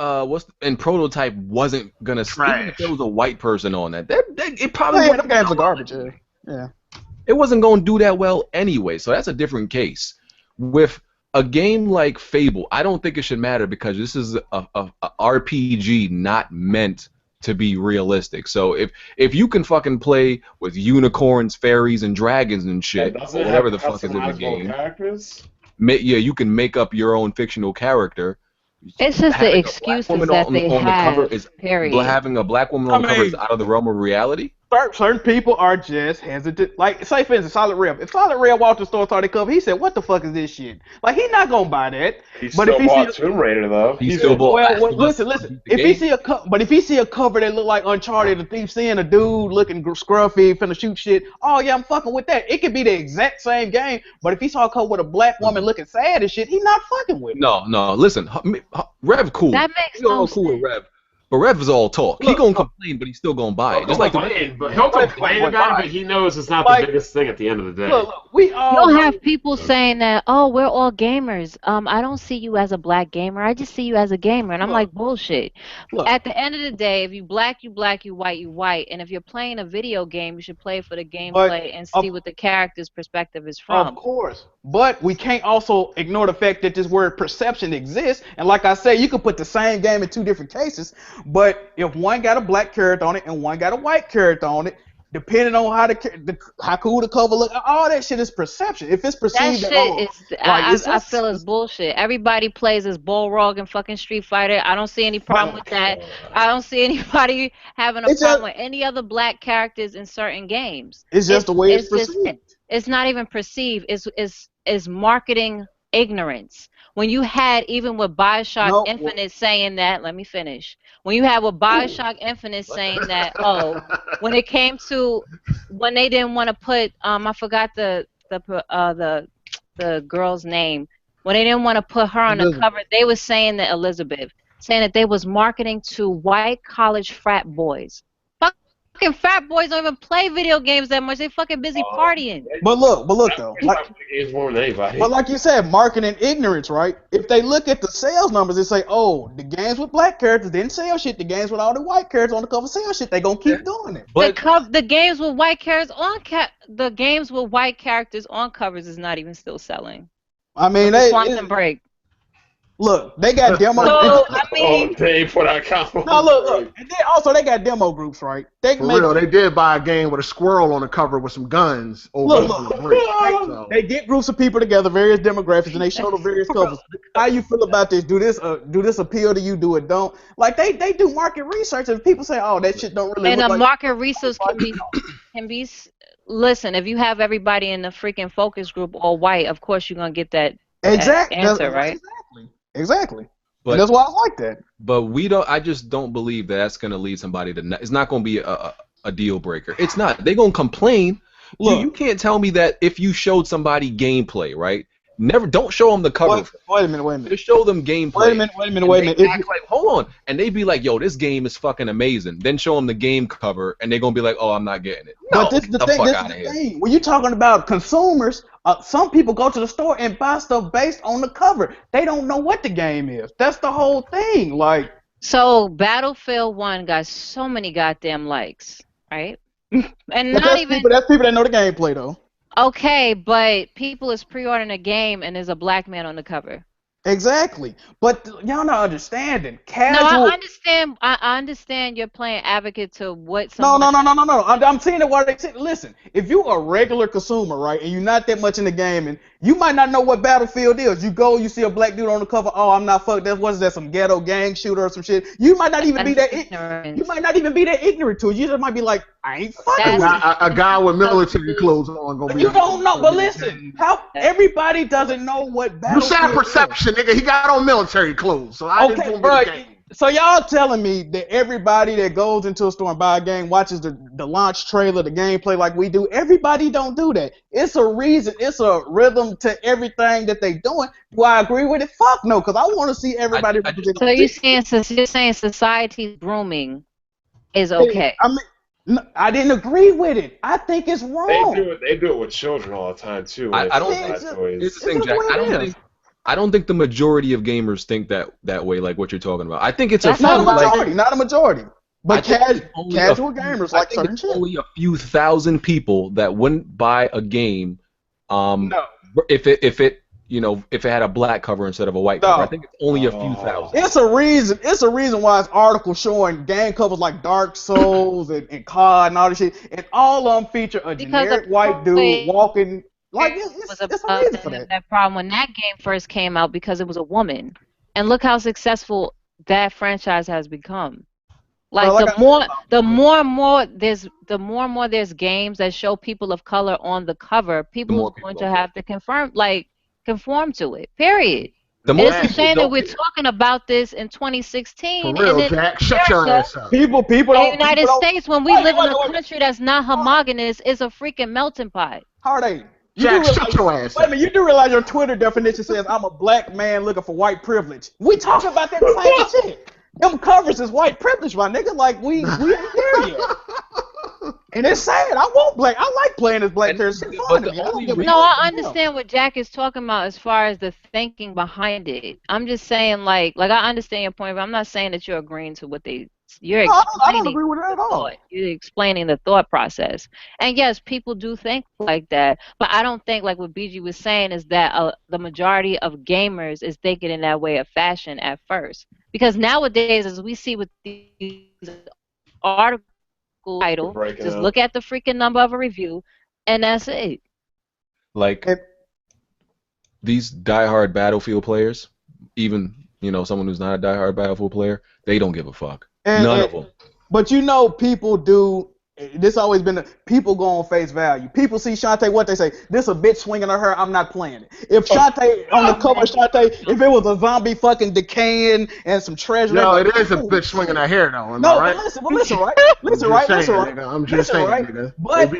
Prototype wasn't gonna. Even if there was a white person on that, it probably them games are garbage. Yeah. It wasn't gonna do that well anyway. So that's a different case. With a game like Fable, I don't think it should matter because this is a RPG not meant to be realistic. So if you can fucking play with unicorns, fairies, and dragons and shit, or whatever the fuck is in the game, you can make up your own fictional character. It's just the excuses that they have. Period. Having a black woman on the cover is out of the realm of reality. Certain people are just hesitant. Like, say for instance, Solid Red. If Solid Red walked to the store, saw the cover, he said, "What the fuck is this shit?" Like, he's not gonna buy that. But if he bought Tomb Raider though. He still bought. Well, listen. If he see a cover that look like Uncharted, the thief seeing a dude looking scruffy, finna shoot shit. Oh yeah, I'm fucking with that. It could be the exact same game, but if he saw a cover with a black woman looking sad and shit, he's not fucking with it. No. Listen, Rev cool. That makes no sense. Cool with Rev. But Rev is all talk. He Look, gonna complain, but he's still gonna buy it. Just like the He'll complain about it, but he knows it's not the biggest thing at the end of the day. Look, we all You'll know. have people saying that, oh, we're all gamers. I don't see you as a black gamer. I just see you as a gamer. And I'm like, bullshit. Look. At the end of the day, if you black, you black, you white, you white. And if you're playing a video game, you should play for the gameplay and see what the character's perspective is from. Of course. But we can't also ignore the fact that this word perception exists. And like I said, you could put the same game in two different cases. But if one got a black character on it and one got a white character on it, depending on how cool the cover look, all that shit is perception. If it's perceived that at all, shit is, I feel it's bullshit. Everybody plays as Bullrog and fucking Street Fighter. I don't see any problem with that. I don't see anybody having a problem with any other black characters in certain games. It's just the way it's perceived. It's not even perceived. It's marketing ignorance. When you had, even with Bioshock Infinite saying that, let me finish. When you had with Bioshock Infinite saying that, when it came to, when they didn't want to put, I forgot the girl's name. When they didn't want to put her on the cover, they were saying that saying that they was marketing to white college frat boys. Fucking frat boys don't even play video games that much. They fucking busy partying. But look though. Games more than anybody. But like you said, marketing ignorance, right? If they look at the sales numbers and say, oh, the games with black characters didn't sell shit, the games with all the white characters on the cover sell shit, they gonna keep doing it. But the games with white characters the games with white characters on covers is not even still selling. I mean, Quantum Break. Look, they got demo. So, I mean, they put out combo. No, look, and then also they got demo groups, right? For real, they did buy a game with a squirrel on the cover with some guns. They get groups of people together, various demographics, and they show the various covers. How you feel about this? Do this appeal to you? Do it don't? Like they do market research, and people say, oh, that shit don't really. And look a like market research can be. Listen, if you have everybody in the freaking focus group all white, of course you're gonna get that answer, right? Exactly. But and that's why I like that. But I just don't believe that's going to lead somebody to. It's not going to be a deal breaker. It's not. They're going to complain. Look, you can't tell me that if you showed somebody gameplay, right? Don't show them the cover. Wait a minute. Just show them gameplay. Wait a minute. Hold on. And they be like, yo, this game is fucking amazing. Then show them the game cover, and they're going to be like, oh, I'm not getting it. No, but this is the thing. When you're talking about consumers, some people go to the store and buy stuff based on the cover. They don't know what the game is. That's the whole thing. Like, so Battlefield 1 got so many goddamn likes, right? And that's people that know the gameplay though. Okay, but people is pre-ordering a game and there's a black man on the cover. Exactly, but y'all not understanding. Casual. No, I understand you're playing advocate to what. No. I'm seeing it where they say, listen, if you're a regular consumer, right, and you're not that much into gaming, you might not know what Battlefield is. You go, you see a black dude on the cover. Oh, I'm not fucked. That some ghetto gang shooter or some shit. You might not even be that ignorant. You might not even be that ignorant to it. You just might be like, I ain't fucking. A guy with military clothes on gonna be. You don't know, but listen, how everybody doesn't know what Battlefield. You said perception, nigga. He got on military clothes, so I didn't bro. So y'all telling me that everybody that goes into a store and buy a game watches the launch trailer, the gameplay like we do? Everybody don't do that. It's a reason. It's a rhythm to everything that they doing. Do I agree with it? Fuck no, because I want to see everybody. So you're saying society's grooming is okay? I mean, I didn't agree with it. I think it's wrong. They do it with children all the time too. I don't think Jack. I don't think the majority of gamers think that way, like what you're talking about. I think it's not a majority. But casual gamers like certain shit. Only a few thousand people that wouldn't buy a game, if it had a black cover instead of a white cover. I think it's only a few thousand. It's a reason why it's articles showing game covers like Dark Souls and COD and all this shit, and all of them feature a generic white dude walking. Like it's a reason for that. That problem when that game first came out because it was a woman, and look how successful that franchise has become. Like the more and more there's games that show people of color on the cover, people are going to have to conform to it. Period. It's a shame that we're talking about this in 2016. For real, Jack, shut your ass up. People in the United States, when we live in a country that's not homogenous, is a freaking melting pot. Hard ain't. Jack, shut your ass up. Wait a minute, you do realize your Twitter definition says I'm a black man looking for white privilege. We talking about that same shit. Them covers is white privilege, my nigga. Like we ain't there yet. And it's sad. I want black. I like playing as black characters. It's fun to me. I don't give a No, fuck. I understand what Jack is talking about as far as the thinking behind it. I'm just saying, like I understand your point, but I'm not saying that you're agreeing to what you're No, I don't explaining agree with it at the all. thought. You're explaining the thought process. And yes, people do think like that, but I don't think like what BG was saying is that the majority of gamers is thinking in that way of fashion at first. Because nowadays, as we see with these articles, title, breaking just up. look at the freaking number of a review, and that's it. Like these diehard Battlefield players, even someone who's not a diehard Battlefield player, they don't give a fuck. None of them. But people do. This always been people go on face value. People see Shantae, what they say. This a bitch swinging on her. I'm not playing it. If Shantae on the cover, Shantae, if it was a zombie fucking decaying and some treasure. No, like, it is a bitch swinging her hair though. Am no, I right? but listen, right? Listen, right? Nigga, I'm just saying, right? nigga. But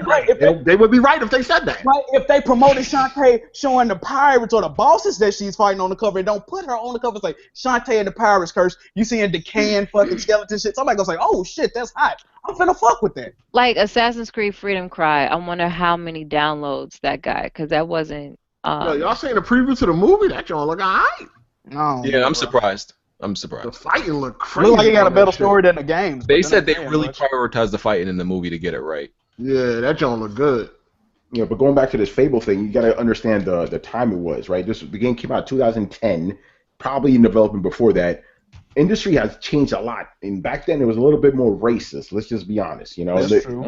They would be right if they said that. Right, if they promoted Shantae showing the pirates or the bosses that she's fighting on the cover and don't put her on the cover, it's like Shantae and the Pirates Curse, you seeing decaying fucking skeleton shit. Somebody gonna say, oh shit, that's hot. I'm finna fuck with that. Like Assassin's Creed Freedom Cry, I wonder how many downloads that got, because that wasn't. Yo, y'all seen the preview to the movie? That y'all look alright. No. Yeah, I'm surprised. The fighting look crazy. Look like it got a better story than the games. They said they really prioritized the fighting in the movie to get it right. Yeah, that y'all look good. Yeah, but going back to this Fable thing, you got to understand the time it was, right? The game came out in 2010, probably in development before that. Industry has changed a lot, and back then it was a little bit more racist. Let's just be honest, That's true.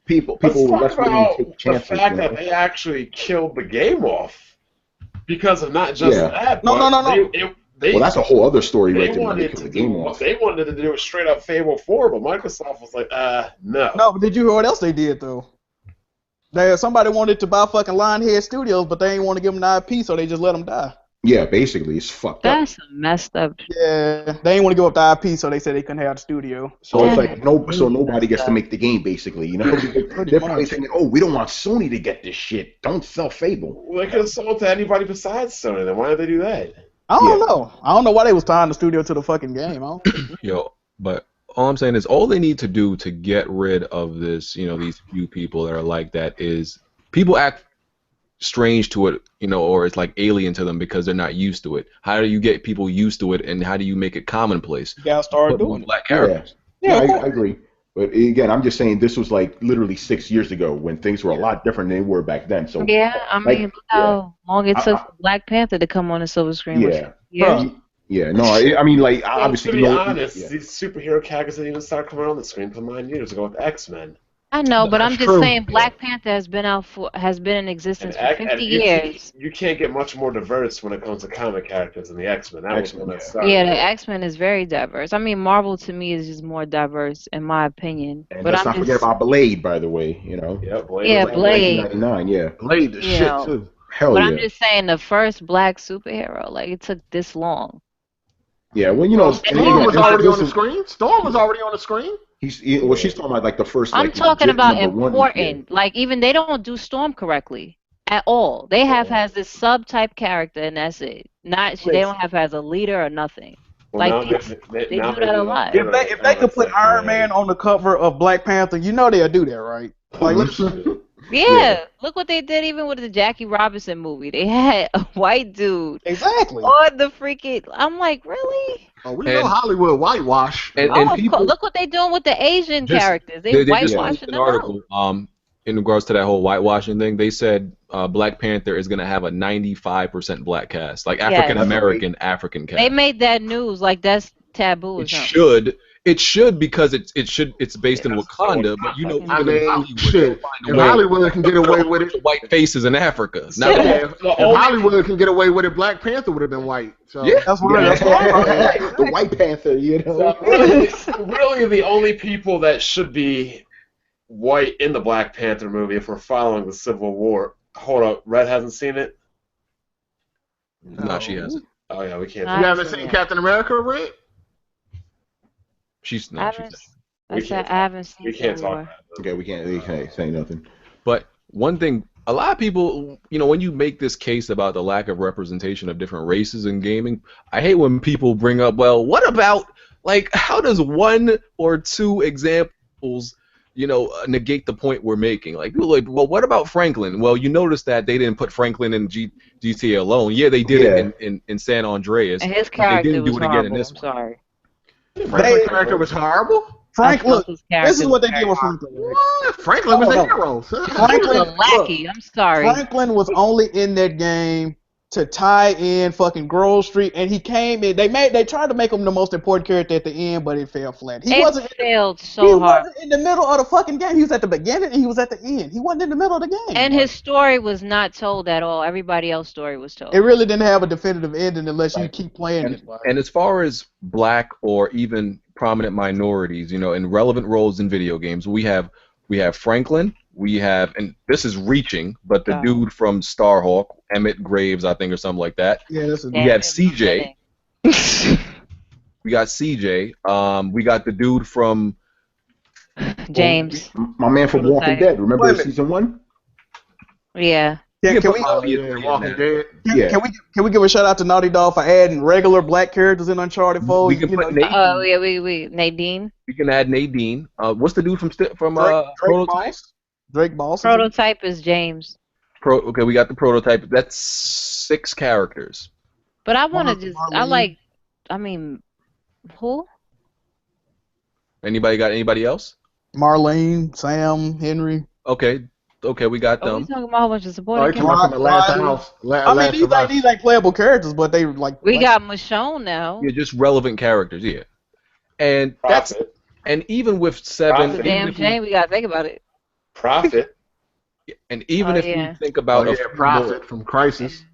People Let's were talk less willing about to take the chances. fact that they actually killed the game off because of not just that. No. Well, that's a whole other story They right there. wanted to do they wanted to do a straight up Fable 4, but Microsoft was like, no. No, but did you hear what else they did though? Somebody wanted to buy fucking Lionhead Studios, but they ain't want to give them the IP, so they just let them die. Yeah, basically, it's fucked up. That's messed up. Yeah, they ain't want to give up the IP, so they said they couldn't have the studio. So it's like nobody gets to make the game, basically. They're probably thinking, oh, we don't want Sony to get this shit. Don't sell Fable. Well, they could have sold to anybody besides Sony. Then why did they do that? I don't know. I don't know why they was tying the studio to the fucking game. But all I'm saying is all they need to do to get rid of this, these few people that are like that is people act strange to it, or it's like alien to them because they're not used to it. How do you get people used to it, and how do you make it commonplace? You gotta start doing it. Black characters. Yeah, I agree. But again, I'm just saying this was like literally 6 years ago when things were a lot different than they were back then. So Yeah, I mean, look how long it took for Black Panther to come on the silver screen. Yeah, no, I mean, like, Well, obviously, to be honest, these superhero characters didn't even start coming on the screen until 9 years ago with X-Men. I know, but I'm That's just true. saying Black Panther has been in existence for 50 years. You can't get much more diverse when it comes to comic characters than the X-Men. That was when that started. Yeah, the X-Men is very diverse. I mean, Marvel to me is just more diverse, in my opinion. And but let's not forget about Blade, by the way, Yeah, Blade. Yeah, was like Blade. 1999, yeah. Blade the You shit know. too. Hell But yeah. I'm just saying the first black superhero, like, it took this long. Yeah, well, Storm was already on the screen. Storm was already on the screen. She's talking about like the first. I'm like, talking legit about number one, important. Like, even they don't do Storm correctly at all. They has this sub-type character, and that's it. They don't have as a leader or nothing. Well, Like, now they do that a lot. If they could put Iron Man on the cover of Black Panther, they'll do that, right? Like, Yeah, look what they did even with the Jackie Robinson movie. They had a white dude exactly. on the freaking. I'm like, really? Oh, we know Hollywood whitewash. Of course. Look what they're doing with the Asian characters. They just whitewashing an them article. out. In regards to that whole whitewashing thing, they said Black Panther is going to have a 95% black cast, like African American African cast. They made that news like that's taboo. Or something. It should because it's based in Wakanda, but I mean, shit. If Hollywood can get away with it, white faces in Africa. If Hollywood can get away with it, Black Panther would have been white. So. Yeah, that's what the White Panther, So, really, the only people that should be white in the Black Panther movie, if we're following the Civil War. Hold up, Red hasn't seen it. No, she hasn't. Oh yeah, we can't. You haven't seen Captain America, Red? She's not. I haven't seen. We can't talk about it. Okay, we can't say nothing. But one thing a lot of people, when you make this case about the lack of representation of different races in gaming, I hate when people bring up, well, what about, like, how does one or two examples, negate the point we're making? Like, people are like, well, what about Franklin? Well, you notice that they didn't put Franklin in GTA alone. Yeah, they did Yeah. it in San Andreas, And his but they character didn't do was it again in horrible. this I'm one. sorry. Franklin's character was horrible. Frank, I felt look, his this character is what they was did very with horrible. Franklin. Right? What? Franklin was No, a no. hero. He was Franklin, a lackey. I'm sorry. Franklin was only in that game to tie in fucking Grove Street, and he came in. They tried to make him the most important character at the end, but it fell flat. He It wasn't. failed He so hard. wasn't in the middle of the fucking game. He was at the beginning and he was at the end. He wasn't in the middle of the game. And Like, his story was not told at all. Everybody else's story was told. it really didn't have a definitive ending unless you Right. keep playing And, it. Like, and as far as black or even prominent minorities, in relevant roles in video games, we have Franklin, we have, and this is reaching, but the God. dude from Starhawk, Emmett Graves, I think, or something like that. yeah, this is We have Damn, CJ. We got CJ. We got the dude from James. My man from Walking Prototype. Dead. Remember Wait a minute. season 1? Yeah. Can, can we Oh, yeah, Walking Dead. Yeah. can we give a shout out to Naughty Dog for adding regular black characters in Uncharted 4? We can You put know, Nate. Oh, yeah, we Nadine. We can add Nadine. What's the dude from Drake Prototype? Boss. Drake Boss. Prototype is James. Okay, we got the Prototype. That's 6 characters. But I want to Marlene. who? Anybody got anybody else? Marlene, Sam, Henry. Okay, we got Oh, we them. talking about a whole bunch of Oh, supporting you talking characters. about from the last Riley. house? I mean, these ain't playable characters, but they like. We got Michonne now. Yeah, just relevant characters, yeah. And that's Profit. and even with 7, Profit. It's a even damn if we- shame. We gotta think about it. Profit. and even Oh, if yeah. we think about Oh, a yeah, few Prophet more, from Crisis.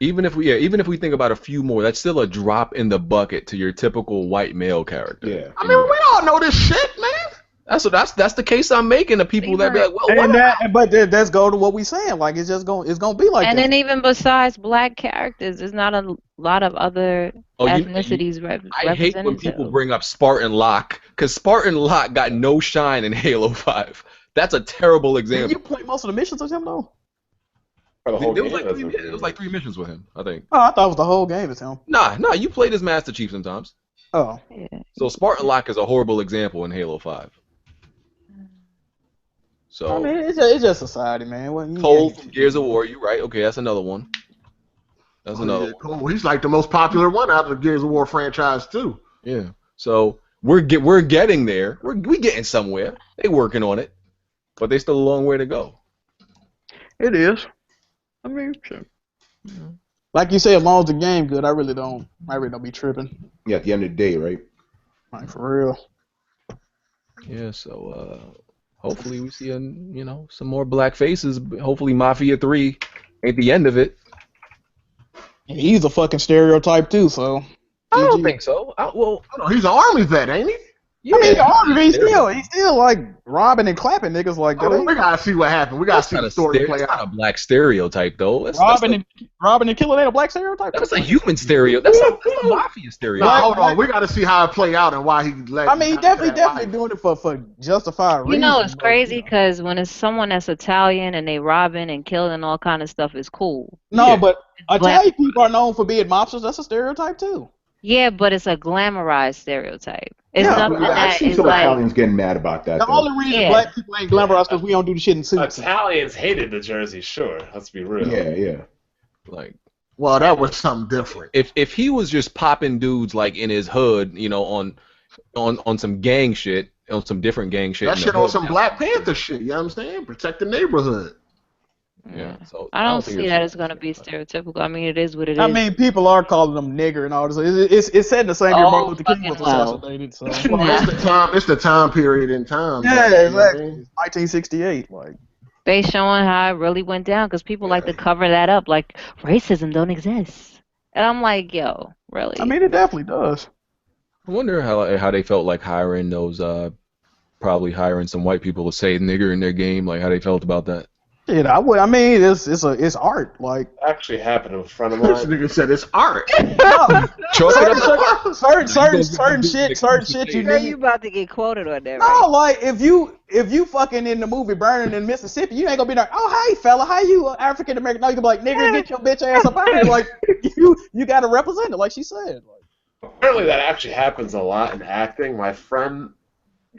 even if we think about a few more, that's still a drop in the bucket to your typical white male character. Yeah. I mean, we all know this shit, man. That's the case I'm making to people that be like, well, what? Let's go to what we saying. Like it's gonna be like And that. then even besides black characters, there's not a lot of other Oh, ethnicities I hate when represented. people too. bring up Spartan Locke, because Spartan Locke got no shine in Halo 5. That's a terrible Did example. you play most of the missions with him though? For the whole It was game, like that's it was like 3 missions with him, I think. Oh, I thought it was the whole game as him. Nah, you played as Master Chief sometimes. Oh, Yeah. So Spartan Locke is a horrible example in Halo 5. So I mean, it's just society, man. Cole from Gears of War, you right? Okay, that's another one. That's another Yeah, one. cool. He's like the most popular one out of the Gears of War franchise too. Yeah. So we're getting there. We getting somewhere. They working on it, but they still a long way to go. It is. I mean, sure. Like you say, as long as the game good, I really don't be tripping. Yeah, at the end of the day, right? Like for real. Yeah. So hopefully we see some more black faces. Hopefully Mafia 3 ain't the end of it. He's a fucking stereotype too, so. I don't GG. think so. Oh, no, he's an army vet, ain't he? Yeah. I mean, he's still like robbing and clapping niggas like that. Oh, we gotta see what happened. We gotta see the story play That's not a out. black stereotype though. Robbing and killing ain't a black stereotype. That's a human stereotype. That's a mafia No, stereotype. hold on. We gotta see how it play out and why he let. I mean, he definitely doing it for justified reasons. You know, it's but, crazy you know. because when it's someone that's Italian and they robbing and killing and all kind of stuff, it's cool. No, Yeah. but Black- Italian people are known for being mobsters. That's a stereotype too. Yeah, but it's a glamorized stereotype. It's Yeah, something I that see is some like, Italians getting mad about that. The though. only reason Yeah. black people ain't glamorous because we don't do the shit in suits. Italians hated the jersey, sure. Let's be real. Yeah. Like Well, that was something different. if he was just popping dudes like in his hood, on some gang shit, on some different gang shit. That in the shit on hood, some Black Panther shit. You know what I'm saying? Protect the neighborhood. Yeah. So I don't think see it's- that it's gonna be stereotypical. I mean, it is what it is. I mean, people are calling them nigger and all this. It's said the same year Oh, Martin Luther King was fucking well. assassinated. So Well, it's the time period in time. yeah, you know what I exactly. mean? 1968, like. They showing how it really went down because people like to cover that up, like racism don't exist. And I'm like, yo, really? I mean, it definitely does. I wonder how they felt like hiring those probably hiring some white people to say nigger in their game, like how they felt about that. Shit, I would. I mean, it's art. Like Actually happened in front of This mine. nigga said it's art. no, Chalk it up. certain shit you Girl, need. you about to get quoted on that, No, right? like if you fucking in the movie Burning in Mississippi, you ain't gonna be like, oh hey fella, how you African American? No, you can be like, nigga, get your bitch ass up out of here. Like you gotta represent it, like she said. Like, Apparently, that actually happens a lot in acting. My friend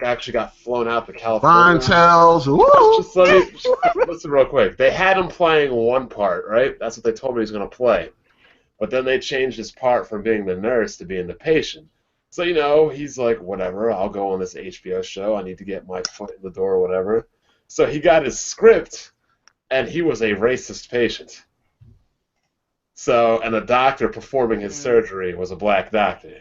actually got flown out to Ron California. tells. Woo! Just listen real quick. They had him playing one part, right? That's what they told me he was going to play. But then they changed his part from being the nurse to being the patient. So, he's like, whatever, I'll go on this HBO show. I need to get my foot in the door or whatever. So he got his script, and he was a racist patient. So, and the doctor performing his surgery was a black doctor.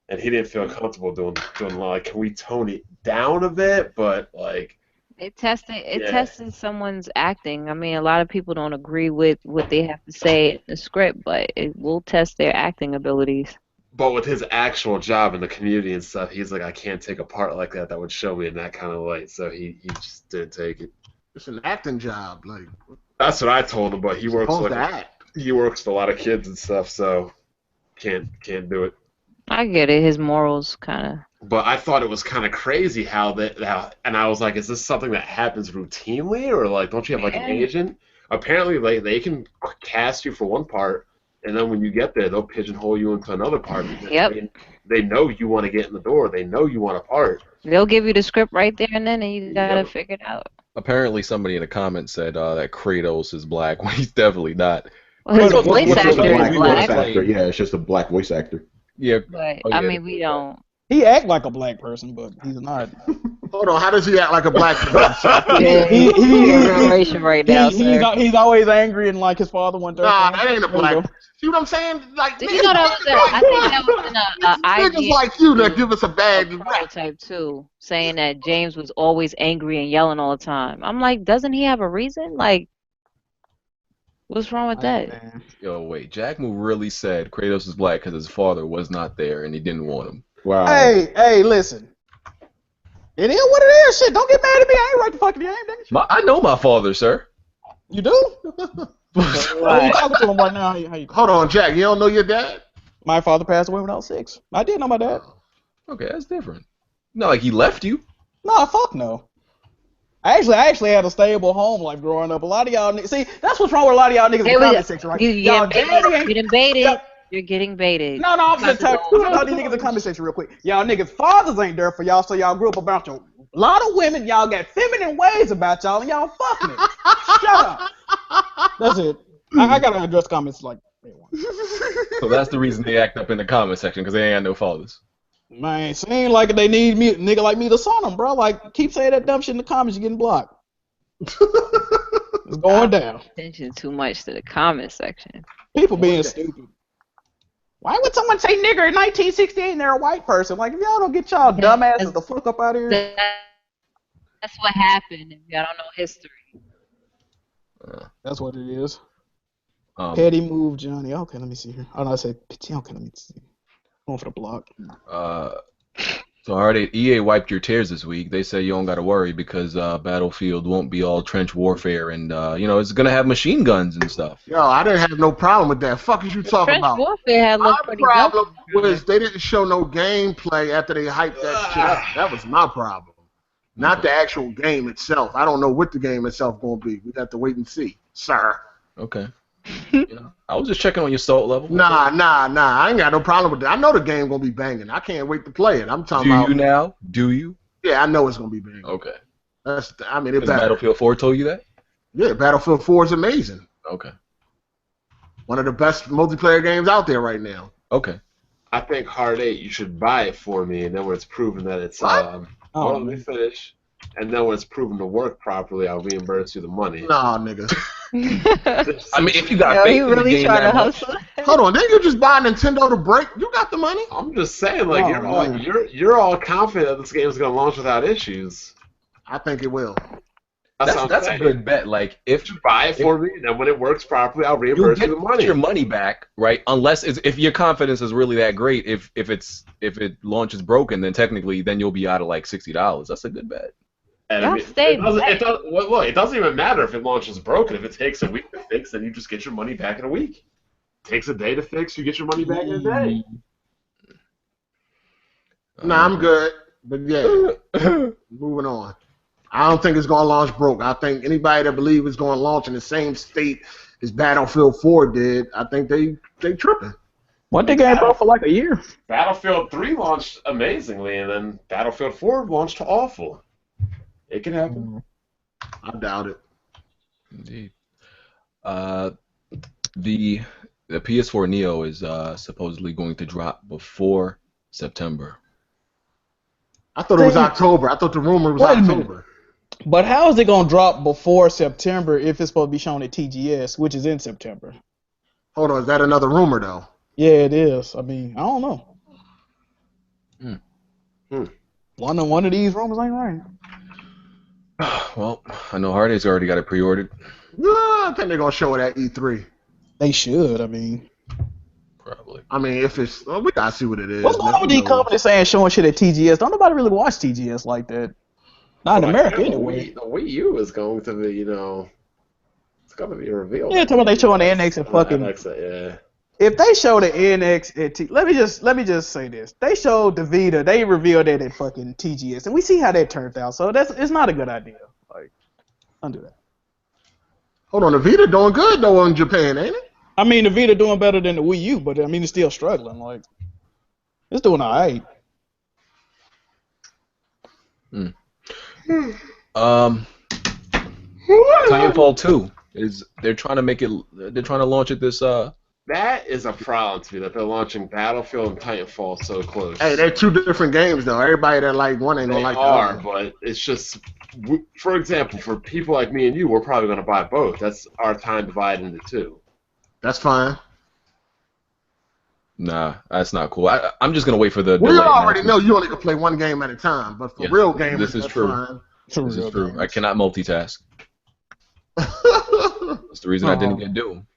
And he didn't feel comfortable doing like, can we tone it down a bit? But like, It tested someone's acting. I mean, a lot of people don't agree with what they have to say in the script, but it will test their acting abilities. but with his actual job in the community and stuff, he's like, I can't take a part like that would show me in that kind of light. So he just didn't take it. It's an acting job. Like, That's what I told him. But he works supposed like to act. he works with a lot of kids and stuff, so can't do it. I get it. His morals kind of. But I thought it was kind of crazy how and I was like, is this something that happens routinely, or like, don't you have like an agent? Apparently, like they can cast you for one part, and then when you get there, they'll pigeonhole you into another part. Yep. They know you want to get in the door. They know you want a part. They'll give you the script right there and then, and you gotta figure it out. Apparently, somebody in the comments said that Kratos is black when he's definitely not. Well, his What's voice the actor black is voice black, actor. Yeah, it's just a black voice actor. Yeah, but Oh, I yeah. mean, we don't. he act like a black person, but he's not. Hold on, how does he act like a black person? Yeah, he- generation right now, sir. He's always angry and like his father went there. Nah, that ain't a There you black go. person. See what I'm saying? Like, Did you know that was I think that was in a niggas IG like you that give us a bad rap. prototype too, saying that James was always angry and yelling all the time. I'm like, doesn't he have a reason? Like, what's wrong with that? Man. Yo, wait. Jack Moo really said Kratos is black because his father was not there and he didn't want him. Wow. Hey, listen. It is what it is. Shit, don't get mad at me. I ain't write the fucking game, nigga. I know my father, sir. You do? Why you talking to him right now? How you? Hold on, Jack. You don't know your dad? My father passed away when I was 6. I did know my dad. Okay, that's different. Not like he left you. No, fuck no. I actually had a stable home life growing up. A lot of y'all niggas, see, that's what's wrong with a lot of y'all niggas in the comment section, right? You Y'all getting daddy baited. ain't- You're getting baited. Y'all- You're getting baited. No, I'm just talking about these niggas in the comment section real quick. Y'all niggas' fathers ain't there for y'all, so y'all grew up about a lot of women. Y'all got feminine ways about y'all, and y'all fucking it. Shut up. That's it. I gotta address comments like everyone. So that's the reason they act up in the comment section because they ain't got no fathers. Man, seem like they need me, nigga like me to son them, bro. Like, keep saying that dumb shit in the comments, you're getting blocked. It's going down. Attention too much to the comment section. People being stupid. Why would someone say nigger in 1968 and they're a white person? Like, if y'all don't get y'all dumbasses the fuck up out of here. That's what happened if y'all don't know history. That's what it is. Um, Petty move, Johnny. Okay, let me see here. Oh, no, I said Petty. Okay, let me see. Going for the block. So already EA wiped your tears this week. They say you don't got to worry because Battlefield won't be all trench warfare and it's gonna have machine guns and stuff. Yo, I didn't have no problem with that. Fuck is you talking Trench about? warfare had My looked pretty good. problem was they didn't show no gameplay after they hyped that shit up. That was my problem. Not the actual game itself. I don't know what the game itself gonna be. We got to wait and see, sir. Okay. I was just checking on your salt level. Nah. I ain't got no problem with that. I know the game gonna be banging. I can't wait to play it. I'm talking Do about. you now? Do you? Yeah, I know it's gonna be banging. Okay. It Has better. Battlefield 4 told you that? Yeah, Battlefield 4 is amazing. Okay. One of the best multiplayer games out there right now. Okay. I think Hard 8, you should buy it for me, and then when it's proven that it's hold on, let me finish. And then when it's proven to work properly, I'll reimburse you the money. Nah, nigga. I mean, if you got Yo, faith he in the really game trying to that much, hustle. Hold on, didn't you just buy Nintendo to break? You got the money? I'm just saying, like Oh, you're all confident that this game is gonna launch without issues. I think it will. That's what I'm that's a saying. good bet. Like if You buy it for me, and then when it works properly, I'll you reimburse get you the money. your money back, right? Unless if your confidence is really that great, if it launches broken, then technically then you'll be out of like $60. That's a good bet. And Y'all stay back. It doesn't even matter if it launches broken. If it takes a week to fix, then you just get your money back in a week. It takes a day to fix, you get your money back in a day. Nah, I'm good. But yeah, moving on. I don't think it's gonna launch broke. I think anybody that believes it's gonna launch in the same state as Battlefield 4 did, I think they tripping. What they game broke for like a year? Battlefield 3 launched amazingly, and then Battlefield 4 launched awful. It can happen. I doubt it. Indeed. The PS4 Neo is supposedly going to drop before September. I thought it was October. I thought the rumor was October. But how is it gonna drop before September if it's supposed to be shown at TGS, which is in September? Hold on, is that another rumor though? Yeah, it is. I mean, I don't know. One of these rumors ain't right. Well, I know Harday's already got it pre-ordered. Yeah, I think they're gonna show it at E3. They should. I mean, Probably. I mean, if it's, well, we gotta see what it is. what's going on with these companies saying showing shit at TGS? Don't nobody really watch TGS like that. Not in America, anyway. The Wii U is going to be, it's going to be revealed. Yeah, talking about they showing the NX and fucking. Yeah. If they show the NX at let me just say this. They showed the Vita. They revealed it at fucking TGS, and we see how that turned out. So it's not a good idea. Like, don't do that. Hold on, the Vita doing good though in Japan, ain't it? I mean, the Vita doing better than the Wii U, but I mean, it's still struggling. Like, it's doing all right. Titanfall 2 they're trying to launch it this That is a problem to me that they're launching Battlefield and Titanfall so close. Hey, they're two different games though. Everybody that like one ain't gonna like the other. But it's just, for example, for people like me and you, we're probably going to buy both. That's our time divided into two. That's fine. Nah, that's not cool. I'm just gonna wait for the. We delay already announcement. know you only can play one game at a time, but for real games, this is that's true. fine. This is true. I cannot multitask. That's the reason I didn't get Doom.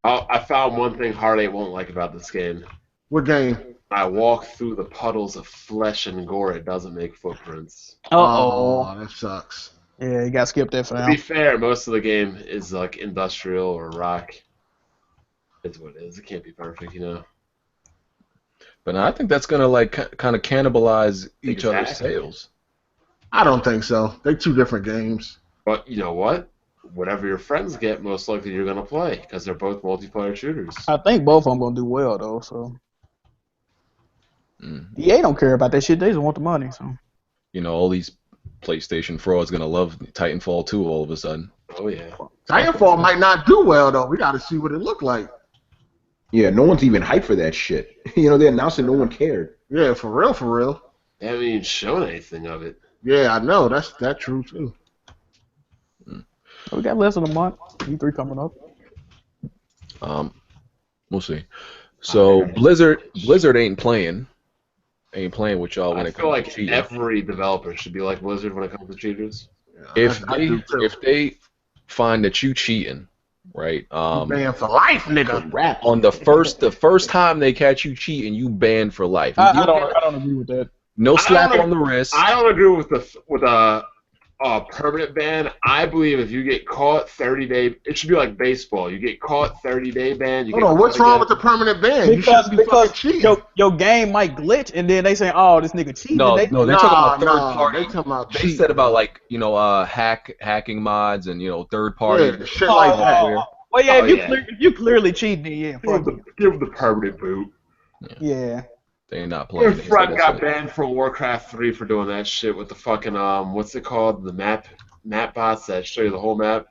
I found one thing Hardy won't like about this game. What game? I walk through the puddles of flesh and gore. It doesn't make footprints. Oh, that sucks. Yeah, you got to skip that for now. To be fair, most of the game is like industrial or rock. It's what it is. It can't be perfect, But I think that's gonna like kind of cannibalize each other's sales. I don't think so. They're two different games. But you know what? Whatever your friends get, most likely you're gonna play because they're both multiplayer shooters. I think both of them gonna do well though. So EA don't care about that shit. They just want the money. So all these PlayStation frauds gonna love Titanfall 2 all of a sudden. Oh yeah. Titanfall might not do well though. We got to see what it look like. Yeah, no one's even hyped for that shit. They announced it, no one cared. Yeah, for real, for real. They haven't even shown anything of it. Yeah, I know. That's true too. we got less than a month. E3 coming up. We'll see. So Blizzard ain't playing with y'all when I it feel comes like to cheating. every developer should be like Blizzard when it comes to cheaters. Yeah, If they find that you cheating, right? Man, for life, nigga. On the first time they catch you cheating, you banned for life. I don't agree with that. No slap on the wrist. I don't agree with a permanent ban. I believe if you get caught 30-day, it should be like baseball. You get caught 30-day ban. Hold on, what's wrong with the permanent ban? Because fucking cheating. Your game might glitch, and then they say, "Oh, this nigga cheating." No, they're talking about third party. They talking about They said about like hacking mods and third party shit like that. Well, yeah, if you clearly cheating, then yeah, fuck you. Give the permanent boot. Yeah. They're not playing. Your friend got banned from Warcraft 3 for doing that shit with the fucking what's it called? The map bots that show you the whole map.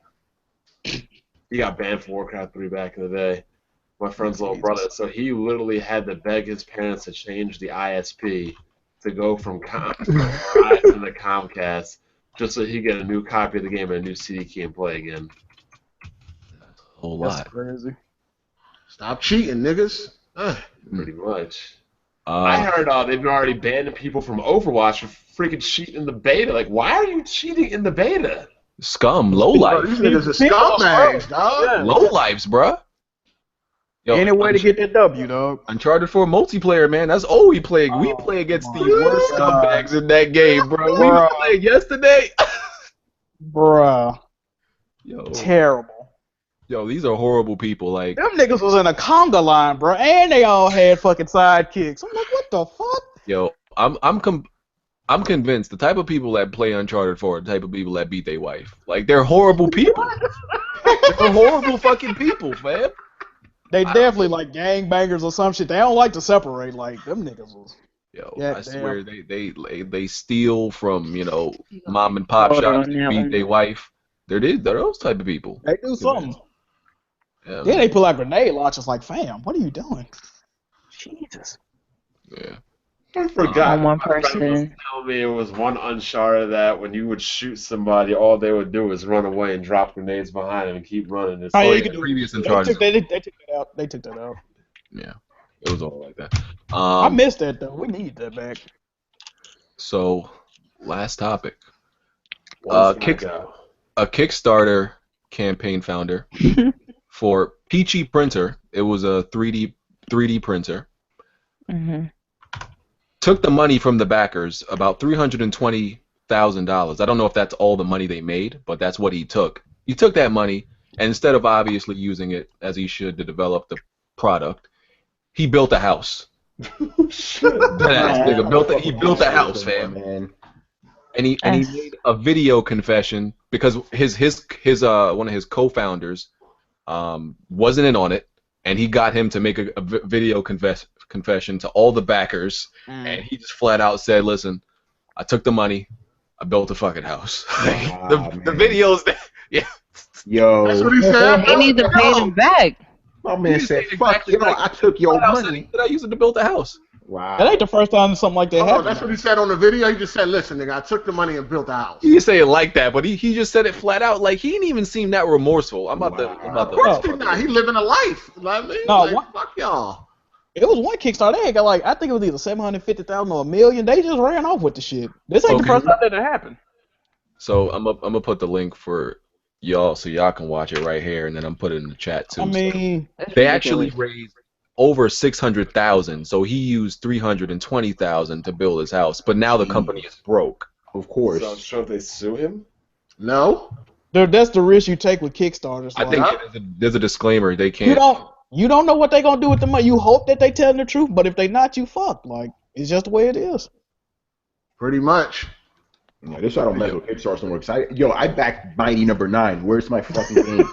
He got banned from Warcraft 3 back in the day. My friend's little brother. So he literally had to beg his parents to change the ISP to go from Verizon to Comcast just so he get a new copy of the game and a new CD key and play again. That's a whole lot. That's crazy. Stop cheating, niggas. Pretty much. I heard they've already banned people from Overwatch for freaking cheating in the beta. Like, why are you cheating in the beta? Scum, low life. These niggas are scumbags, dog. Low lives, bruh. Yo, Any way to get that W, dog. Uncharted 4 multiplayer, man. That's all we play. We Oh, play against my the worst God. scumbags in that game, bro. We Bruh. played yesterday. Bruh. Yo, Terrible. yo, these are horrible people. Like, Them niggas was in a conga line, bro, and they all had fucking sidekicks. I'm like, what the fuck? yo, I'm convinced the type of people that play Uncharted 4 are the type of people that beat their wife. Like, they're horrible people. They're horrible fucking people, fam. They definitely like gangbangers or some shit. They don't like to separate. Like them niggas was. Yo, Yeah, I swear they steal from, mom and pop Order shops on and that beat one. their wife. They're those type of people. They do something. Yeah, Then they pull out grenade launchers. Like, fam, what are you doing? Jesus. yeah. I forgot. On one My friend was person. telling me it was one Uncharted that when you would shoot somebody, all they would do is run away and drop grenades behind them and keep running. It's Oh, yeah, Oh, you yeah, can do previous it. Uncharted. They took that out. They took that out. Yeah, it was all like that. I missed that though. We need that back. So, last topic. Once in a while. A Kickstarter campaign founder for Peachy Printer. It was a 3D printer. Hmm. Took the money from the backers, about $320,000. I don't know if that's all the money they made, but that's what he took. He took that money, and instead of obviously using it as he should to develop the product, he built a house. That nigga he built a house, fam. Man. And he made a video confession because his one of his co-founders wasn't in on it, and he got him to make a video confession to all the backers, and he just flat out said, "Listen, I took the money, I built a fucking house." The videos that Yo, That's what he said. They need to pay them back. my man He said, said "Fuck, exactly like- I took your what else money." did I use it to build a house? Wow. That ain't the first time something like that Oh, happened. that's what he said on the video. He just said, "Listen, nigga, I took the money and built a house." He didn't say it like that, but he just said it flat out. Like he didn't even seem that remorseful. I'm about Of course he not. He living a life. You know what I mean? No, Like, what- fuck y'all. It was one Kickstarter. They had got like I think it was either 750,000 or $1 million. They just ran off with the shit. This ain't the Okay. first time that it happened. So I'm gonna put the link for y'all so y'all can watch it right here, and then I'm put it in the chat too. I mean, They actually raised over 600,000, so he used 320,000 to build his house. But now the company is broke. Of course. So I'm sure if they sue him. No. that's the risk you take with Kickstarters. I like, think there's a disclaimer. They you can't. don't know what they gonna do with the money. You hope that they telling the truth, but if they not, you fucked. Like it's just the way it is. Pretty much. Yeah, this I don't mess with Kickstarter no more. I backed Mighty number 9. Where's my fucking game?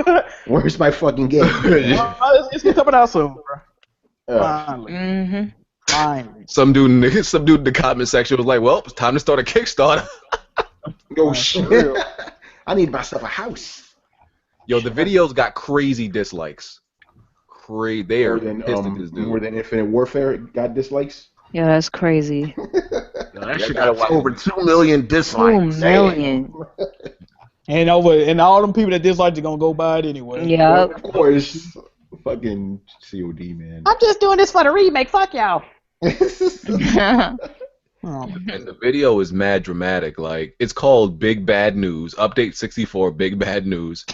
Where's my fucking game? It's coming out soon, bro. Finally, Hmm. finally. Some dude in the comment section was like, "Well, it's time to start a Kickstarter." Yo, shit. I need myself a house. Yo, the videos got crazy dislikes. They are More than, pissed at this dude. more than Infinite Warfare got dislikes. Yeah, that's crazy. That shit got over 2 million dislikes. 2 million. And all them people that dislike it gonna go buy it anyway. Yep. Of course. Fucking COD, man. I'm just doing this for the remake. Fuck y'all. And the video is mad dramatic. Like it's called Big Bad News, Update 64, Big Bad News,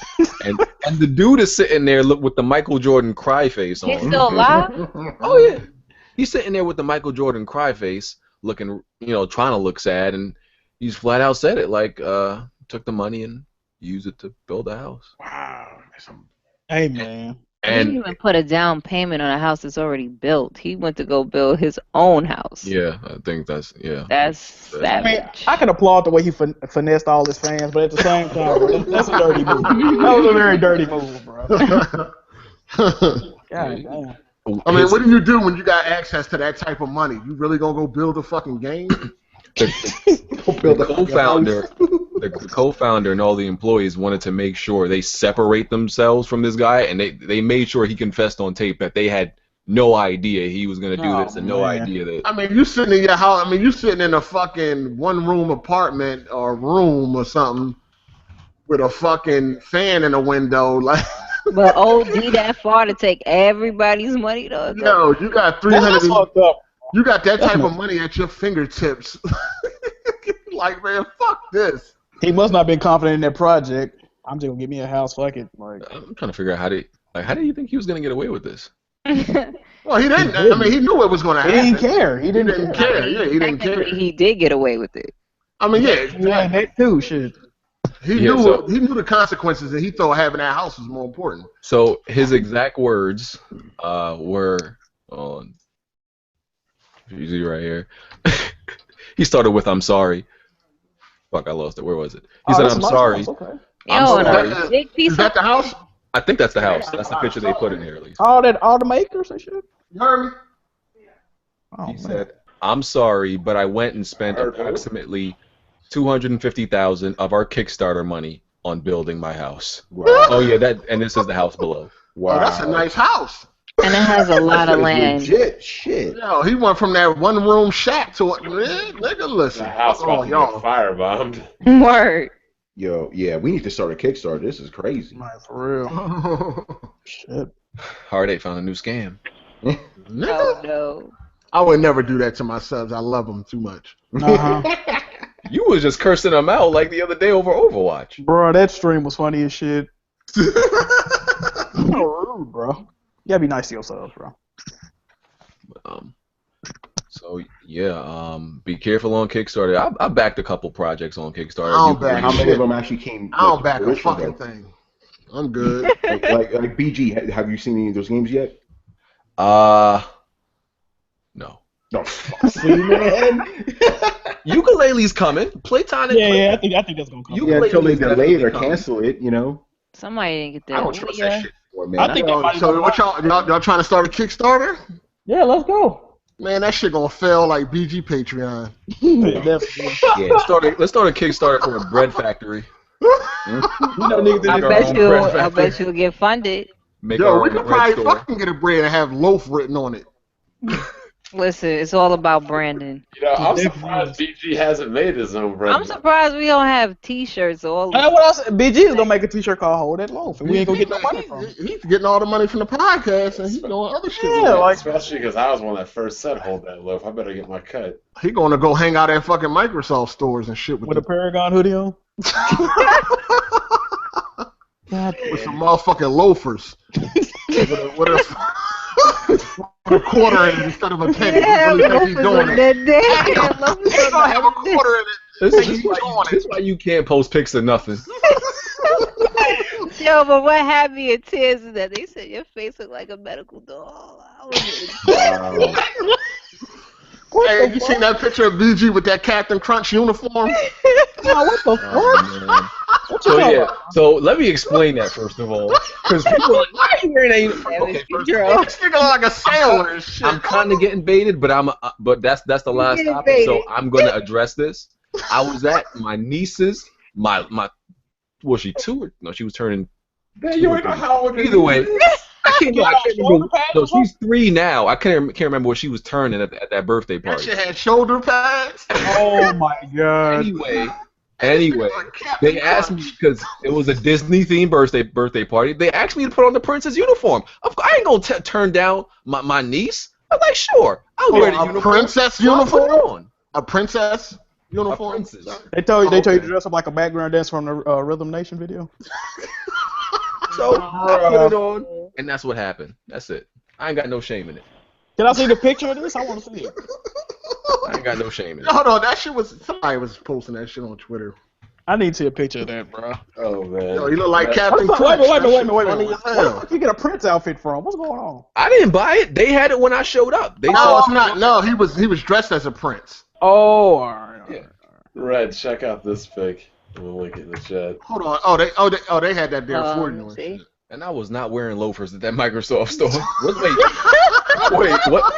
and the dude is sitting there with the Michael Jordan cry face on. He's still alive? Oh yeah, he's sitting there with the Michael Jordan cry face, looking, trying to look sad, and he's flat out said it like, took the money and used it to build a house. Wow. Hey man. He didn't And even put a down payment on a house that's already built. He went to go build his own house. yeah, I think that's That's I savage. mean, I can applaud the way he finessed all his fans, but at the same time, bro, that's a dirty move. That was a very dirty move, bro. God damn. I mean, what do you do when you got access to that type of money? You really gonna go build a fucking game? The co-founder and all the employees wanted to make sure they separate themselves from this guy, and they made sure he confessed on tape that they had no idea he was gonna do this and no idea that. I mean, you sitting in your house. I mean, you sitting in a fucking one-room apartment or room or something with a fucking fan in a window, like. But OD that far to take everybody's money though. Yo, you got That's 300. fucked up. You got that type of money at your fingertips. Like, man, fuck this. He must not have been confident in that project. I'm just gonna give me a house. Fuck it. Like, I'm trying to figure out how do you think he was gonna get away with this? Well, he didn't. I mean, he knew it was going to He happen. didn't care. He He didn't didn't care. care. Yeah, he didn't care. Technically, he did get away with it. I mean, yeah, Yeah, that too. Shit. he Yeah, knew so- he knew the consequences, and he thought having that house was more important. So his exact words were on easy right here. He started with "I'm sorry." Fuck, I lost it. Where was it? He said, that's "I'm a nice sorry." house, okay. I'm Yo, and sorry. a big piece Is that the house? I think that's the house. That's the picture they put in here, at least. All the makers and shit. You heard me? Oh, He man. said, "I'm sorry, but I went and spent approximately $250,000 of our Kickstarter money on building my house." Wow. Oh yeah, and this is the house below. Wow. Oh, that's a nice house. and it has a lot of That is land. legit shit. Yo, he went from that one room shack to nigga. Listen, The house fuck about all to y'all. get firebombed. Word. Yo, yeah, we need to start a Kickstarter. This is crazy. Man, for real. Shit. Hard Eight found a new scam. Oh no. I would never do that to my subs. I love them too much. Uh-huh. You was just cursing them out like the other day over Overwatch. Bro, that stream was funny as shit. So rude, bro. You gotta be nice to yourselves, bro. So yeah, be careful on Kickstarter. I backed a couple projects on Kickstarter. I don't You- back How many shit. of them actually came? I don't to back a fruition, fucking though? thing. I'm good. Like BG, have you seen any of those games yet? No. No, fuck. See, man. Ukulele's coming. Playtonic. Yeah, I think that's gonna come. You- Yeah, until they Ukulele's delay it or definitely cancel it, you know. Somebody didn't get that. I don't trust that shit anymore, man. I think that might So what y'all trying to start a Kickstarter? Yeah, let's go. Man, that shit gonna fail like BG Patreon. Yeah, definitely. Yeah. Let's start a Kickstarter for a bread factory. You know, niggas I in bet this you. I bet you'll get funded. Make Yo, our we own could bread probably store. fucking get a bread and have loaf written on it. Listen, it's all about branding. You know, I'm Definitely surprised BG hasn't made his own bread. I'm surprised we don't have T-shirts. All What else? BG is gonna make a T-shirt called "Hold That Loaf," and we ain't gonna get no money from it. He's getting all the money from the podcast, and he's doing other shit. Yeah, with it. like Especially because I was one that first said hold that loaf. I better get my cut. He gonna go hang out at fucking Microsoft stores and shit with with a Paragon hoodie on. with some motherfucking loafers. with a quarter in it instead of a penny. He really think he's doing it. He's gonna have a quarter in it. This Think is he's doing it. why you can't post pics of nothing. Yo, but what had me in tears is that they said your face looked like a medical doll. I was Wow. Hey, you seen that picture of BG with that Captain Crunch uniform? What the fuck? Oh, man. So yeah, so let me explain that first of all, because people are like, why are you wearing that uniform? Okay, first of all, This nigga like a sailor and shit. I'm kind of getting baited, but but that's the last getting topic, so baited. I'm gonna address this. I was at my niece's, was she 2 or no? She was turning. Man, you ain't know how old Either way, I can't remember. No, she's 3 now. I can't remember what she was turning at that birthday That party. shit had shoulder pads. Oh my god. Anyway, they asked me because it was a Disney themed birthday party. They asked me to put on the princess uniform. I ain't gonna turn down my niece. I'm like, sure, I'll wear the A uniform. princess So I'll put it uniform? on. A princess A uniform? princess. They told you Okay. to dress up like a background dancer from the Rhythm Nation video. So I put it on, and that's what happened. That's it. I ain't got no shame in it. Can I see the picture of this? I want to see it. I ain't got no shame in it. Hold on, that shit was somebody was posting that shit on Twitter. I need to see a picture of that, bro. Oh man. Yo, you look like Wait Captain a Crunch. minute, That wait a shit minute. funny Where as the hell. fuck you get a Prince outfit from? What's going on? I didn't buy it. They had it when I showed up. They No, saw it's not. No, he was dressed as a prince. Oh, alright. Yeah. Red, check out this pic. We'll link it in the chat. Hold on. They had that there for you. And see? shit. And I was not wearing loafers at that Microsoft store. Wait, what?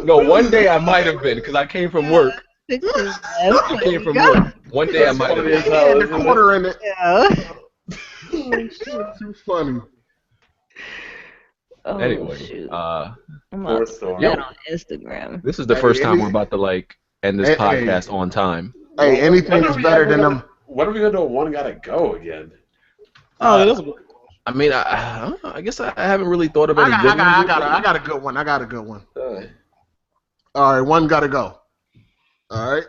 No, one day I might have been because I came from work. I came from work. One day I might have Funny as been. hell, Had the isn't it? quarter in it. Yeah. Too funny. Oh, Anyway, shoot. uh, I'm Poor up story. that on Instagram. this is the Hey, first time any- we're about to end this Hey, podcast on time. Hey, anything When are is we better ever than gonna- them. When are we gonna do a one gotta go again? Oh, that's a good. I mean, I guess I haven't really thought of I any got, good I got, ones. I got a good one. I got a good one. Uh, All right, one gotta go. All right.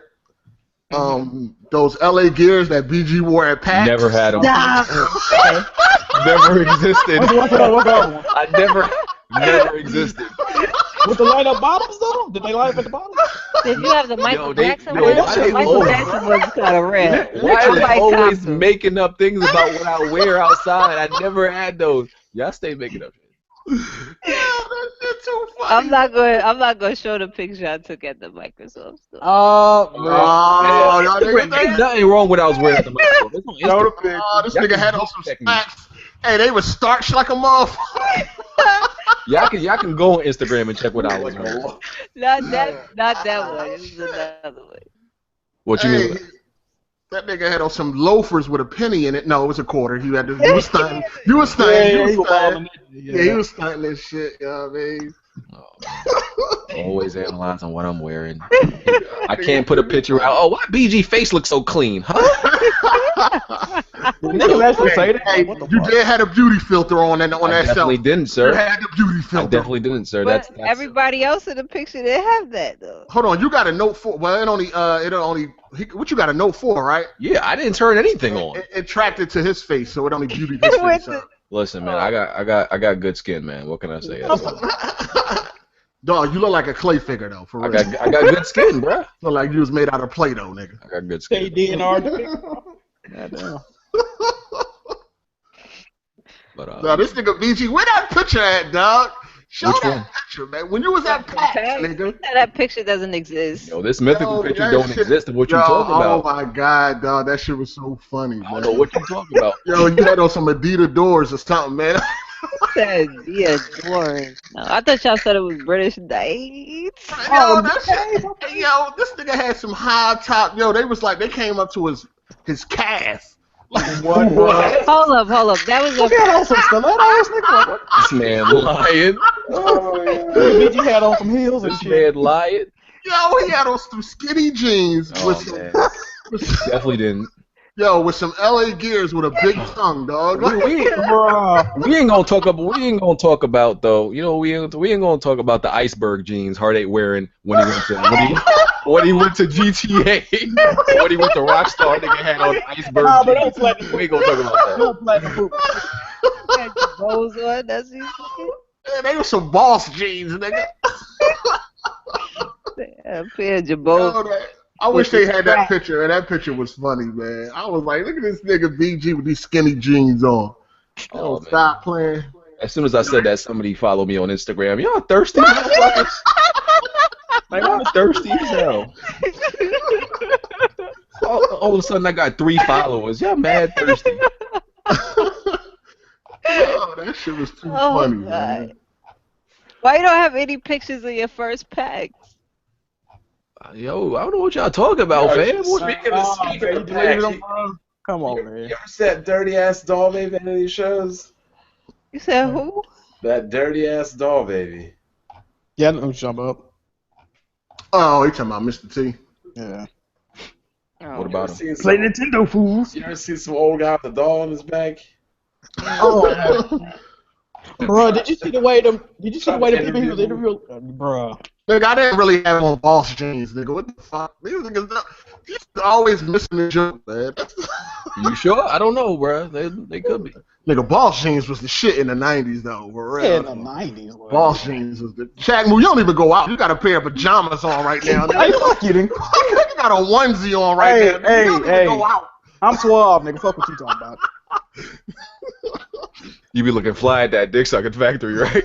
Those LA gears that BG wore at PAX. Never had them. Stop. Never existed. What's the other one? I never. Never existed. With the light up bottoms though? Did they light up at the bottom? Did you have the Michael Jackson yo, one? that shit Michael was- Jackson was kind of rare. Why I are they might always cop them. making up things about what I wear outside? I never had those. Y'all stay making up shit. That's too funny. I'm not going to show the picture I took at the Microsoft store. Oh, y'all Ain't nothing wrong with what I was wearing at the Microsoft. It's on Show the Instagram. picture. This Y'all nigga can had on fact some check me. snacks. Hey, they was starched like a motherfucker. Y'all can go on Instagram and check what I was wearing. Not that one. It was another one. What you Hey, mean? that nigga had on some loafers with a penny in it. No, it was a quarter. He was stunting. You was stunting. Yeah, you he was was balling stunting. it. Yeah, he was stunting this shit. You know what I mean? Always analyzing what I'm wearing. I can't put a picture out. Oh, why BG face looks so clean, huh? Niggas actually say that. Hey, What the you fuck? did have a beauty filter on that I that definitely shelf. didn't, You sir. had the beauty I filter. definitely didn't, sir. But That's everybody else in the picture didn't have that though. Hold on, you got a Note 4. Well, what you got a Note 4, right? yeah. I didn't turn anything on. It tracked it to his face, so it only beauty his Went face. to- Listen, man, I got good skin, man. What can I say? Dog, you look like a clay figure though, for I real. got good skin, bruh. Look like you was made out of Play-Doh, nigga. I got good skin. KDNR. Goddamn. But Dog, this nigga BG, where that picture at, dog? Show Which that one? picture, man. When you was at PAX, nigga. That picture doesn't exist. yo, this mythical picture that don't shit- exist of what you Yo, talking about. Oh my god, dog, that shit was so funny, I man. don't know what you talking about. Yo, you had on some Adidas doors or something, man. Said, yeah, boring. No, I thought y'all said it was British dates. Yo, that shit, yo, this nigga had some high top. Yo, they came up to his calf. What? Hold up. That was He had on some stilettos, nigga. What? This man lying. BG had on some heels and This shit. man lying. Yo, he had on some skinny jeans with some, man. Definitely didn't. yo, with some LA Gears with a big tongue, dog. Bruh. We ain't gonna talk about though. You know, we ain't gonna talk about the iceberg jeans Heartache wearing when he went to when he went to GTA. When he went to Rockstar, nigga had on iceberg Nah, but that's jeans. like We ain't gonna talk about that. had your bows on. That's what you Man, they were some boss jeans, nigga. said. Had your bows. Yo, I wish they had that picture, and that picture was funny, man. I was like, look at this nigga BG with these skinny jeans on. Oh, man. Stop playing. As soon as I said that, somebody followed me on Instagram. Y'all thirsty, motherfuckers? Like, I'm thirsty as hell. All of a sudden, I got 3 followers. Y'all mad thirsty. Oh, that shit was too funny, man. Why you don't have any pictures of your first packs? Yo, I don't know what y'all talking about, fam. Speaking of packs, Come on, you man. ever see that dirty ass doll baby in any of these shows? You said who? That dirty ass doll baby. Yeah, I know jump up. Oh, you talking about Mr. T? Yeah. Oh. What about him? Seen Play some, Nintendo, fools. you ever see some old guy with a doll on his back? Oh, bro, did you see the way the people he was interviewing? Bro, Nigga, I didn't really have on boss jeans, nigga. What the fuck? These niggas, he's always missing the joke, man. You sure? I don't know, bro. They could be. Nigga, boss jeans was the shit in the 90s, though. For yeah, real. in the 90s. Bro. Boss jeans was the... Shaq, you don't even go out. You got a pair of pajamas on right now. Hey, fuck you, nigga. You got a onesie on right Hey, now. You don't even hey. go out. I'm suave, nigga. Fuck what you talking about. You be looking fly at that dick sucking factory, right?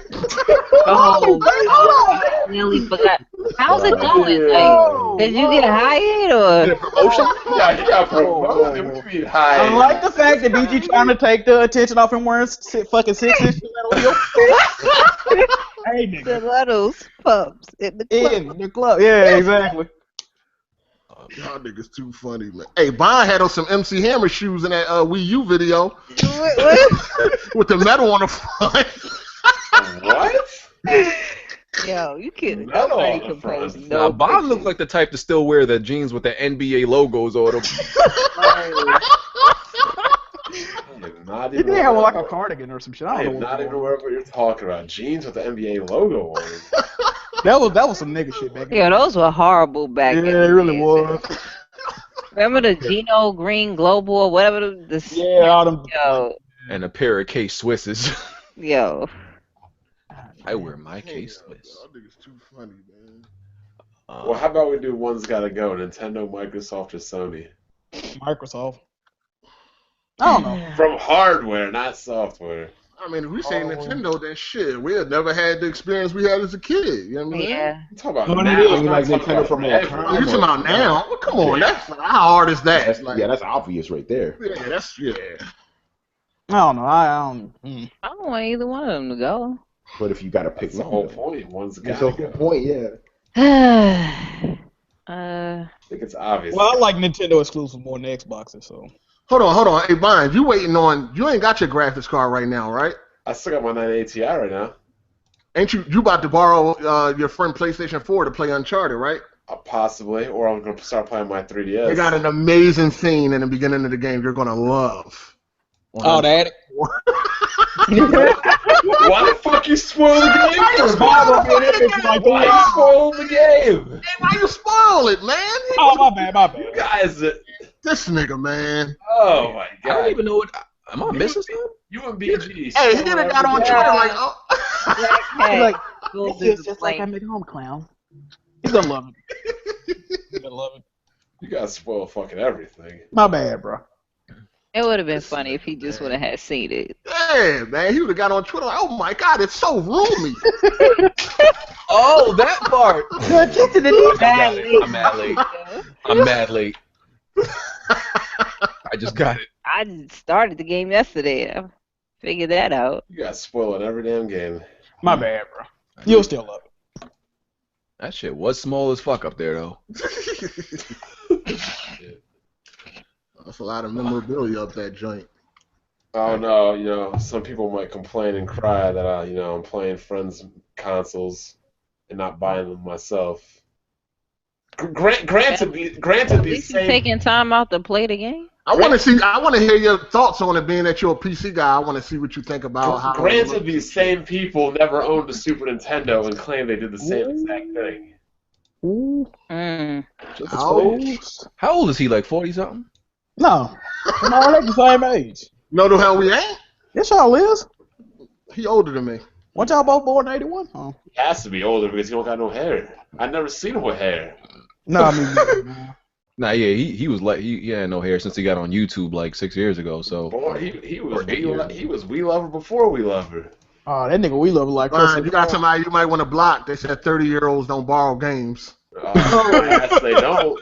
Oh, I nearly forgot. How's it going? Like, did you get hired or? Promotion? Yeah, he got promoted. What do you mean high? I like the fact that BG trying to take the attention off him wearing fucking 6 inches. Hey, nigga. Stilettos pumps in the club. In the club. Yeah, exactly. Y'all niggas too funny, man. Hey, Bond had on some MC Hammer shoes in that Wii U video What? with the metal on the front. What? Yo, you kidding? Metal on Nobody the can front. post Nah, no Bond looked pictures. like the type to still wear the jeans with the NBA logos on them. He did have like a cardigan or some shit. I I don't am know not what even aware of what you're talking about. Jeans with the NBA logo on it. that was some nigga shit back Yeah, those were horrible back Yeah, in it the really days. was. Remember the Geno Green Global or whatever the Yeah, all them. yo. And a pair of K Swisses. Yo. I wear my caseless. That nigga's too funny, man. Well, how about we do one's gotta go? Nintendo, Microsoft, or Sony? Microsoft. I don't know. From hardware, not software. I mean, if we say Nintendo, then shit, we had never had the experience we had as a kid. You know what I mean? Yeah. I'm talking about What now. it is? I'm You not like talking Nintendo about from all forever. time? Oh, you talking about now? Well, come on, that's how hard is that? That's obvious right there. Yeah, that's yeah. I don't know. I don't. I don't want either one of them to go. But if you got to pick That's the one, whole though. point. One's That's gotta the whole go. point, yeah. I think it's obvious. Well, I like Nintendo exclusive more than Xboxes, so. Hold on. Hey, Vine, you waiting on? You ain't got your graphics card right now, right? I still got my 980 Ti right now. Ain't you? You about to borrow your friend PlayStation 4 to play Uncharted, right? Possibly, or I'm gonna start playing my 3DS. They got an amazing scene in the beginning of the game you're gonna love. Oh, the attic. Why the fuck you spoil the game? Why you spoil the game? Hey, why you spoil it, man? Oh, my bad. You guys, This nigga, man. oh my I don't god. even know what. Am I missing something? You and BG. Hey, he done got on Twitter like, oh. Hey, like, we'll This do is the just like blame. I'm at home, clown. He's gonna love it. He's gonna love it. You guys spoil fucking everything. My bad, bro. It would have been funny if he just would have had seen it. Yeah, man, he would have got on Twitter like, oh my god, it's so roomy. Oh, that part. Attention to I'm mad late. I'm mad late. I just got it. I just started the game yesterday. I figured that out. You guys spoiling every damn game. My bad, bro. You'll still love it. That shit was small as fuck up there, though. That's a lot of memorabilia up that joint. Oh no, some people might complain and cry that I'm playing friends' consoles and not buying them myself. Granted, At these least you same. taking time out to play the game. I want to hear your thoughts on it, being that you're a PC guy. I want to see what you think about how. Granted, these same people never owned a Super Nintendo and claim they did the same exact thing. Mm. How old is he? Like 40 something? No. I'm already the same age. No, the hell we ain't. Yes, y'all is. He older than me. Weren't y'all both born in 81? Oh. He has to be older because he don't got no hair. I never seen him with hair. No, I mean, Nah, yeah, he was like he had no hair since he got on YouTube like 6 years ago. So Boy, he was Or 8 years. he was We Lover before We Lover. oh, that nigga we love like Fine, you got somebody you might want to block. They said 30-year-olds don't borrow games. Yes, they don't.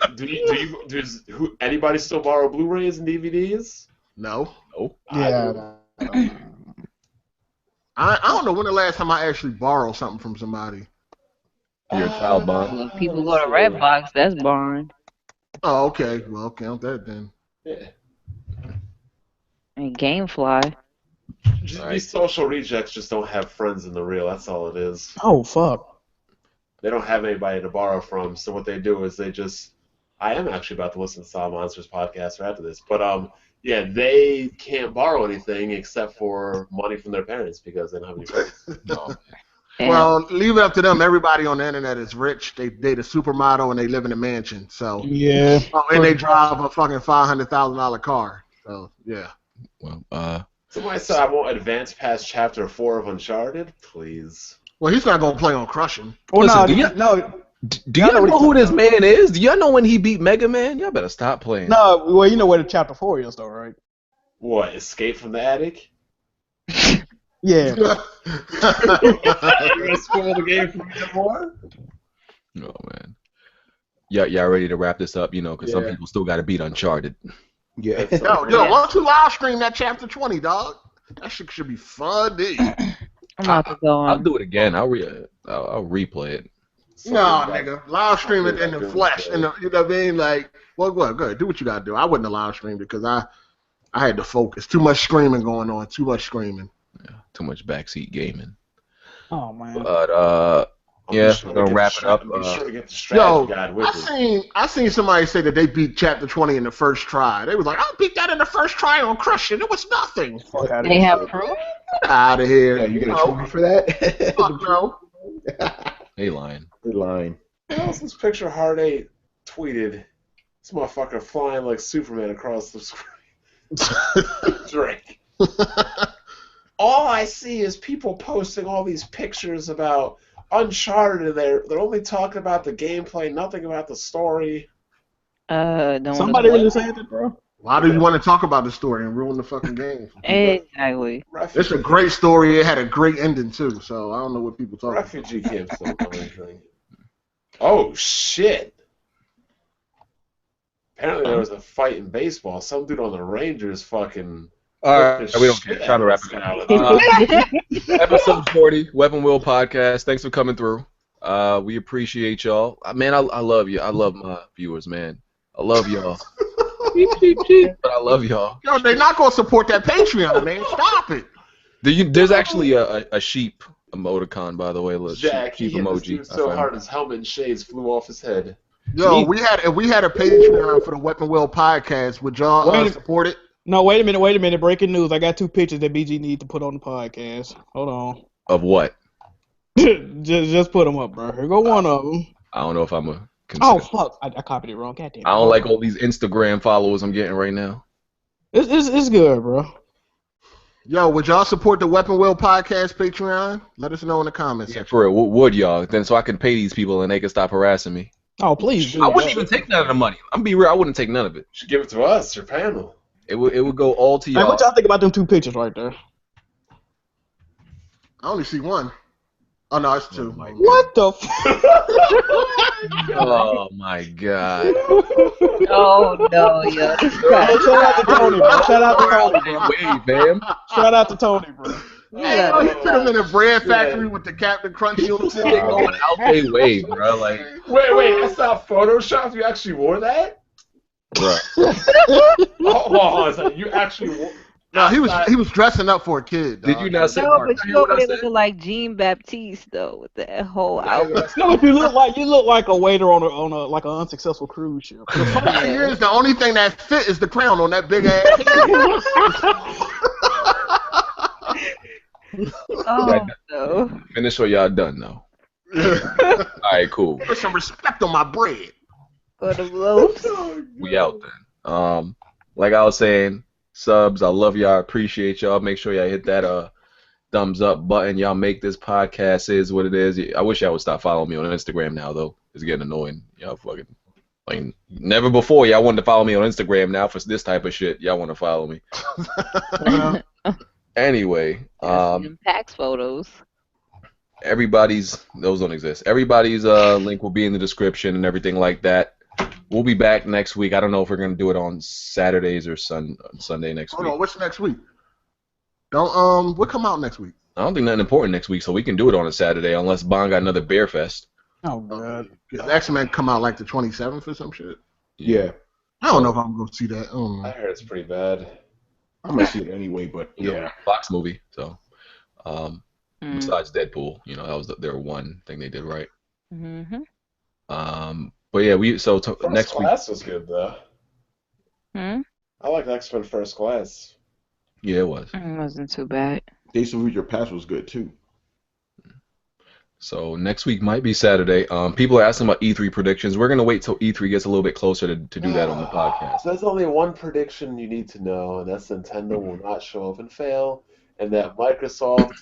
Does anybody still borrow Blu-rays and DVDs? No. oh, Yeah. I don't know when the last time I actually borrowed something from somebody. you're a child bond. Well, if people go to Redbox, that's boring. Oh, okay. Well, count that then. Yeah. And GameFly. These social rejects just don't have friends in the real. That's all it is. Oh, fuck. They don't have anybody to borrow from. So what they do is they just. I am actually about to listen to Solid Monsters podcast right after this, but yeah, they can't borrow anything except for money from their parents because they don't have any friends. No. Yeah. Well, leave it up to them. Everybody on the internet is rich. They date a supermodel and they live in a mansion. So Yeah. oh, and they drive a fucking $500,000 car. So yeah. Well, Somebody said I won't advance past chapter 4 of Uncharted. Please. Well, he's not gonna play on crushing. Well, Listen, no, do you- no, do y'all know who this man is? Do y'all know when he beat Mega Man? Y'all better stop playing. no. Well, you know where the chapter 4 is, though, right? What? Escape from the attic? Yeah. You gonna spoil the game for me more? Oh man. Y'all ready to wrap this up? Because some Yeah. people still got to beat Uncharted. Yeah. Yo, why don't you live stream that chapter 20, dog? That shit should be funny. I'm about to go I'll on. do it again. I'll replay it. No, nigga, live stream it in the flesh. You know what I mean? Like, well, go ahead, do what you gotta do. I wouldn't have live streamed because I had to focus. Too much screaming going on. Too much screaming. Yeah, too much backseat gaming. Oh man. But yeah, we're gonna wrap it up. Be sure to get the strategy guide with it. I seen somebody say that they beat chapter 20 in the first try. They was like, I beat that in the first try on crushing. It was nothing. Fuck out of They here. have proof? Out of here. Yeah, you gonna trophy for that? Fuck no. Hey, lying. Good line. What else this picture Hard 8 tweeted? This motherfucker flying like Superman across the screen. Drake. all I see is people posting all these pictures about Uncharted, and they're only talking about the gameplay, nothing about the story. Don't want to Somebody spoil really said that, bro? Why do you want to talk about the story and ruin the fucking game? For people? Exactly. It's a great story. It had a great ending too. So I don't know what people talk about. Refugee camps don't know anything. Oh shit! Apparently there was a fight in baseball. Some dude on the Rangers fucking. All right, we don't care. Try to wrap it up. Episode 40, Weapon Wheel Podcast. Thanks for coming through. We appreciate y'all. Man, I love you. I love my viewers, man. I love y'all. Cheep, cheep, cheep. But I love y'all. Yo, they're not gonna support that Patreon, man. Stop it. There's actually a sheep emoticon, by the way. Look, Jack, sheep he hit this emoji. dude so hard his helmet and shades flew off his head. Yo, if we had a Patreon for the Weapon Wheel Podcast, would y'all support it? No, wait a minute. Breaking news. I got 2 pictures that BG need to put on the podcast. Hold on. Of what? just put them up, bro. Here go one of them. I don't know if I'm a. Oh fuck! I copied it wrong. Goddamn. I don't like all these Instagram followers I'm getting right now. It's good, bro. Yo, would y'all support the Weapon Wheel Podcast Patreon? Let us know in the comments. Yeah, for real. Would y'all? Then so I can pay these people and they can stop harassing me. Oh, please do. I wouldn't even take none of the money. I'm be real. I wouldn't take none of it. You should give it to us, your panel. It would go all to y'all. Hey, what y'all think about them 2 pictures right there? I only see one. Oh no, it's 2. What the? Oh my god. Oh no, yo. Hey, shout out to Tony, bro. Shout out to Tony, bro. Wait, man. Shout out to Tony, bro. Hey, yo, he put him in a bread factory with the Captain Crunch uniform. They going out they way, bro. Like, Wait, that's not Photoshop? You actually wore that? bro. Hold on a second. You actually wore... No, he was dressing up for a kid. Did you not say? No, but you you over what I there said? looking like Jean Baptiste though, with that whole outfit. No, you look like a waiter on a like an unsuccessful cruise ship. The funny thing is, the only thing that fit is the crown on that big ass head. Oh no. Finish or y'all done though. All right, cool. Put some respect on my bread. For the ropes. We out then. Like I was saying, subs, I love y'all, appreciate y'all. Make sure y'all hit that thumbs up button. Y'all make this podcast is what it is. I wish y'all would stop following me on Instagram now though. It's getting annoying. Y'all fucking like never before y'all wanted to follow me on Instagram. Now for this type of shit, y'all want to follow me. Anyway, Pax photos. everybody's those don't exist. Everybody's link will be in the description and everything like that. We'll be back next week. I don't know if we're gonna do it on Saturdays or Sunday next week. Hold on, what's next week? Don't what come out next week? I don't think nothing important next week, so we can do it on a Saturday unless Bond got another Bear Fest. Oh god. X-Men come out like the 27th or some shit. Yeah, I don't know if I'm gonna see that. I don't know. I heard it's pretty bad. I'm gonna see it anyway, but yeah. Fox movie. So, besides Deadpool, that was their one thing they did right. Mm-hmm. But yeah, next First week. Class was good though. I like X-Men First Class. Yeah, it was. It wasn't too bad. Days of Future Past was good too. So next week might be Saturday. People are asking about E3 predictions. We're gonna wait till E3 gets a little bit closer to do that on the podcast. There's only one prediction you need to know, and that's Nintendo will not show up and fail, and that Microsoft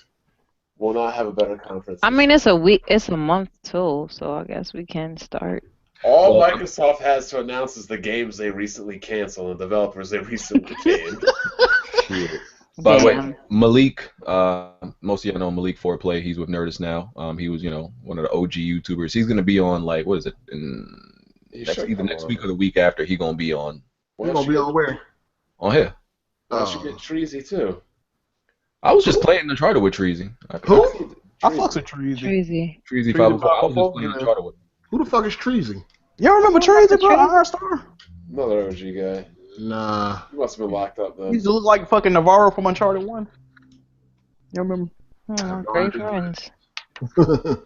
will not have a better conference. I mean, it's a month too, so I guess we can start. All Microsoft has to announce is the games they recently canceled and developers they recently canned. Shit. By the way, Malik, most of y'all know Malik Foreplay. He's with Nerdist now. He was, one of the OG YouTubers. He's gonna be on what is it? Either next week or the week after. He's gonna be on. We're gonna be on where? On here. I should get Treasy too. I was just playing Uncharted with Treasy. Who? I fucks with Treasy. Treasy 504. I was just playing Uncharted with him. Who the fuck is Treasy? Y'all remember Treasy, bro? Iron Another OG guy. Nah. He must have been locked up He then. used to look like fucking Navarro from Uncharted 1. You remember? Great friends.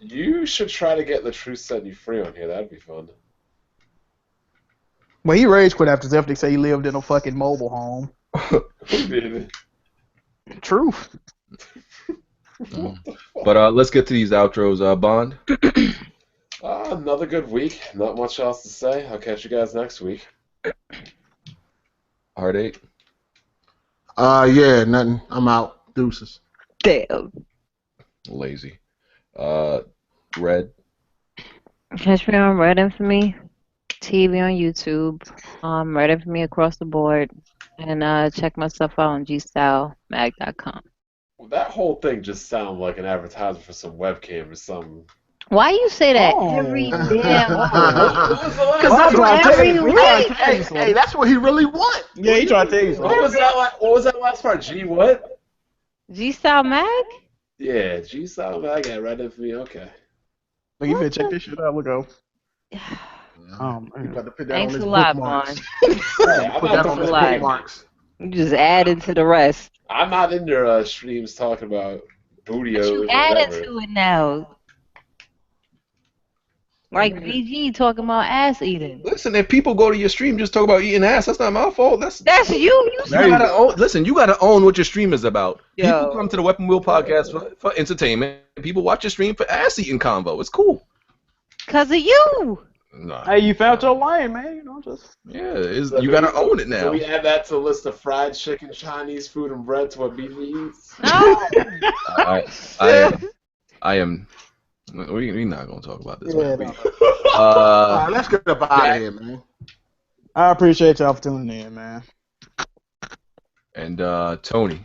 You should try to get the truth set you free on here. That'd be fun. Well, he rage quit after Zephyr said he lived in a fucking mobile home. Truth. But let's get to these outros. Bond. Another good week. Not much else to say. I'll catch you guys next week. Heartache. Yeah, nothing. I'm out. Deuces. Damn. Lazy. Red. Catch me on Red Infamy TV on YouTube. Red Infamy across the board. And check my stuff out on gstylemag.com. Well, that whole thing just sounded like an advertisement for some webcam or something. Why you say that Oh. every damn What was the last Because I'm trying to tell you. every He trying to week? tell you Hey, something. that's what he really want. Yeah, he trying to tell you something. What was that last part? G what? G-Style Mag? Yeah, G Style I got right in for me. Okay. Look, you finna check this shit out. Look, oh. He Man. about to put that Thanks on a his lot, bookmarks. Vaughn. Yeah, Put that on his Like- bookmarks. You just added to the rest. I'm not in their streams talking about booty But you or added whatever. to it now. Like VG talking about ass eating. Listen, if people go to your stream just talk about eating ass, that's not my fault. That's That's you. You you gotta own. Listen, you gotta own what your stream is about. Yo. People come to the Weapon Wheel podcast for entertainment. People watch your stream for ass eating convo. It's cool. Cause of you. Nah. Hey, you found your lane, man. You know, just. Yeah, you gotta own it So now. we add that to the list of fried chicken, Chinese food, and bread to what BG eats. No. I am. We're not gonna talk about this. Yeah, Man. no. All right, let's get up out of here, man. I appreciate y'all for tuning in, man. And Tony.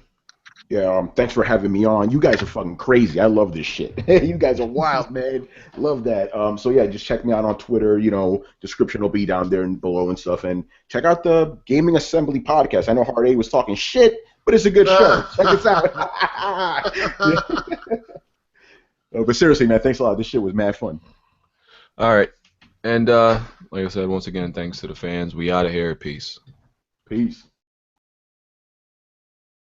Yeah, thanks for having me on. You guys are fucking crazy. I love this shit. You guys are wild, man. Love that. So yeah, just check me out on Twitter. You know, description will be down there and below and stuff. And check out the Gaming Assembly podcast. I know Hard A was talking shit, but it's a good show. Check us out. But seriously, man, thanks a lot. This shit was mad fun. All right, and like I said, once again, thanks to the fans. We out of here. Peace. Peace.